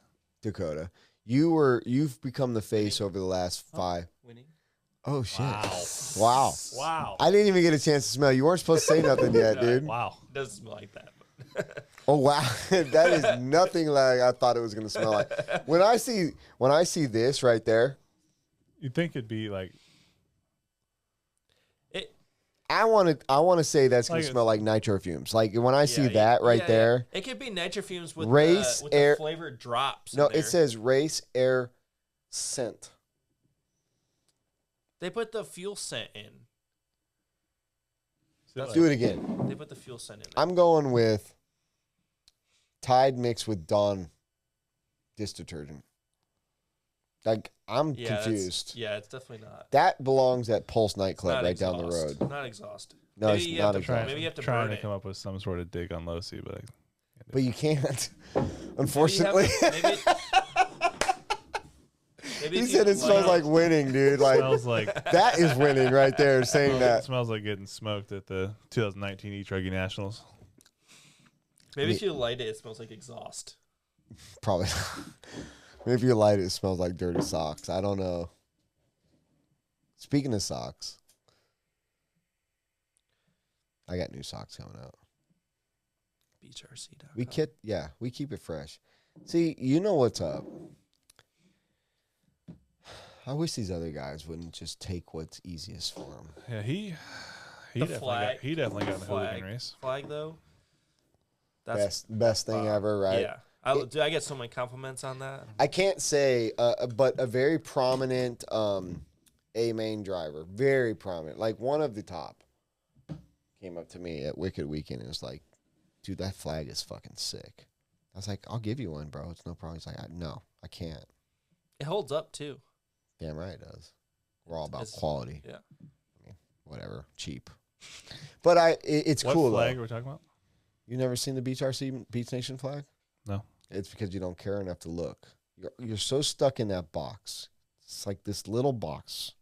Dakota. You've become the face over the last 5. Winning. Oh, shit. Wow. Wow. Wow. I didn't even get a chance to smell. You weren't supposed to say nothing yet, dude. Wow. It doesn't smell like that. Oh, wow. That is nothing like I thought it was going to smell like. When I see this right there, You'd think it'd be like I want to say that's going to Like smell like nitro fumes. Like when I see Yeah, that right yeah. there. It could be nitrofumes with Race, the air- flavored drops. No, in there. it says race air scent. They put the fuel scent in. Let's Do it again. They put the fuel scent in. I'm going with Tide mixed with Dawn dish detergent. Like, I'm confused. It's definitely not. That belongs at Pulse nightclub Not right down the exhaust. road. Not exhaust. No, Maybe it's you not have to, exhaust. Maybe you have to trying burn to it. come up with some sort of dig on Losi, but But you can't. Maybe you have Unfortunately. to- maybe He if said you it smells like winning, dude. Like, smells like that is winning right there, saying it that. smells like getting smoked at the 2019 Eat Ruggy Nationals. Maybe if you light it, it smells like exhaust. Probably. Maybe if you light it, it smells like dirty socks. I don't know. Speaking of socks, I got new socks coming out. beachrc.com. We keep it fresh. See, you know what's up. I wish these other guys wouldn't just take what's easiest for them. Yeah, he The definitely got in the Hooligan race. Flag though. Best thing ever, right? Yeah. I get so many compliments on that. I can't say, but a very prominent A main driver, very prominent, like one of the top, came up to me at Wicked Weekend and was like, "Dude, that flag is fucking sick." I was like, "I'll give you one, bro. It's no problem." He's like, "No, I can't." It holds up too. Damn right it does. We're all about quality. Yeah. I mean, whatever, cheap. But it's What cool. flag though. are we talking about? You never seen the Beach RC Beach Nation flag? No. It's because you don't care enough to look. You're so stuck in that box. It's like this little box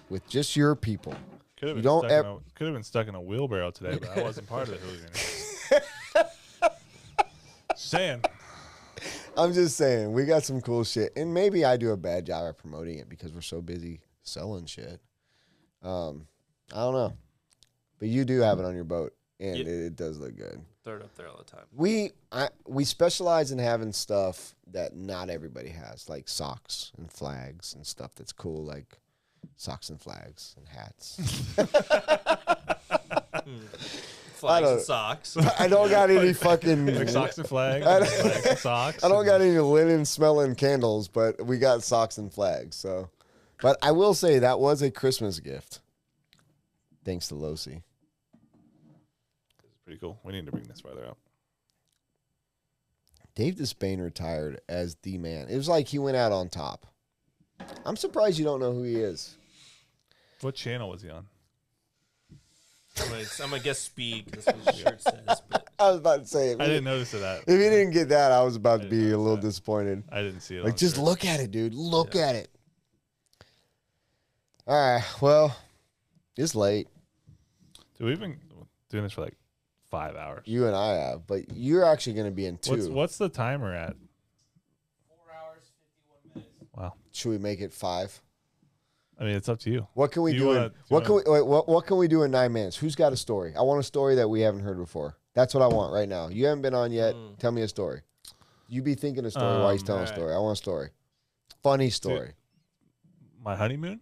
with just your people. Could have been stuck in a wheelbarrow today, but I wasn't part of the Hooligan race. Saying. I'm just saying, we got some cool shit. And maybe I do a bad job at promoting it because we're so busy selling shit. I don't know. But you do have it on your boat, and it does look good. Throw it up there all the time. We specialize in having stuff that not everybody has, like socks and flags and stuff that's cool, like socks and flags and hats. Flags and socks. I don't got any fucking Like socks and flags. Flags and socks. I don't got any linen smelling candles, but we got socks and flags. So, but I will say that was a Christmas gift, thanks to Losi. It's pretty cool. We need to bring this farther out. Dave Despain retired as the man. It was like he went out on top. I'm surprised you don't know who he is. What channel was he on? I'm gonna guess Speed because that's what his shirt says. But I was about to say it. I didn't notice that. If he didn't get that, I was about to be a little disappointed. I didn't see it. Like, just look at it, dude. Look at it. All right. Well, it's late. Dude, we've been doing this for like 5 hours. You and I have, but you're actually going to be in 2. What's the timer at? 4 hours, 51 minutes. Wow. Should we make it 5? I mean, it's up to you. What can we do? What can we do in 9 minutes? Who's got a story? I want a story that we haven't heard before. That's what I want right now. You haven't been on yet. Tell me a story. You be thinking a story while he's telling a story. I want a story. Funny story. Dude, my honeymoon?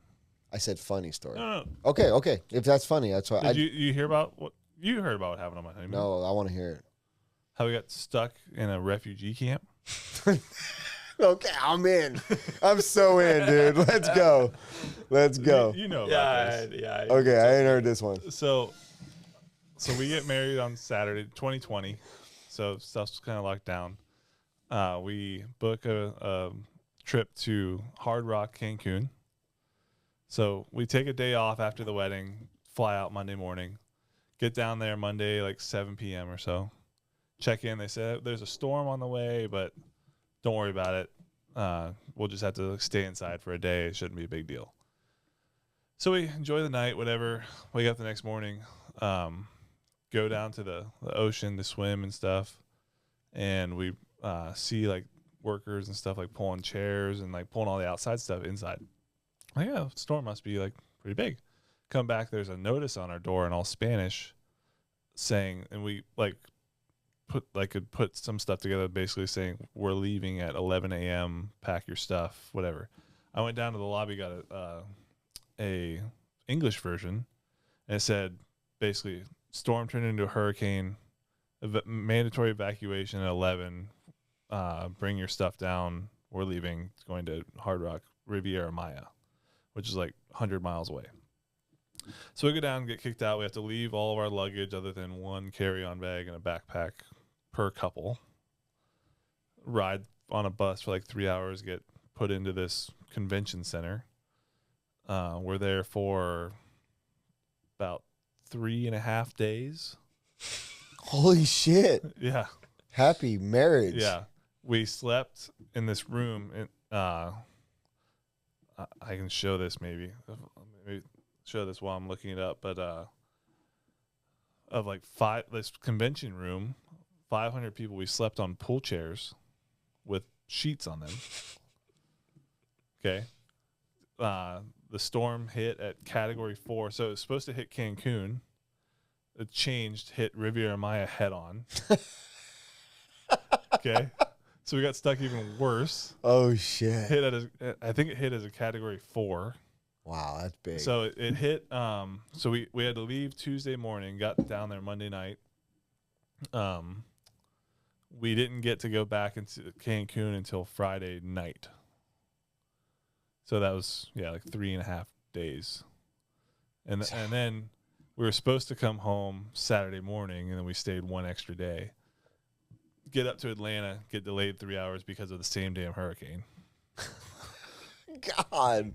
I said funny story. No. Okay. If that's funny, that's why. Did you hear about what you heard about what happened on my honeymoon? No, I want to hear it. How we got stuck in a refugee camp? Okay, I'm in. I'm so in, dude. Let's go. You know about this. Yeah. Okay, I ain't heard this one. So we get married on Saturday, 2020. So stuff's kind of locked down. We book a trip to Hard Rock, Cancun. So we take a day off after the wedding, fly out Monday morning, get down there Monday like 7 p.m. or so. Check in. They said there's a storm on the way, but don't worry about it. We'll just have to stay inside for a day. It shouldn't be a big deal. So we enjoy the night, whatever. Wake up the next morning, go down to the ocean to swim and stuff. And we see like workers and stuff like pulling chairs and like pulling all the outside stuff inside. Like, yeah, the storm must be like pretty big. Come back, there's a notice on our door in all Spanish saying, and we like could put some stuff together basically saying we're leaving at 11 a.m. Pack your stuff, whatever. I went down to the lobby, got a English version, and it said basically storm turned into a hurricane, mandatory evacuation at 11. Bring your stuff down. We're leaving. It's going to Hard Rock Riviera Maya, which is like 100 miles away. So we go down and get kicked out. We have to leave all of our luggage other than one carry-on bag and a backpack per couple. Ride on a bus for like 3 hours, get put into this convention center. We're there for about 3.5 days. Holy shit. Yeah. Happy marriage. Yeah. We slept in this room. I can show this maybe show this while I'm looking it up, but of like this convention room, 500 people. We slept on pool chairs with sheets on them. Okay. The storm hit at Category 4, so it was supposed to hit Cancun. It changed, hit Riviera Maya head on. Okay. So we got stuck even worse. Oh shit! I think it hit as a category 4. Wow, that's big. So it hit. So we had to leave Tuesday morning. Got down there Monday night. We didn't get to go back into Cancun until Friday night. So that was like 3.5 days, and then we were supposed to come home Saturday morning, and then we stayed one extra day. Get up to Atlanta, get delayed 3 hours because of the same damn hurricane. God.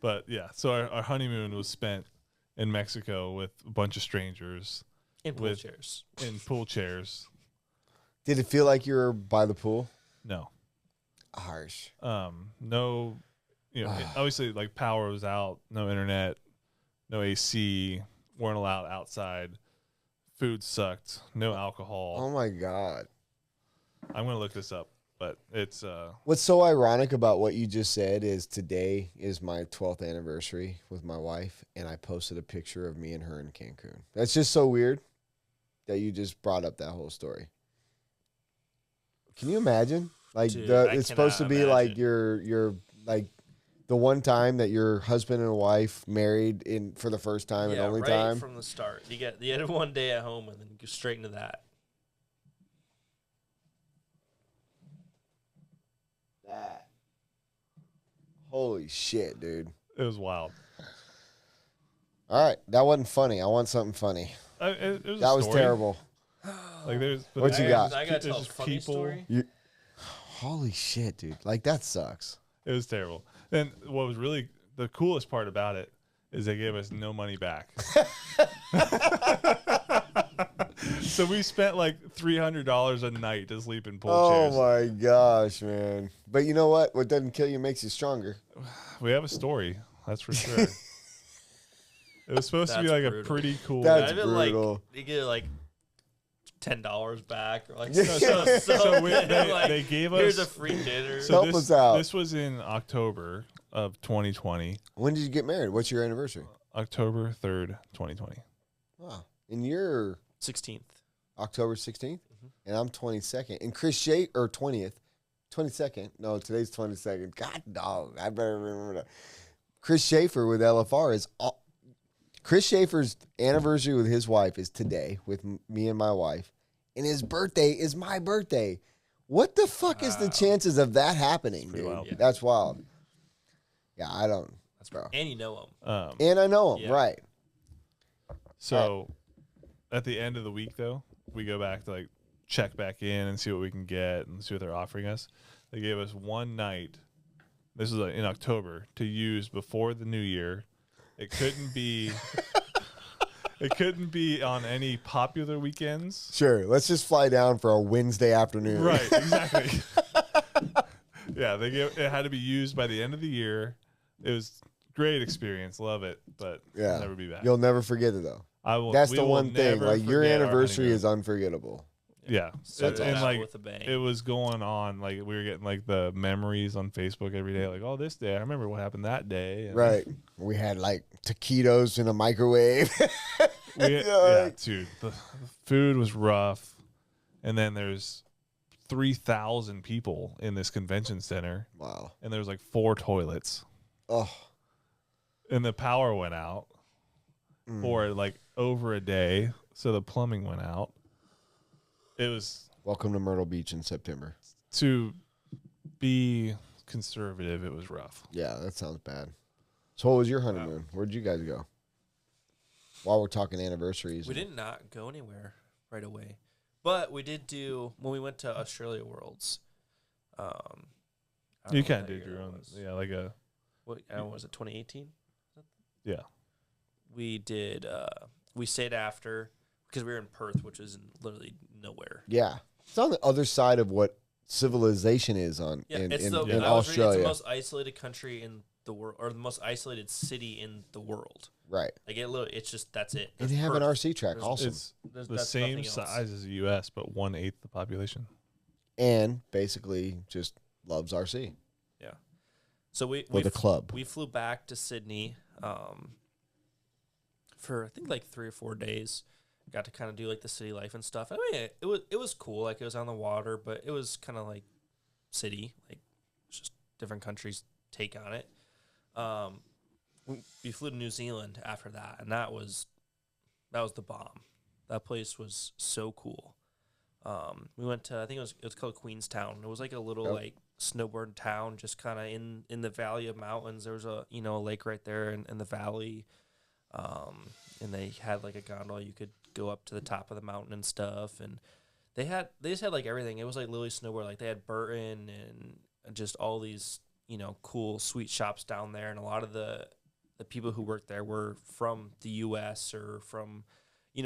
But yeah, so our honeymoon was spent in Mexico with a bunch of strangers. In pool chairs. In pool chairs. Did it feel like you were by the pool? No. Harsh. No, obviously like power was out, no internet, no AC, weren't allowed outside. Food sucked, no alcohol. Oh my God. I'm going to look this up, but it's What's so ironic about what you just said is today is my 12th anniversary with my wife, and I posted a picture of me and her in Cancun. That's just so weird that you just brought up that whole story. Can you imagine? Like Dude, it's supposed to be like your like the one time that your husband and wife married in for the first time and only right time from the start. You had one day at home and then go straight into that. Holy shit, dude. it was wild. All right, that wasn't funny. I want something funny. It was That a was story. terrible. Like What you got? I got to tell a There's just funny people- story. Holy shit, dude. Like that sucks. It was terrible. And what was really the coolest part about it is they gave us no money back. So we spent like $300 a night to sleep in pool chairs. Oh my gosh, man. But you know what? What doesn't kill you makes you stronger. We have a story, that's for sure. It was supposed to be That's like brutal. a pretty cool. That's I've been brutal. like, you get like $10 back or like Yeah. They gave us. here's a free dinner. So Help this, us out. This was in October of 2020. When did you get married? What's your anniversary? October 3rd, 2020. Wow. And you're 16th. October 16th? And I'm 22nd. And Chris Shea, or 20th. 22nd. No, today's 22nd. God, dog. I better remember that. Chris Schaefer with LFR is all. Chris Schaefer's anniversary with his wife is today with me and my wife. And his birthday is my birthday. What the fuck is the chances of that happening, pretty dude? wild. Yeah. That's wild. Yeah, I don't. That's bro. And you know him. And I know him, Yeah. right. So at the end of the week, though, we go back to like check back in and see what we can get and see what they're offering us. They gave us one night. This is in October to use before the new year. It couldn't be. It couldn't be on any popular weekends. Sure. Let's just fly down for a Wednesday afternoon. Right. Exactly. Yeah, it had to be used by the end of the year. It was great experience. Love it, but Yeah. I'll never be back. You'll never forget it, though. That's That's the one thing. Like, your anniversary is unforgettable. Yeah, Starts and out like with a bang. it was going on. Like we were getting like the memories on Facebook every day. Like, oh, this day I remember what happened that day. And Right. We had, like, taquitos in a microwave. yeah, dude, the food was rough. And then there's 3,000 people in this convention center, Wow. and there's like 4 toilets, Oh. and the power went out for like over a day, so the plumbing went out. It was Welcome to Myrtle Beach in September. to be conservative. It was rough. Yeah, that sounds bad. So what was your honeymoon? Where'd you guys go? While we're talking anniversaries. We did not go anywhere right away, but we did do when we went to Australia Worlds. I don't You know kind of what did year your it own, was. yeah, like a What was it? 2018. yeah. We did. We stayed after because we were in Perth, which is literally nowhere. Yeah. It's on the other side of what civilization is in It's Australia. it's the most isolated country in the world, or the most isolated city in the world. Right. Like it's just that's it. And It's they have an Perth. RC track There's- also. It's the that's same nothing else. size as the U.S., but 1/8 the population. And basically just loves RC. Yeah. So we With a club. We flew back to Sydney for I think like 3 or 4 days, got to kind of do like the city life and stuff. I mean, it was cool. Like it was on the water, but it was kind of like city, like just different countries' take on it. We flew to New Zealand after that, and that was the bomb. That place was so cool. We went to, I think it was called Queenstown. It was like a little like snowboard town, just kind of in the valley of mountains. There was a lake right there in the valley, and they had like a gondola. You could go up to the top of the mountain and stuff, and they just had like everything. It was like Lily Snowboard. Like they had Burton and just all these cool sweet shops down there, and a lot of the people who worked there were from the U.S. or from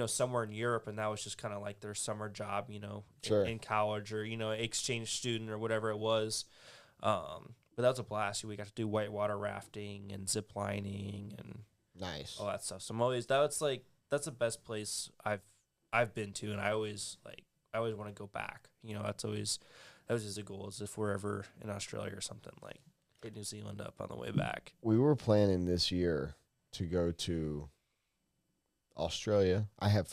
somewhere in Europe, and that was just kind of like their summer job, Sure. in college or, exchange student or whatever it was. But that was a blast. We got to do whitewater rafting and zip lining and Nice. all that stuff. So that's the best place I've been to, and I always want to go back. That was just a goal, is if we're ever in Australia or something, like hit New Zealand up on the way back. We were planning this year to go to Australia. I have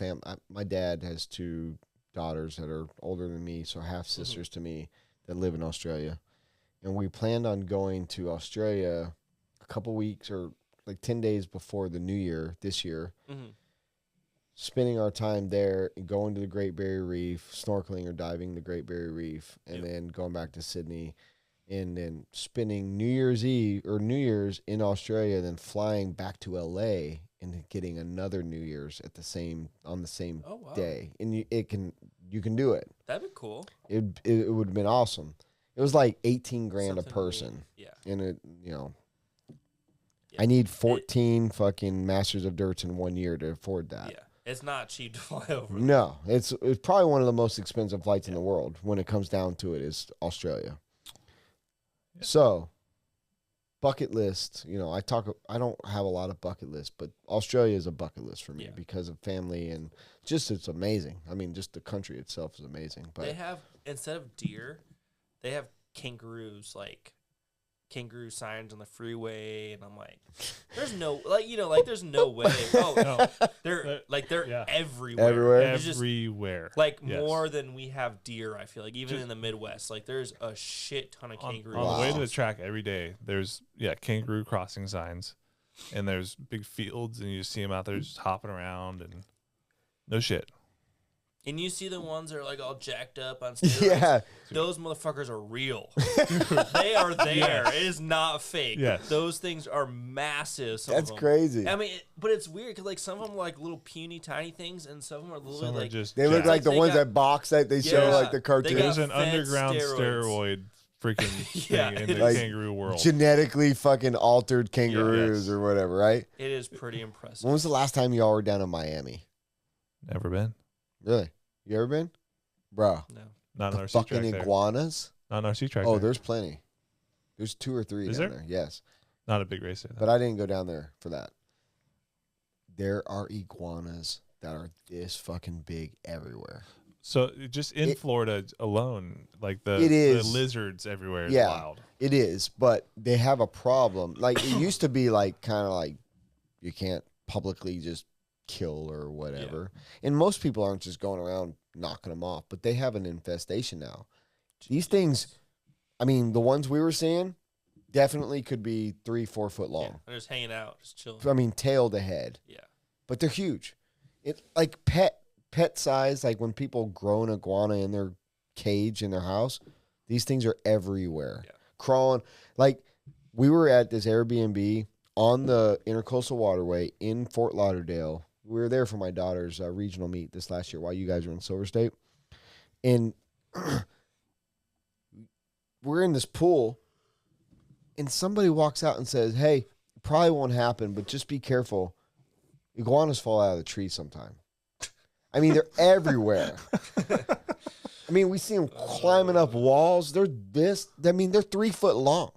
my dad has 2 daughters that are older than me, so half sisters to me that live in Australia. And we planned on going to Australia a couple weeks or like 10 days before the new year this year, spending our time there and going to the Great Barrier Reef, snorkeling or diving the Great Barrier Reef, and then going back to Sydney, and then spending New Year's Eve or New Year's in Australia, then flying back to LA and getting another New Year's on the same day. And you can do it. That'd be cool. It would have been awesome. It was like 18 grand Something a person. Yeah. And I need 14 fucking Masters of Dirts in 1 year to afford that. Yeah. It's not cheap to fly over. No, it's probably one of the most expensive flights in the world when it comes down to it, is Australia. Yeah. So, bucket list, I don't have a lot of bucket lists, but Australia is a bucket list for me because of family and just it's amazing. I mean, just the country itself is amazing. But they have, instead of deer, they have kangaroos, like kangaroo signs on the freeway, and I'm like, there's no there's no way. They're everywhere. Everywhere. More than we have deer, I feel like, even in the Midwest. Like there's a shit ton of kangaroos. On the way to the track every day, there's kangaroo crossing signs, and there's big fields, and you just see them out there just hopping around, and no shit. And you see the ones that are like all jacked up on steroids. Yeah. Those motherfuckers are real. They are there. Yes. It is not fake. Yes. Those things are massive. That's crazy. I mean, but it's weird because like some of them are like little puny tiny things, and some of them are literally like just they look like the ones that box that they show like the cartoons. There's an underground steroid freaking thing in the kangaroo world. Genetically fucking altered kangaroos or whatever, right? It is pretty impressive. When was the last time y'all were down in Miami? Never been. Really? You ever been? Bro. No. Not on our fucking sea track iguanas? Not on our sea track. There's plenty. There's 2 or 3 down there. Yes. Not a big race there. But I didn't go down there for that. There are iguanas that are this fucking big everywhere. So just in Florida alone, like the lizards everywhere is wild. It is, but they have a problem. Like it used to be like kind of like you can't publicly just kill or whatever. And most people aren't just going around knocking them off, but they have an infestation now. These things, I mean, the ones we were seeing definitely could be 3-4 foot long. Yeah, they're just hanging out, just chilling. I mean, tail to head. Yeah. But they're huge. It like pet size, like when people grow an iguana in their cage in their house, these things are everywhere. Yeah. Crawling. Like we were at this Airbnb on the Intercoastal Waterway in Fort Lauderdale. We were there for my daughter's regional meet this last year while you guys were in Silver State. And we're in this pool, and somebody walks out and says, hey, it probably won't happen, but just be careful. Iguanas fall out of the tree sometime. I mean, they're everywhere. I mean, we see them climbing up walls. They're 3 foot long.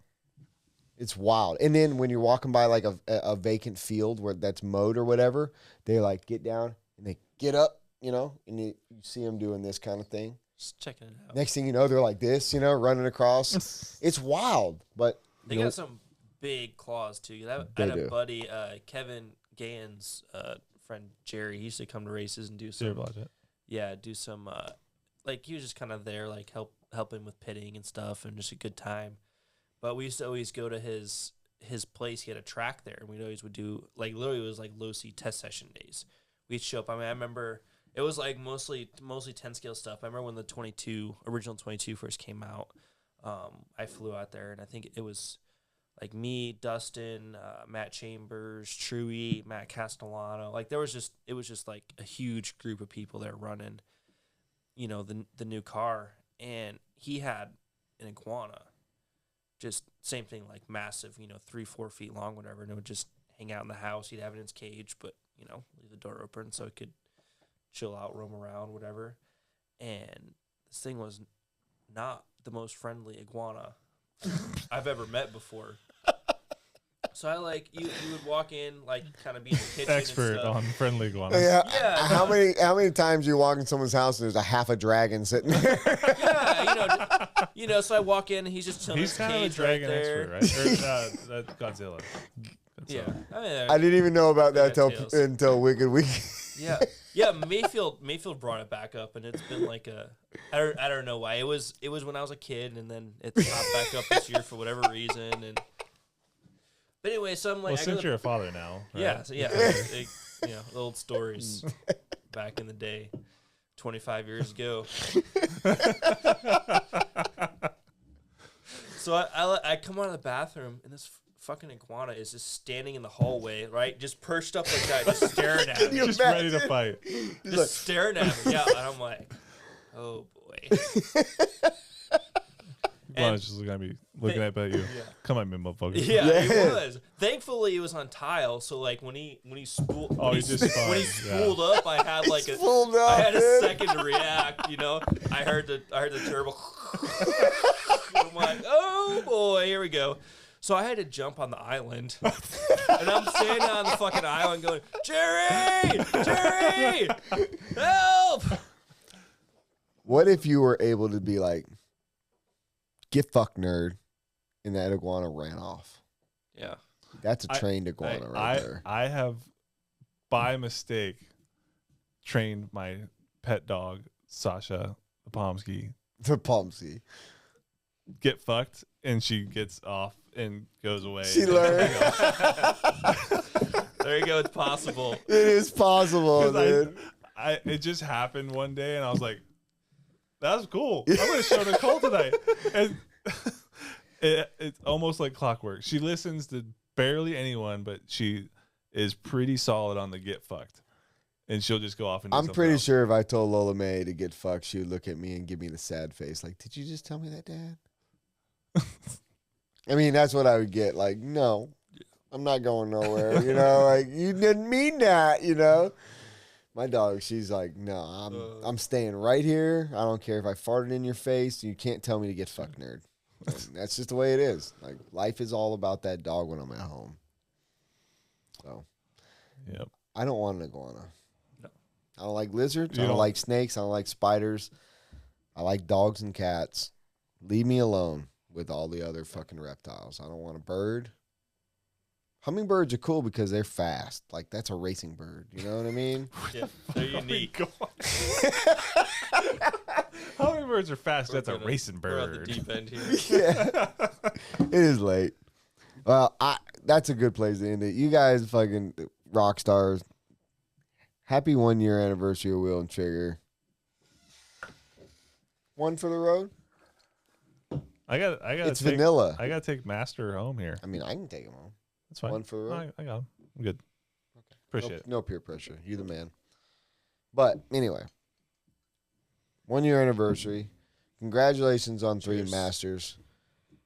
It's wild. And then when you're walking by like a vacant field where that's mowed or whatever, they like get down and they get up, and you see them doing this kind of thing. Just checking it out. Next thing you know, they're like this, running across. It's wild, but they got some big claws too. I had a buddy, Kevin Gaines, friend Jerry. He used to come to races and do Zero some, budget. yeah, do some, like he was just kind of there, like helping with pitting and stuff, and just a good time. But we used to always go to his place. He had a track there, and we always would do like literally it was like Losi test session days. We'd show up. I mean, I remember it was like mostly 10 scale stuff. I remember when the original 22 first came out. I flew out there, and I think it was like me, Dustin, Matt Chambers, Truey, Matt Castellano. Like it was just like a huge group of people there running, you know, the new car, and he had an iguana, just same thing, like massive, you know, 3-4 feet long, whatever, and it would just hang out in the house. He'd have it in its cage, but you know, leave the door open so it could chill out, roam around, whatever. And this thing was not the most friendly iguana I've ever met before. So I like you would walk in, like kind of be in the kitchen. Expert and stuff. on friendly iguanas. Yeah. Yeah. How many times you walk in someone's house and there's a half a dragon sitting there? Yeah, you know. So I walk in and he's just chilling in He's his kind of a cage right dragon there. expert, right? Or that's Godzilla. Yeah, Godzilla. I mean, I didn't even know about that Got tails. until Wicked Week. yeah. Mayfield brought it back up, and it's been like I don't know why. It was when I was a kid, and then it popped back up this year for whatever reason. But anyway, so I'm like, Well, since you're a father now, right? yeah, so yeah, you know, the old stories back in the day, 25 years ago. So I come out of the bathroom, and this fucking iguana is just standing in the hallway, right? Just perched up like that, just staring at me. Just ready to fight. Just staring at me. Yeah, and I'm like, oh boy. Iguana's just gonna be looking at you. Yeah. Come at me, motherfucker. Yeah, Yeah. it was. Thankfully, it was on tile, so like when he spooled, Oh, he just spun, when he spooled up, I had like Spooled I up, had a dude. second to react. You know, I heard the turbo. I'm like, oh boy, here we go. So I had to jump on the island, and I'm standing on the fucking island going, Jerry, help! What if you were able to be like, get fucked, nerd, and that iguana ran off? Yeah. That's a trained iguana right there. I have, by mistake, trained my pet dog, Sasha the Pomsky, The Pomsky. get fucked, and she gets off and goes away. She learned. There you go. It's possible. It is possible, 'Cause dude. it just happened one day, and I was like, that was cool. I'm going to show Nicole tonight. And it's almost like clockwork. She listens to barely anyone, but she is pretty solid on the get fucked. And she'll just go off and do I'm something pretty else. sure if I told Lola May to get fucked, she would look at me and give me the sad face. Like, did you just tell me that, Dad? I mean, that's what I would get. Like, no, I'm not going nowhere. You know, like, you didn't mean that, you know? My dog, she's like, no, I'm staying right here. I don't care if I farted in your face. You can't tell me to get fucked, nerd. And that's just the way it is. Like, life is all about that dog when I'm at home. So, Yep. I don't want an iguana. No. I don't like lizards. You I don't don't- like snakes. I don't like spiders. I like dogs and cats. Leave me alone with all the other fucking reptiles. I don't want a bird. Hummingbirds are cool because they're fast. Like, that's a racing bird. You know what I mean? Yeah, they're unique. Hummingbirds are fast. That's a We're racing We're at the bird. deep end here. Yeah. It is late. Well, that's a good place to end it. You guys fucking rock stars. Happy 1 year anniversary of Wheel and Trigger. One for the road? I got. It's vanilla. I gotta take Master home here. I mean, I can take him home. That's fine. One for the road? I got him. I'm good. Appreciate it. No peer pressure. You the man. But anyway, 1 year anniversary. Congratulations on 3 Cheers. Masters.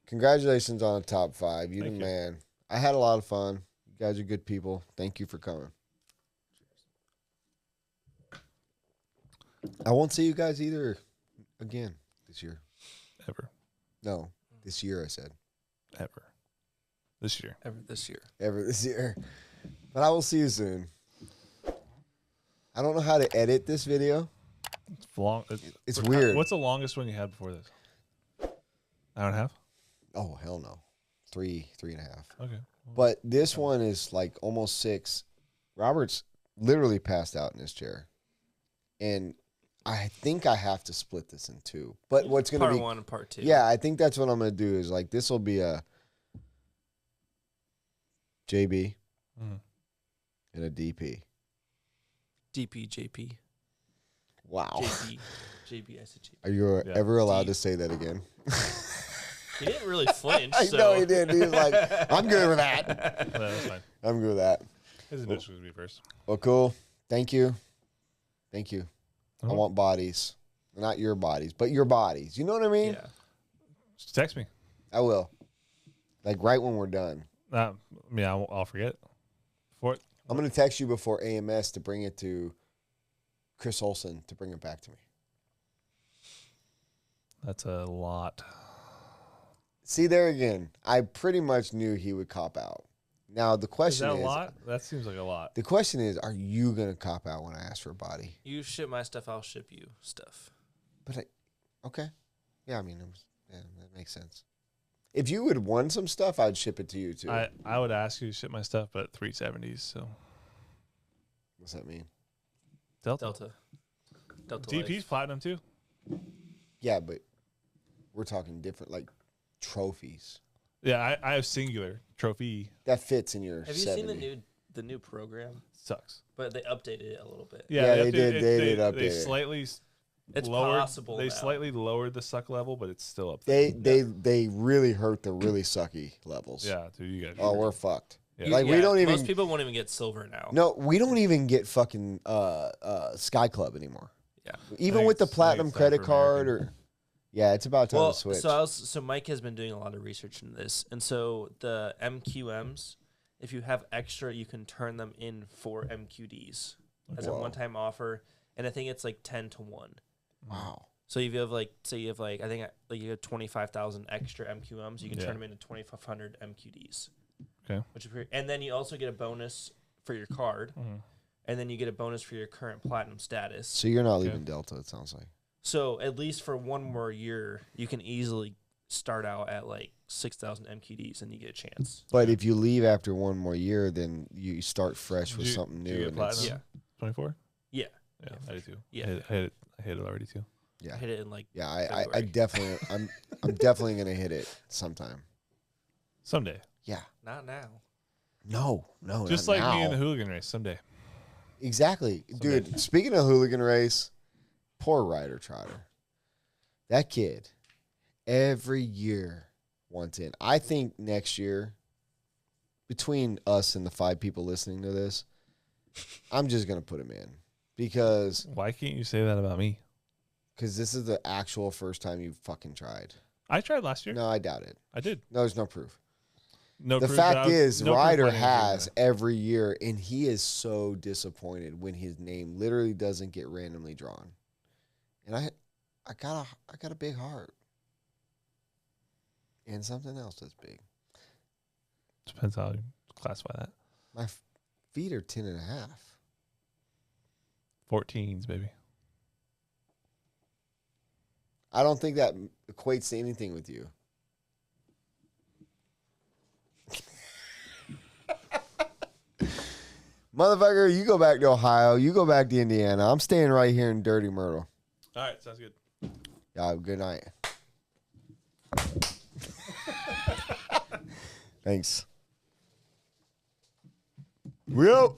Congratulations on a top 5. You Thank the you. man. I had a lot of fun. You guys are good people. Thank you for coming. I won't see you guys either again this year. Ever. No, this year I said. Ever. This year. Ever this year. Ever this year. But I will see you soon. I don't know how to edit this video. It's long. It's weird. What's the longest one you had before this? Hour and a half? Oh, hell no. 3.5. Okay. But this one is like almost 6. Robert's literally passed out in his chair. And I think I have to split this in two. But what's going to be... Part 1 and Part 2. Yeah, I think that's what I'm going to do is like this will be a JB and a DP. DP, JP. Wow. JB, I said JP. Are you ever allowed to say that again? He didn't really flinch. I know he did. He was like, I'm good with that. Yeah, that's fine. I'm good with that. His initials would be first. Well, cool. Thank you. Thank you. I want bodies. Not your bodies, but your bodies. You know what I mean? Yeah. Just text me. I will. Like right when we're done. I'll forget. I'm going to text you before AMS to bring it to Chris Olsen to bring it back to me. That's a lot. See, there again, I pretty much knew he would cop out. Now, the question is... Is that a lot? That seems like a lot. The question is, are you going to cop out when I ask for a body? You ship my stuff, I'll ship you stuff. But okay. Yeah, I mean, that makes sense. If you would want some stuff, I'd ship it to you, too. I would ask you to ship my stuff, but 370s, so... What's that mean? Delta DP's Life. platinum, too. Yeah, but we're talking different, like, trophies. Yeah, I have singular trophy. That fits in your Have you 70. seen the new program? Sucks. But they updated it a little bit. Yeah, they did update They it. slightly It's lowered, possible They now. slightly lowered the suck level, but it's still up there. They really hurt the really sucky levels. Yeah, dude, you guys. Oh, we're fucked. Yeah. Like we don't even. Most people won't even get silver now. No, we don't even get fucking Sky Club anymore. Yeah. Even think with the it's- I platinum think it's credit time for card American. or. Yeah, it's about time Well, to switch. so Mike has been doing a lot of research into this, and so the MQMs, if you have extra, you can turn them in for MQDs as a Whoa. one-time offer, and I think it's like 10-1. Wow. So if you have like, say you have like, I think like you have 25,000 extra MQMs, you can Yeah. turn them into 2,500 MQDs. Okay. Which is pretty, and then you also get a bonus for your card, and then you get a bonus for your current platinum status. So you're not leaving Delta, it sounds like. So at least for one more year, you can easily start out at like 6,000 MQDs, and you get a chance. But if you leave after one more year, then you start fresh with something Do you new. get And platinum? Yeah. 24? Yeah. Yeah, I do too. Yeah. I hit it already too. yeah, I hit it in like yeah. I February. definitely, I'm definitely gonna hit it sometime. Someday. Yeah. Not now. No, Just not like me in the now. hooligan race someday. Exactly, dude. Speaking of hooligan race, poor Ryder Trotter. That kid, every year wants in. I think next year, between us and the 5 people listening to this, I'm just gonna put him in because Why can't you say that about me? this is the actual first time you fucking tried. I tried last year. No, I doubt it. I did. No, there's no proof. No. The proof that fact I was- is, no proof Ryder my name was in has there. every year, and he is so disappointed when his name literally doesn't get randomly drawn. And I got a big heart, and something else that's big. Depends how you classify that. My feet are 10.5. 14s, baby. I don't think that equates to anything with you. Motherfucker, you go back to Ohio. You go back to Indiana. I'm staying right here in dirty Myrtle. All right, sounds good. Y'all, good night. Thanks. We out.